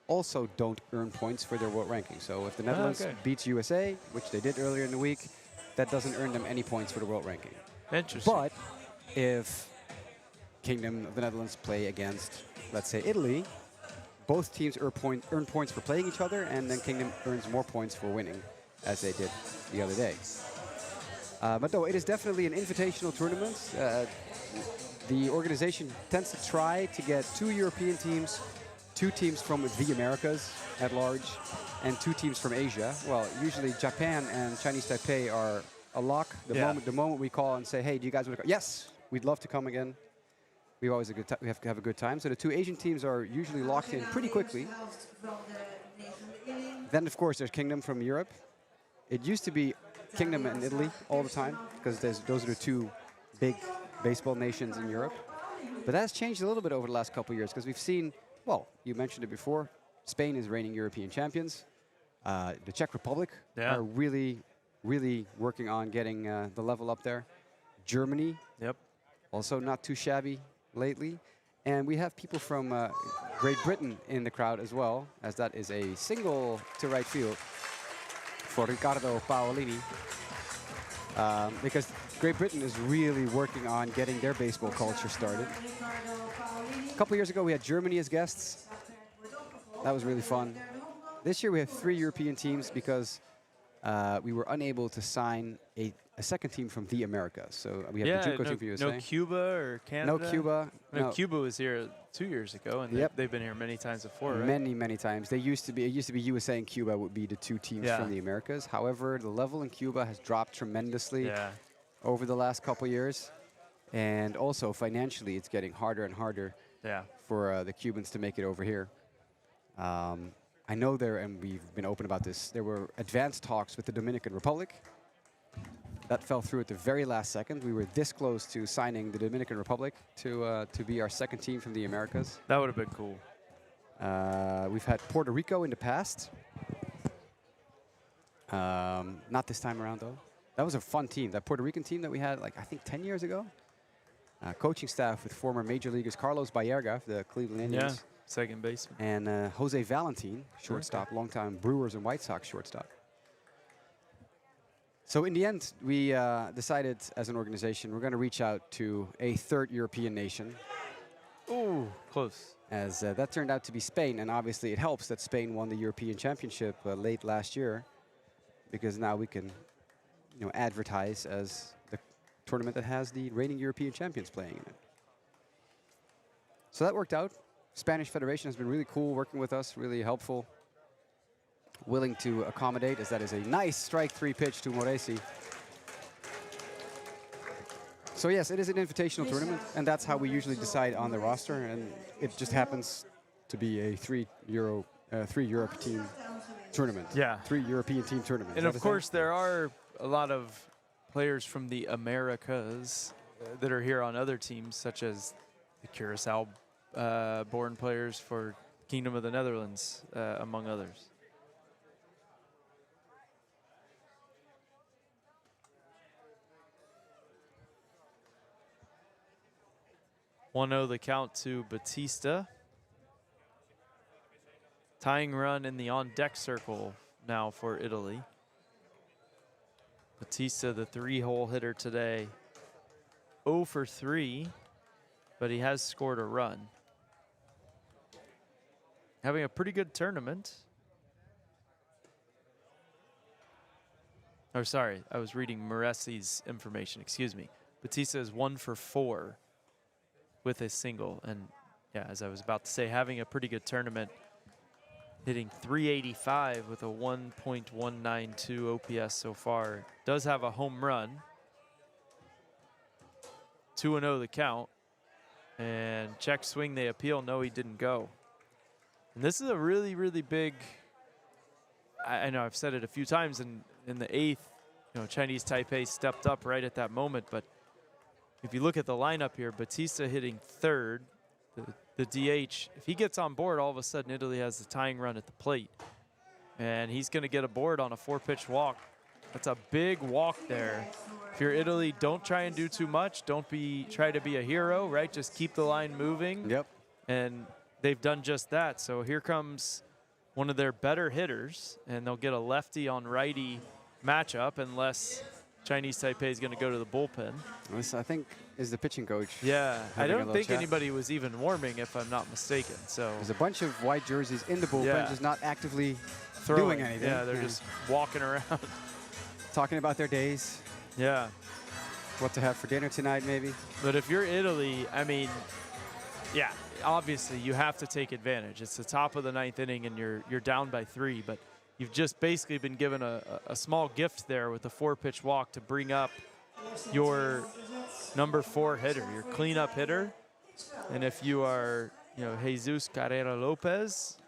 also don't earn points for their world ranking. So if the Netherlands beats USA, which they did earlier in the week, that doesn't earn them any points for the world ranking. Interesting. But if Kingdom of the Netherlands play against, let's say, Italy, both teams earn points for playing each other, and then Kingdom earns more points for winning, as they did the other day. But no, it is definitely an invitational tournament. The organization tends to try to get 2 European teams, 2 teams from the Americas at large, and 2 teams from Asia. Well, usually Japan and Chinese Taipei are a lock. The moment we call and say, hey, do you guys want to go? Yes, we'd love to come again. We always we have to have a good time. So the 2 Asian teams are usually locked in pretty quickly. Then, of course, there's Kingdom from Europe. It used to be Kingdom and Italy all the time, because those are the two big baseball nations in Europe. But that's changed a little bit over the last couple of years, because we've seen, well, you mentioned it before, Spain is reigning European champions. The Czech Republic are really, really working on getting the level up there. Germany, also not too shabby lately. And we have people from Great Britain in the crowd as well, as that is a single to right field for Riccardo Paolini. Because Great Britain is really working on getting their baseball culture started. A couple years ago, we had Germany as guests. That was really fun. This year, we have 3 European teams because we were unable to sign a second team from the Americas. So we have the JUCO team from USA. No Cuba or Canada? No Cuba. No, Cuba was here 2 years ago, and they've been here many times before, right? Many, many times. It used to be USA and Cuba would be the 2 teams from the Americas. However, the level in Cuba has dropped tremendously over the last couple years. And also, financially, it's getting harder and harder for the Cubans to make it over here. I know and we've been open about this, there were advanced talks with the Dominican Republic. That fell through at the very last second. We were this close to signing the Dominican Republic to be our second team from the Americas. That would have been cool. We've had Puerto Rico in the past. Not this time around, though. That was a fun team. That Puerto Rican team that we had, like, I think 10 years ago. Coaching staff with former major leaguers Carlos Baerga, the Cleveland Indians. Second baseman. And Jose Valentin, shortstop, longtime Brewers and White Sox shortstop. So in the end, we decided as an organization, we're going to reach out to a 3rd European nation. Ooh, close. As that turned out to be Spain, and obviously it helps that Spain won the European Championship late last year, because now we can, advertise as the tournament that has the reigning European champions playing in it. So that worked out. Spanish Federation has been really cool working with us, really helpful. Willing to accommodate, as that is a nice strike 3 pitch to Moresi. So yes, it is an invitational tournament, and that's how we usually decide on the roster, and it just happens to be a 3 Europe team tournament. 3 European team tournament. And of course, there are a lot of players from the Americas that are here on other teams, such as the Curacao born players for Kingdom of the Netherlands, among others. 1-0 the count to Batista. Tying run in the on-deck circle now for Italy. Batista, the 3-hole hitter today. 0 for 3, but he has scored a run. Having a pretty good tournament. Oh, sorry, I was reading Moresi's information, excuse me. Batista is 1 for 4 with a single. And yeah, as I was about to say, having a pretty good tournament, hitting .385 with a 1.192 OPS so far. Does have a home run. 2-0 the count. And check swing, they appeal. No, he didn't go. And this is a really, really big, I know I've said it a few times, in the 8th, Chinese Taipei stepped up right at that moment. But if you look at the lineup here, Batista hitting 3rd, the DH, if he gets on board, all of a sudden Italy has the tying run at the plate. And he's going to get aboard on a 4-pitch walk. That's a big walk there. If you're Italy, don't try and do too much. Don't try to be a hero, right? Just keep the line moving. Yep. And they've done just that. So here comes one of their better hitters, and they'll get a lefty on righty matchup unless Chinese Taipei is going to go to the bullpen. This, I think, is the pitching coach. Yeah, I don't think anybody was even warming, if I'm not mistaken. So there's a bunch of white jerseys in the bullpen, just not actively doing anything. Yeah, they're just walking around. Talking about their days. Yeah. What to have for dinner tonight, maybe. But if you're Italy, I mean, yeah, obviously you have to take advantage. It's the top of the 9th inning, and you're down by 3, but you've just basically been given a small gift there with a 4-pitch walk to bring up your number 4 hitter, your cleanup hitter. And if you are, Jesus Carrera Lopez,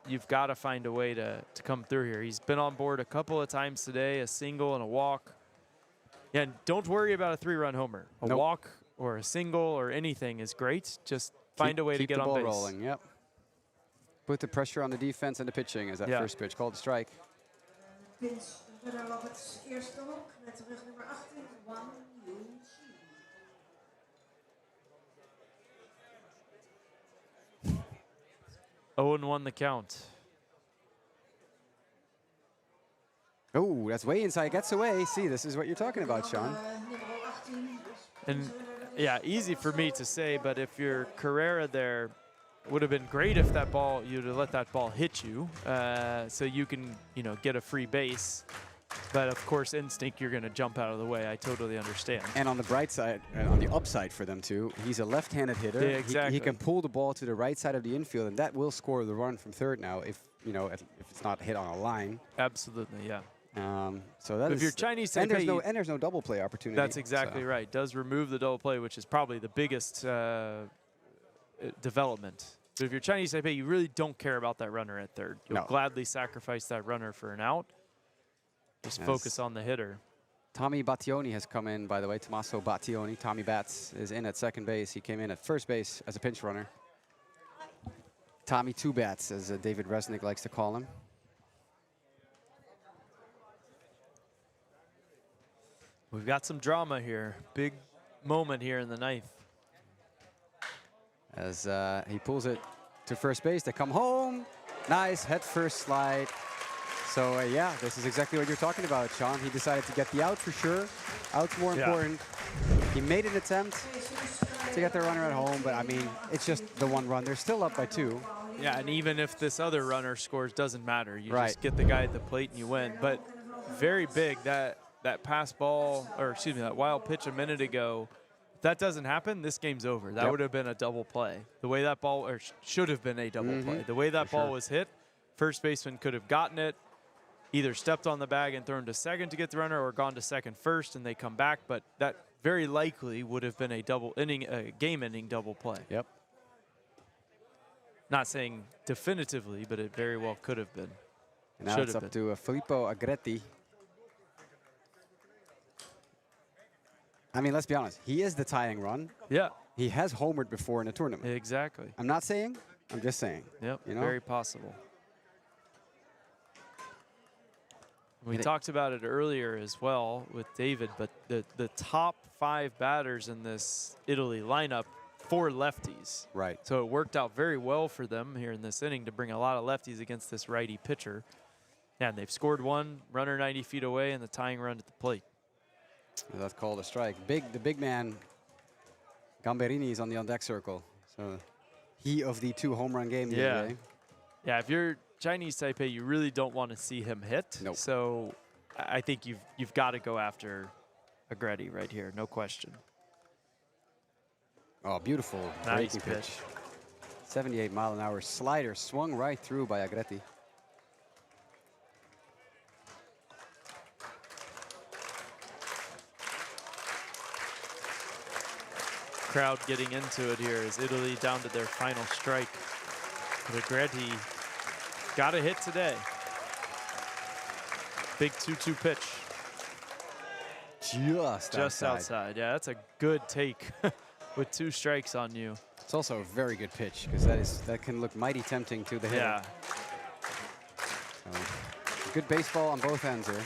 you've got to find a way to come through here. He's been on board a couple of times today, a single and a walk. Yeah, and don't worry about a 3-run homer. A walk or a single or anything is great. Just find a way to get on base. Keep the ball rolling, yep. Put the pressure on the defense and the pitching as that first pitch called a strike. Vince op het eerste hok met rug nummer 18, Wang Yun. 0-1 the count. Oh, that's way inside. Gets away. See, this is what you're talking about, Sean. And yeah, easy for me to say, but if you're Carrera there, would have been great if that ball, you'd have let that ball hit you, so you can, you know, get a free base. But of course, instinct, you're going to jump out of the way. I totally understand. And on the bright side, and on the upside for them too, he's a left-handed hitter. Yeah, exactly. He can pull the ball to the right side of the infield, and that will score the run from third now if, you know, if it's not hit on a line. Absolutely, yeah. So that if you're Chinese Taipei, and there's no double play opportunity. That's exactly right. Does remove the double play, which is probably the biggest development. But if you're Chinese Taipei, you really don't care about that runner at third. You'll gladly sacrifice that runner for an out. Just focus on the hitter. Tommy Battioni has come in, by the way. Tommaso Battioni. Tommy Bats is in at second base. He came in at first base as a pinch runner. Tommy Two Bats, as David Resnick likes to call him. We've got some drama here. Big moment here in the ninth. As he pulls it to first base, they come home. Nice head first slide. So yeah, this is exactly what you're talking about, Sean. He decided to get the out for sure. Out's more important. He made an attempt to get the runner at home, but I mean, it's just the one run. They're still up by 2. Yeah, and even if this other runner scores, doesn't matter. You just get the guy at the plate and you win. But very big, that pass ball, or excuse me, that wild pitch a minute ago, if that doesn't happen, this game's over. That would have been a double play. The way that ball, or should have been a double play. The way that ball was hit, first baseman could have gotten it, either stepped on the bag and thrown to second to get the runner, or gone to second first and they come back. But that very likely would have been a game-ending double play. Yep. Not saying definitively, but it very well could have been. And now it's up to Filippo Agretti. I mean, let's be honest. He is the tying run. Yeah. He has homered before in a tournament. Exactly. I'm not saying. I'm just saying. Yep. You know? Very possible. We talked about it earlier as well with David, but the top 5 batters in this Italy lineup, 4 lefties. Right. So it worked out very well for them here in this inning to bring a lot of lefties against this righty pitcher. And they've scored 1, runner 90 feet away, and the tying run at the plate. That's called a strike. The big man, Gamberini, is on the on-deck circle. So he of the 2 home run game the other day. Yeah, if you're Chinese Taipei, you really don't want to see him hit. Nope. So I think you've got to go after Agretti right here, no question. Oh, beautiful Nice breaking pitch. 78-mile-an-hour slider swung right through by Agretti. Crowd getting into it here as Italy down to their final strike. But Agretti got a hit today. Big 2-2 pitch. Just outside. Yeah, that's a good take with 2 strikes on you. It's also a very good pitch because that can look mighty tempting to the hitter. Yeah. So, good baseball on both ends here.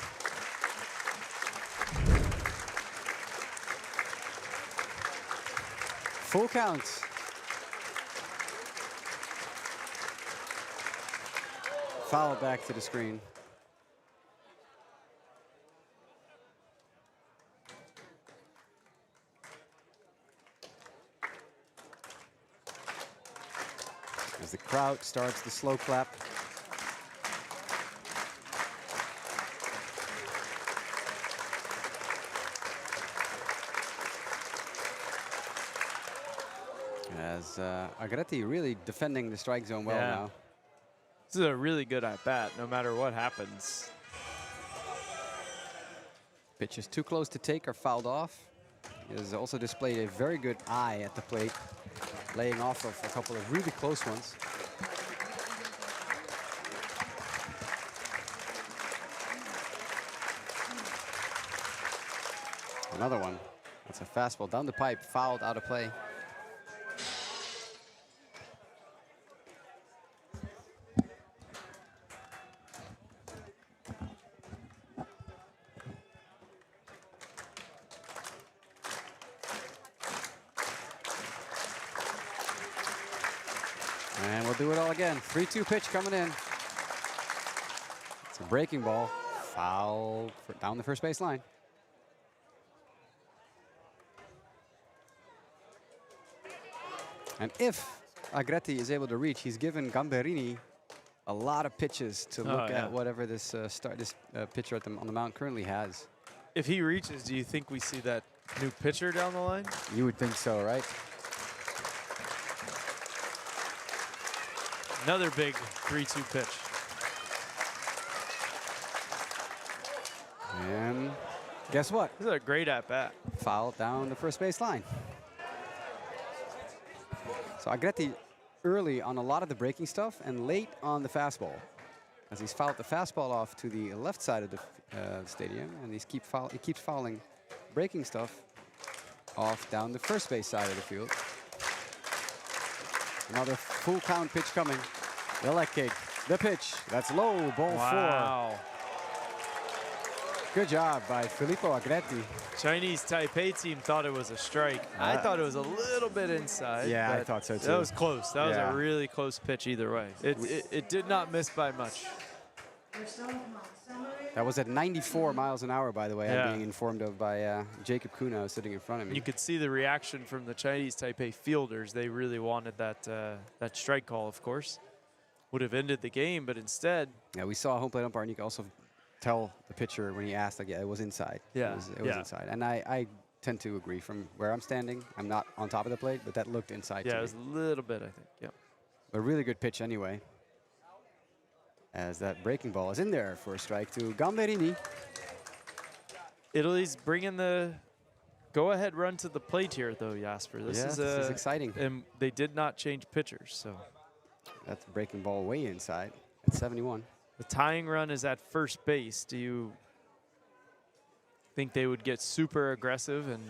Full count. Foul back to the screen. As the crowd starts the slow clap. As Agretti really defending the strike zone well now. This is a really good at-bat, no matter what happens. Pitches too close to take are fouled off. He has also displayed a very good eye at the plate, laying off of a couple of really close ones. Another one. That's a fastball down the pipe, fouled out of play. And we'll do it all again. 3-2 pitch coming in. It's a breaking ball. Foul down the first base line. And if Agretti is able to reach, he's given Gamberini a lot of pitches to look at whatever this pitcher on the mound currently has. If he reaches, do you think we see that new pitcher down the line? You would think so, right? Another big 3-2 pitch. And guess what? This is a great at-bat. Foul down the first base line. So Agretti early on a lot of the breaking stuff and late on the fastball, as he's fouled the fastball off to the left side of the stadium, and he keeps fouling breaking stuff off down the first base side of the field. Another full count pitch coming. The leg kick, the pitch. That's low, ball 4. Good job by Filippo Agretti. Chinese Taipei team thought it was a strike. I thought it was a little bit inside. Yeah, I thought so too. That was close. That was a really close pitch either way. It did not miss by much. That was at 94 miles an hour, by the way. I'm being informed of by Jacob Kuna sitting in front of me. You could see the reaction from the Chinese Taipei fielders. They really wanted that strike call, of course. Would have ended the game, but instead. Yeah, we saw a home plate umpire, and you could also tell the pitcher when he asked, like, yeah, it was inside. Yeah, it was inside. And I tend to agree from where I'm standing. I'm not on top of the plate, but that looked inside to me. Yeah, it was a little bit, I think, yeah. A really good pitch anyway. As that breaking ball is in there for a strike to Gamberini. Italy's bringing the go-ahead run to the plate here, though, Jasper. This is exciting. And they did not change pitchers, so. That's breaking ball way inside at 71. The tying run is at first base. Do you think they would get super aggressive and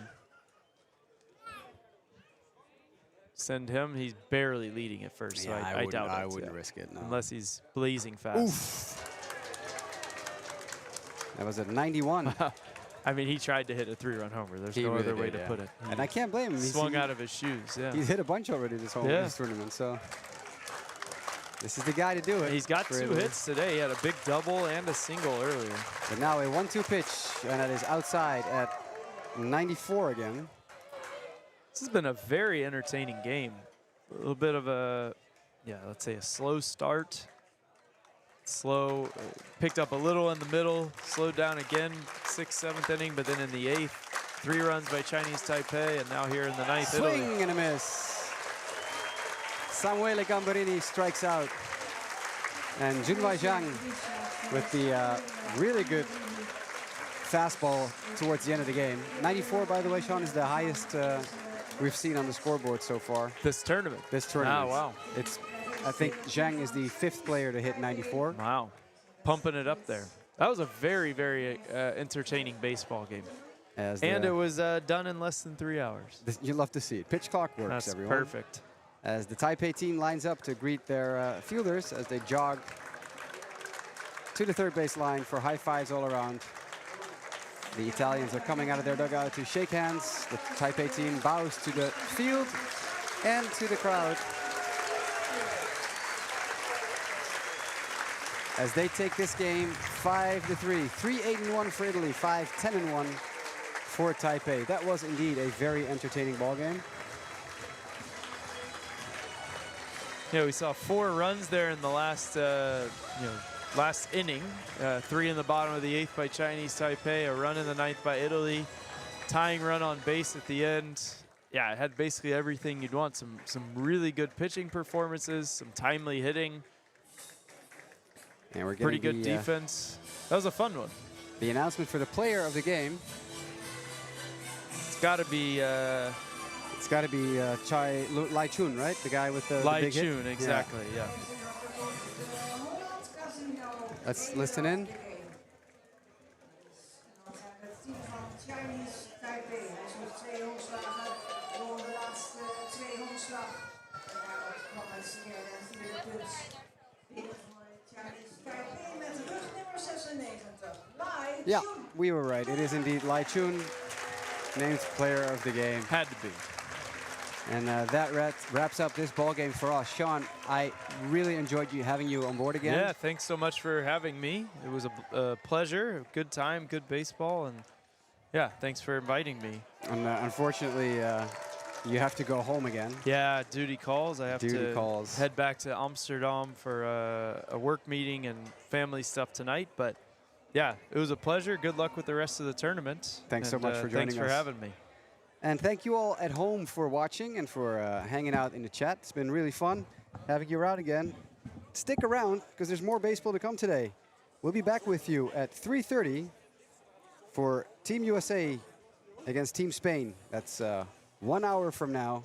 send him? He's barely leading at first, so I doubt it. I wouldn't risk it, no. Unless he's blazing fast. Oof. That was at 91. I mean, he tried to hit a 3-run homer. There's no other way to put it. And I can't blame him. He swung out of his shoes, yeah. He's hit a bunch already this tournament, so. This is the guy to do it. He's got 2 hits today. He had a big double and a single earlier. But now a 1-2 pitch, and it is outside at 94 again. This has been a very entertaining game. A little bit of a, let's say a slow start. Slow, picked up a little in the middle, slowed down again, 6th, 7th inning, but then in the 8th, 3 runs by Chinese Taipei, and now here in the 9th. Swing Italy. And a miss. Samuele Gamberini strikes out. And Junwei Zhang with the really good fastball towards the end of the game. 94, by the way, Sean, is the highest we've seen on the scoreboard so far. This tournament? This tournament. Oh, wow. I think Zhang is the 5th player to hit 94. Wow. Pumping it up there. That was a very, very entertaining baseball game. And it was done in less than 3 hours. You love to see it. Pitch clock works, That's everyone. perfect. As the Taipei team lines up to greet their fielders as they jog to the third base line for high fives all around. The Italians are coming out of their dugout to shake hands. The Taipei team bows to the field and to the crowd as they take this game 5-3. 3-8-1 for Italy, 5-10-1 for Taipei. That was indeed a very entertaining ball game. Yeah, we saw 4 runs there in the last, last inning. 3 in the bottom of the 8th by Chinese Taipei, a run in the 9th by Italy, tying run on base at the end. Yeah, it had basically everything you'd want. Some really good pitching performances, some timely hitting. And we're pretty good defense. That was a fun one. The announcement for the player of the game. It's got to be. It's got to be Lai Chun, right? The guy with the big hit? Lai Chun, exactly, yeah. Let's listen in. punts binnen voor Chinese Taipei met rugnummer 96. Lai Yeah, Chun. we were right. It is indeed Lai Chun, named player of the game. Had to be. And that wraps up this ball game for us. Sean, I really enjoyed having you on board again. Yeah, thanks so much for having me. It was a pleasure, a good time, good baseball, and yeah, thanks for inviting me. And unfortunately, you have to go home again. Yeah, duty calls. I have Duty to calls. head back to Amsterdam for a work meeting and family stuff tonight. But yeah, it was a pleasure. Good luck with the rest of the tournament. Thanks so much for joining us. Thanks for having me. And thank you all at home for watching and for hanging out in the chat. It's been really fun having you around again. Stick around, because there's more baseball to come today. We'll be back with you at 3:30 for Team USA against Team Spain. That's 1 hour from now.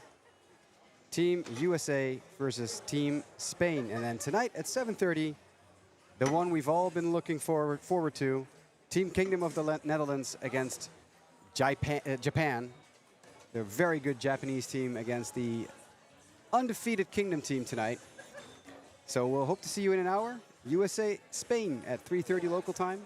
Team USA versus Team Spain. And then tonight at 7:30, the one we've all been looking forward to, Team Kingdom of the Netherlands against Japan. They're a very good Japanese team against the undefeated Kingdom team tonight. So we'll hope to see you in an hour. USA, Spain at 3:30 local time.